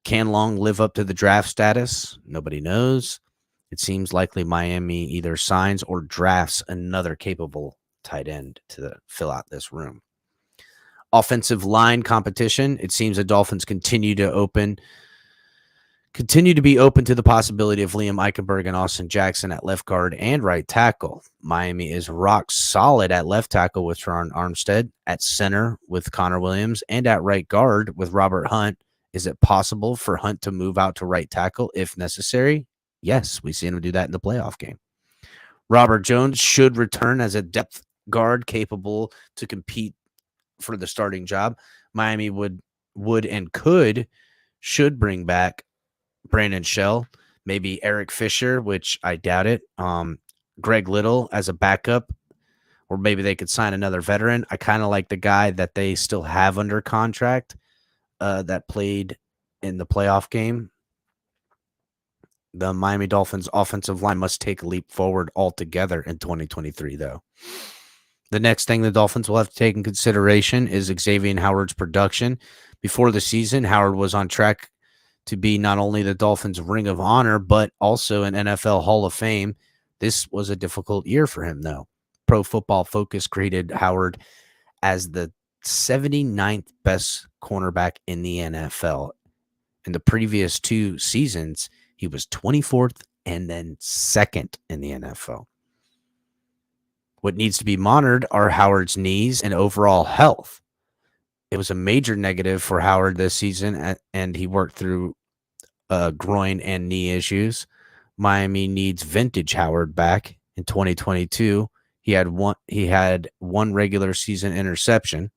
Can Long live up to the draft status? Nobody knows. It seems likely Miami either signs or drafts another capable tight end to fill out this room. Offensive line competition. It seems the Dolphins continue to be open to the possibility of Liam Eichenberg and Austin Jackson at left guard and right tackle. Miami is rock solid at left tackle with Teron Armstead, at center with Connor Williams, and at right guard with Robert Hunt. Is it possible for Hunt to move out to right tackle if necessary? Yes, we've seen him do that in the playoff game. Robert Jones should return as a depth guard capable to compete for the starting job. Miami would and should bring back Brandon Shell, maybe Eric Fisher, which I doubt it. Greg Little as a backup, or maybe they could sign another veteran. I kind of like the guy that they still have under contract that played in the playoff game. The Miami Dolphins offensive line must take a leap forward altogether in 2023, though. The next thing the Dolphins will have to take in consideration is Xavier Howard's production. Before the season, Howard was on track to be not only the Dolphins' Ring of Honor, but also an NFL Hall of Fame. This was a difficult year for him, though. Pro Football Focus graded Howard as the 79th best cornerback in the NFL. In the previous 2 seasons, he was 24th and then 2nd in the NFL. What needs to be monitored are Howard's knees and overall health. It was a major negative for Howard this season, and he worked through groin and knee issues. Miami needs vintage Howard back in 2022. He had one regular season interception.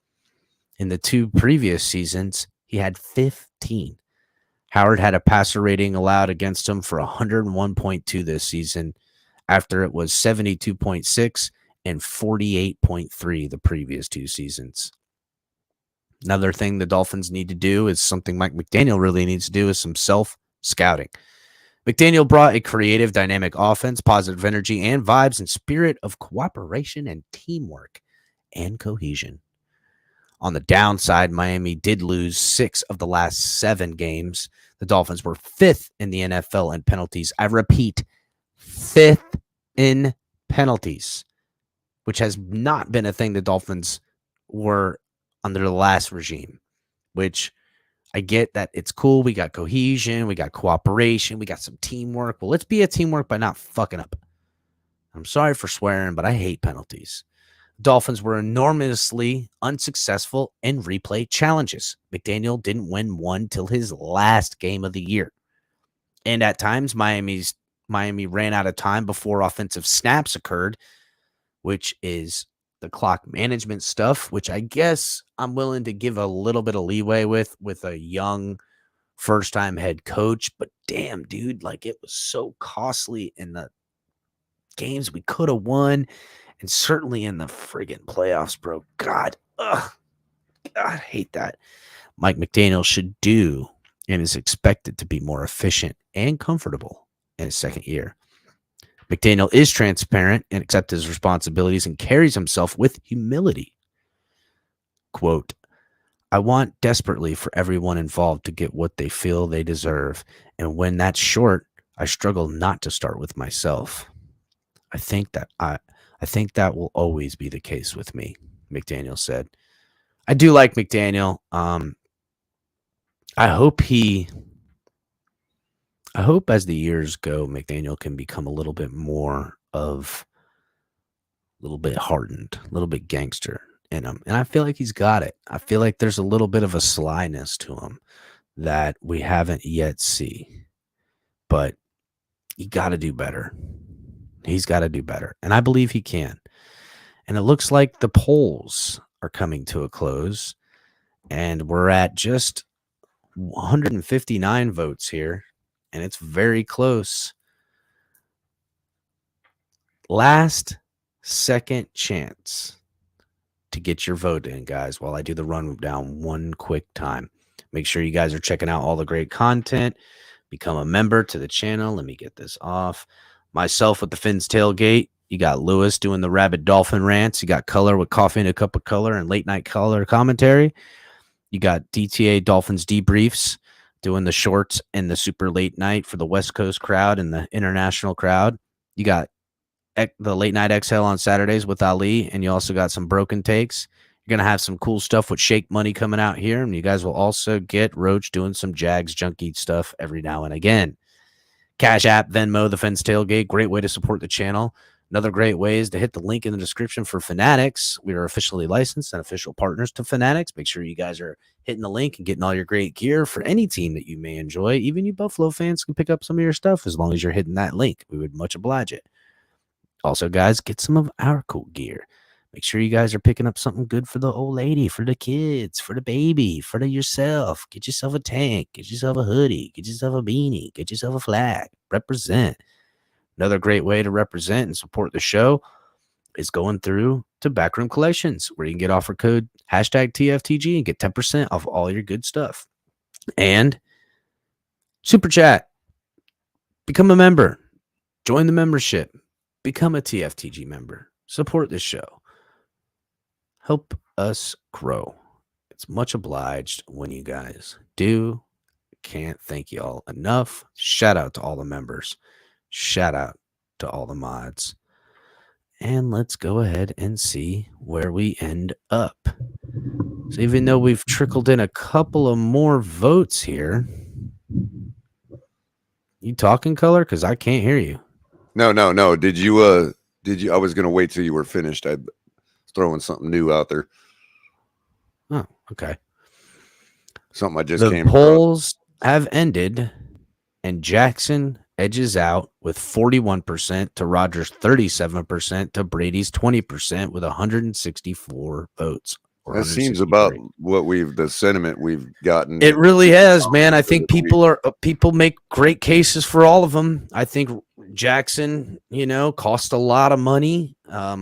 In the 2 previous seasons, he had 15. Howard had a passer rating allowed against him for 101.2 this season, after it was 72.6 and 48.3 the previous 2 seasons. Another thing the Dolphins need to do is something Mike McDaniel really needs to do is some self-scouting. McDaniel brought a creative, dynamic offense, positive energy and vibes, and spirit of cooperation and teamwork and cohesion. On the downside, Miami did lose 6 of the last 7 games. The Dolphins were 5th in the NFL in penalties. I repeat, 5th in penalties, which has not been a thing the Dolphins were under the last regime, which I get that it's cool. We got cohesion, we got cooperation, we got some teamwork. Well, let's be a teamwork by not fucking up. I'm sorry for swearing, but I hate penalties. Dolphins were enormously unsuccessful in replay challenges. McDaniel didn't win one till his last game of the year. And at times, Miami ran out of time before offensive snaps occurred, which is the clock management stuff, which I guess I'm willing to give a little bit of leeway with a young first-time head coach. But damn, dude, like it was so costly in the games we could have won, and certainly in the friggin' playoffs, bro. God, I hate that. Mike McDaniel should do and is expected to be more efficient and comfortable in his second year. McDaniel is transparent and accepts his responsibilities and carries himself with humility. Quote, I want desperately for everyone involved to get what they feel they deserve. And when that's short, I struggle not to start with myself. I think that will always be the case with me, McDaniel said. I do like McDaniel. I hope as the years go, McDaniel can become a little bit hardened, a little bit gangster in him. And I feel like he's got it. I feel like there's a little bit of a slyness to him that we haven't yet seen. But he got to do better. He's got to do better. And I believe he can. And it looks like the polls are coming to a close. And we're at just 159 votes here. And it's very close. Last second chance to get your vote in, guys, while I do the rundown one quick time. Make sure you guys are checking out all the great content. Become a member to the channel. Let me get this off. Myself with the Fins Tailgate. You got Lewis doing the Rabid Dolphin rants. You got Color with Coffee and a Cup of Color and late night color commentary. You got DTA Dolphins debriefs, doing the shorts and the super late night for the West Coast crowd and the international crowd. You got the late night exhale on Saturdays with Ali, and you also got some broken takes. You're going to have some cool stuff with Shake Money coming out here, and you guys will also get Roach doing some Jags junkie stuff every now and again. Cash App, Venmo, the Fence Tailgate, great way to support the channel. Another great way is to hit the link in the description for Fanatics. We are officially licensed and official partners to Fanatics. Make sure you guys are hitting the link and getting all your great gear for any team that you may enjoy. Even you Buffalo fans can pick up some of your stuff as long as you're hitting that link. We would much oblige it. Also, guys, get some of our cool gear. Make sure you guys are picking up something good for the old lady, for the kids, for the baby, for yourself. Get yourself a tank. Get yourself a hoodie. Get yourself a beanie. Get yourself a flag. Represent. Another great way to represent and support the show is going through to Backroom Collections, where you can get offer code #TFTG and get 10% off all your good stuff. And Super Chat. Become a member. Join the membership. Become a TFTG member. Support this show. Help us grow. It's much obliged when you guys do. Can't thank you all enough. Shout out to all the members. Shout out to all the mods. And let's go ahead and see where we end up. So even though we've trickled in a couple of more votes here. You talking, Color? Because I can't hear you. No. Did you I was gonna wait till you were finished. I was throwing something new out there. Oh, Okay. Something I just The came across. polls have ended, and Jackson edges out with 41% to Rodgers 37% to Brady's 20% with 164 votes. or That seems about 163. the sentiment we've gotten. It really has, man. I think people make great cases for all of them. I think Jackson, cost a lot of money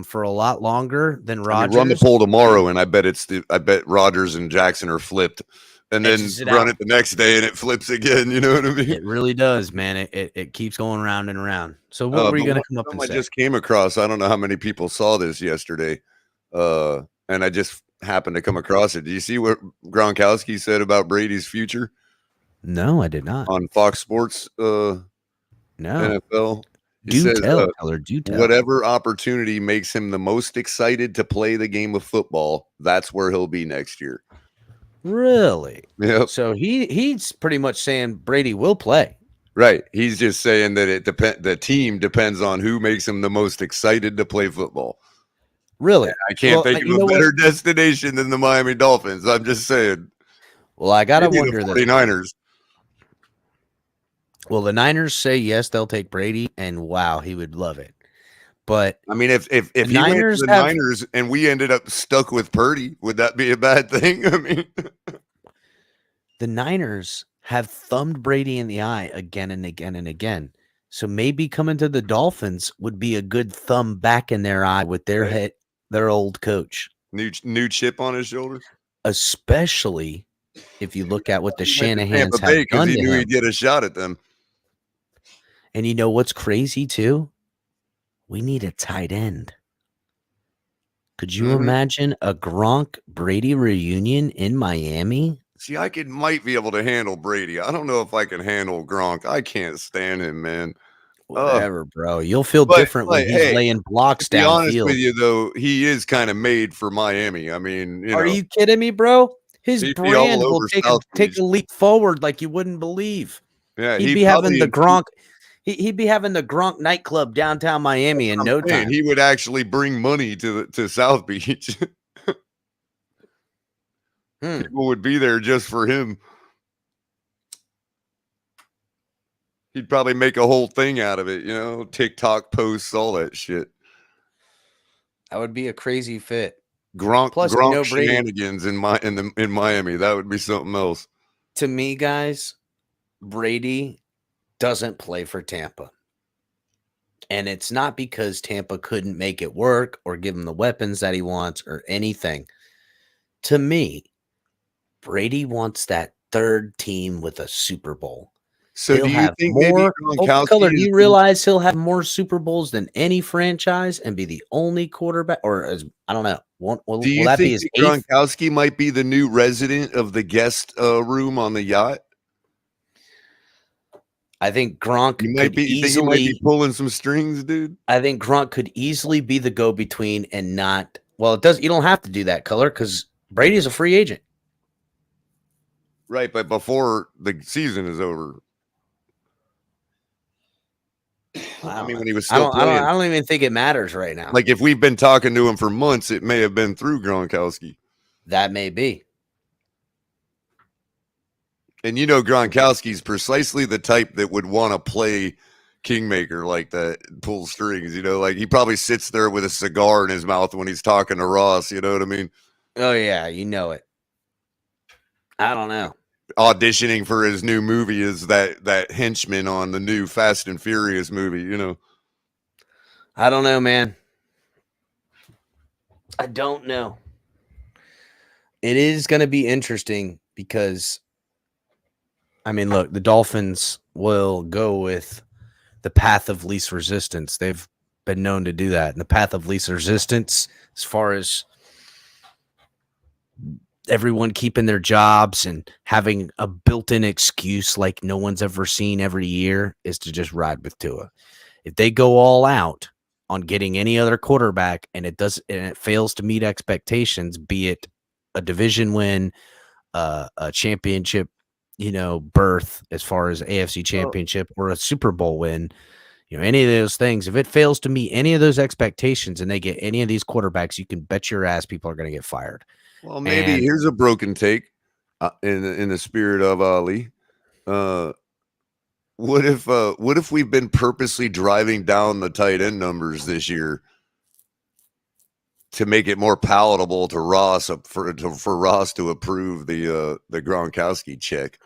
for a lot longer than Rodgers. run the poll tomorrow, and I bet Rodgers and Jackson are flipped, and then run it the next day, and it flips again. You know what I mean? It really does, man. It keeps going round and round. So what were you going to come up and say? I just came across. I don't know how many people saw this yesterday, and I just happened to come across it. Do you see what Gronkowski said about Brady's future? No, I did not. On Fox Sports, no. NFL. Do tell. Whatever opportunity makes him the most excited to play the game of football, that's where he'll be next year. Really? Yeah. So he's pretty much saying Brady will play. Right. He's just saying that the team depends on who makes him the most excited to play football. Really? I can't think of a better destination than the Miami Dolphins. I'm just saying. Well, I got to wonder the 49ers. Well, the Niners say yes, they'll take Brady, and wow, he would love it. But I mean, if he went to the Niners and we ended up stuck with Purdy, would that be a bad thing? I mean, the Niners have thumbed Brady in the eye again and again and again. So maybe coming to the Dolphins would be a good thumb back in their eye with their old coach. New chip on his shoulder. Especially if you look at what the Shanahans have done he to knew him. He'd get a shot at them. And you know what's crazy too? We need a tight end. Could you imagine a Gronk Brady reunion in Miami? See, might be able to handle Brady. I don't know if I can handle Gronk. I can't stand him, man. Whatever, bro. You'll feel different when he's laying blocks downfield. To be honest with you, though, he is kind of made for Miami. I mean, are you kidding me, bro? His brand will take a leap forward like you wouldn't believe. Yeah, he'd be having the Gronk. He'd be having the Gronk nightclub downtown Miami in no time. He would actually bring money to South Beach. People would be there just for him. He'd probably make a whole thing out of it, TikTok posts, all that shit. That would be a crazy fit. Gronk shenanigans in Miami. That would be something else. To me, guys, Brady doesn't play for Tampa. And it's not because Tampa couldn't make it work or give him the weapons that he wants or anything. To me, Brady wants that third team with a Super Bowl. So do you think maybe Gronkowski do you realize he'll have more Super Bowls than any franchise and be the only quarterback? Or I don't know. Do you think Gronkowski might be the new resident of the guest room on the yacht? I think Gronk might be pulling some strings, dude. I think Gronk could easily be the go-between and not. Well, it does. You don't have to do that, Color, because Brady's a free agent. Right, but before the season is over. I mean, when he was still playing. I don't even think it matters right now. Like, if we've been talking to him for months, it may have been through Gronkowski. That may be. And Gronkowski's precisely the type that would want to play kingmaker like that, pull strings, like he probably sits there with a cigar in his mouth when he's talking to Ross, you know what I mean? Oh, yeah, you know it. I don't know. Auditioning for his new movie is that henchman on the new Fast and Furious movie, I don't know, man. I don't know. It is going to be interesting because, I mean, look, the Dolphins will go with the path of least resistance. They've been known to do that. And the path of least resistance, as far as everyone keeping their jobs and having a built-in excuse like no one's ever seen every year, is to just ride with Tua. If they go all out on getting any other quarterback and it fails to meet expectations, be it a division win, a championship, berth as far as AFC Championship or a Super Bowl win, Any of those things, if it fails to meet any of those expectations and they get any of these quarterbacks, you can bet your ass people are going to get fired. Well, maybe And- here's a broken take in the spirit of Ali. What if we've been purposely driving down the tight end numbers this year to make it more palatable to Ross for Ross to approve the Gronkowski check?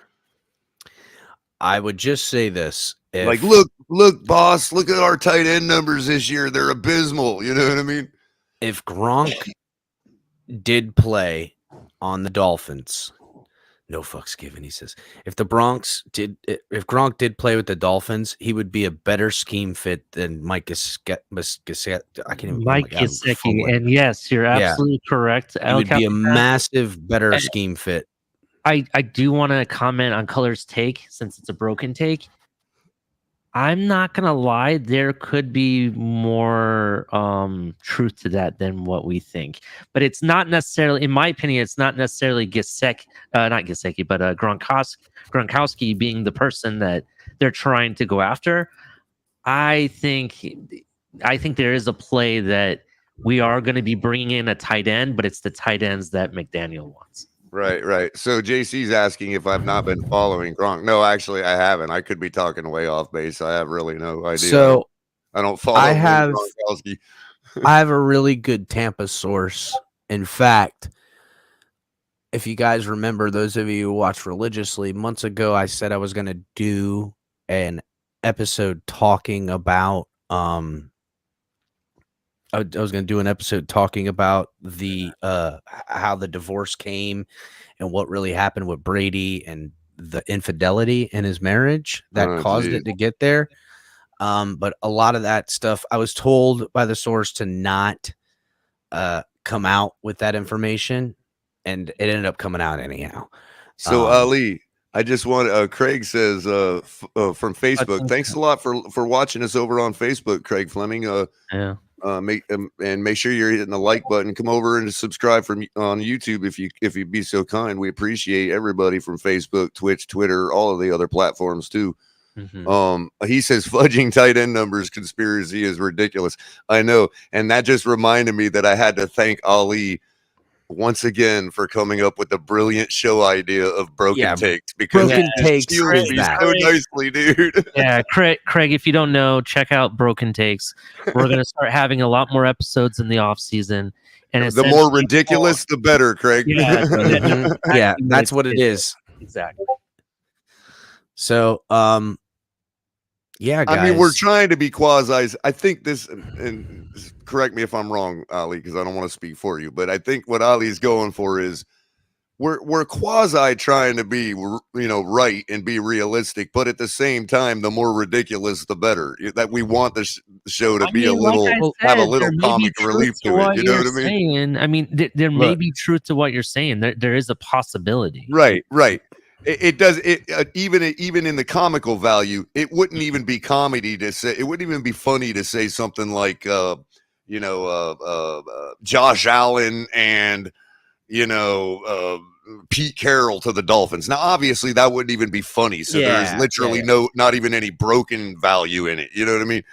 I would just say this. Like, look, boss, look at our tight end numbers this year. They're abysmal. You know what I mean? If Gronk did play on the Dolphins, no fucks given, he says. If Gronk did play with the Dolphins, he would be a better scheme fit than Mike Gesicki. I can't even. Mike Gesicki, and yes, you're absolutely correct. He would be a massive better scheme fit. I do want to comment on Color's take since it's a broken take. I'm not gonna lie, there could be more truth to that than what we think, but it's not necessarily, in my opinion, it's not necessarily not Gesicki, but Gronkowski being the person that they're trying to go after. I think there is a play that we are going to be bringing in a tight end, but it's the tight ends that McDaniel wants. Right. So JC's asking if I've not been following Gronk. No, actually, I haven't. I could be talking way off base. I have really no idea. So I don't follow Gronkowski. I have a really good Tampa source. In fact, if you guys remember, those of you who watch religiously, months ago, I said I was going to do an episode talking about I was going to do an episode talking about the how the divorce came and what really happened with Brady and the infidelity in his marriage that caused it to get there. But a lot of that stuff, I was told by the source to not come out with that information, and it ended up coming out anyhow. So Ali, I just want Craig says from Facebook, thanks a lot for watching us over on Facebook, Craig Fleming. Yeah. Make sure you're hitting the like button. Come over and subscribe on YouTube if you'd be so kind. We appreciate everybody from Facebook, Twitch, Twitter, all of the other platforms too. Mm-hmm. He says fudging tight end numbers conspiracy is ridiculous. I know, and that just reminded me that I had to thank Ali once again for coming up with the brilliant show idea of broken takes, because broken takes so nicely, dude. Yeah, Craig, if you don't know, check out Broken Takes. We're gonna start having a lot more episodes in the off season, and the more ridiculous, the better, Craig. Yeah, yeah, that's what it is. Exactly. So, yeah, guys. I mean, we're trying to be quasi. I think this, and correct me if I'm wrong, Ali, because I don't want to speak for you, but I think what Ali's going for is we're quasi trying to be, right and be realistic, but at the same time, the more ridiculous, the better. That we want the show to be a little, have a little comic relief to it. You know what I mean? I mean, there may be truth to what you're saying. There is a possibility. Right. It does it even in the comical value. It wouldn't even be comedy to say. It wouldn't even be funny to say something like, Josh Allen and Pete Carroll to the Dolphins. Now, obviously, that wouldn't even be funny. So there's literally not even any broken value in it. You know what I mean?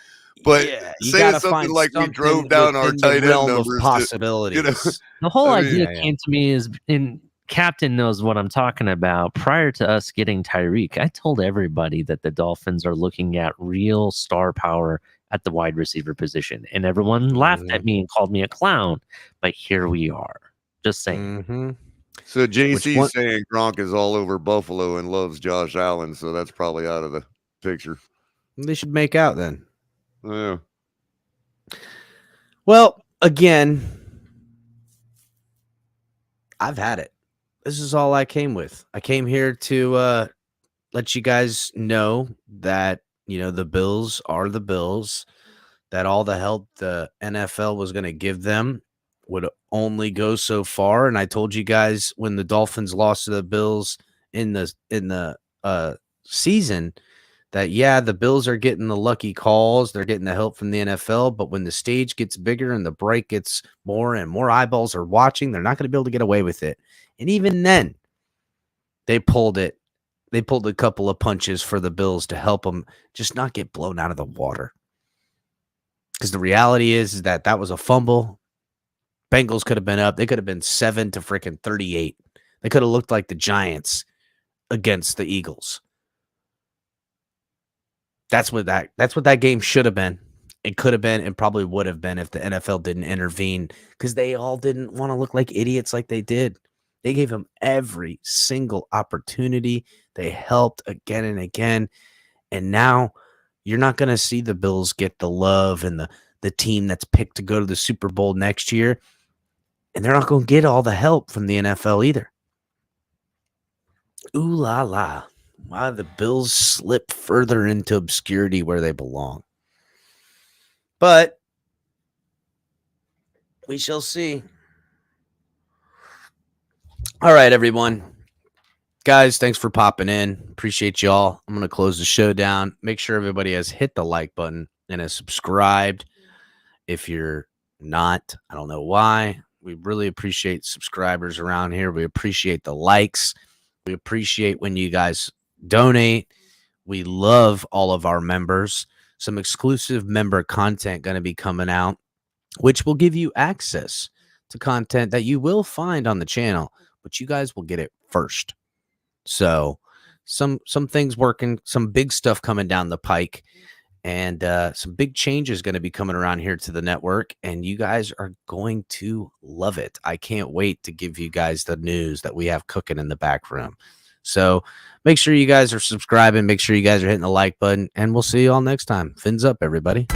But saying something like we drove down our tight end numbers, possibilities. The whole idea came to me is in. Captain knows what I'm talking about. Prior to us getting Tyreek, I told everybody that the Dolphins are looking at real star power at the wide receiver position, and everyone laughed at me and called me a clown. But here we are. Just saying. Mm-hmm. So JC's saying Gronk is all over Buffalo and loves Josh Allen, so that's probably out of the picture. They should make out then. Yeah. Well, again, I've had it. This is all I came with. I came here to let you guys know that, the Bills are the Bills, that all the help the NFL was going to give them would only go so far. And I told you guys when the Dolphins lost to the Bills in the season that, the Bills are getting the lucky calls. They're getting the help from the NFL. But when the stage gets bigger and the break gets more and more eyeballs are watching, they're not going to be able to get away with it. And even then, they pulled it. They pulled a couple of punches for the Bills to help them just not get blown out of the water. Because the reality is that was a fumble. Bengals could have been up. They could have been 7-38. They could have looked like the Giants against the Eagles. That's what that game should have been. It could have been and probably would have been if the NFL didn't intervene, because they all didn't want to look like idiots like they did. They gave them every single opportunity. They helped again and again. And now you're not going to see the Bills get the love and the team that's picked to go to the Super Bowl next year. And they're not going to get all the help from the NFL either. Ooh la la. Why the Bills slip further into obscurity where they belong. But we shall see. All right, everyone. Guys, thanks for popping in. Appreciate y'all. I'm going to close the show down. Make sure everybody has hit the like button and has subscribed. If you're not, I don't know why. We really appreciate subscribers around here. We appreciate the likes. We appreciate when you guys donate. We love all of our members. Some exclusive member content going to be coming out, which will give you access to content that you will find on the channel, but you guys will get it first. So some things working, some big stuff coming down the pike, and some big changes going to be coming around here to the network, and you guys are going to love it. I can't wait to give you guys the news that we have cooking in the back room. So make sure you guys are subscribing. Make sure you guys are hitting the like button, and we'll see you all next time. Fins up, everybody.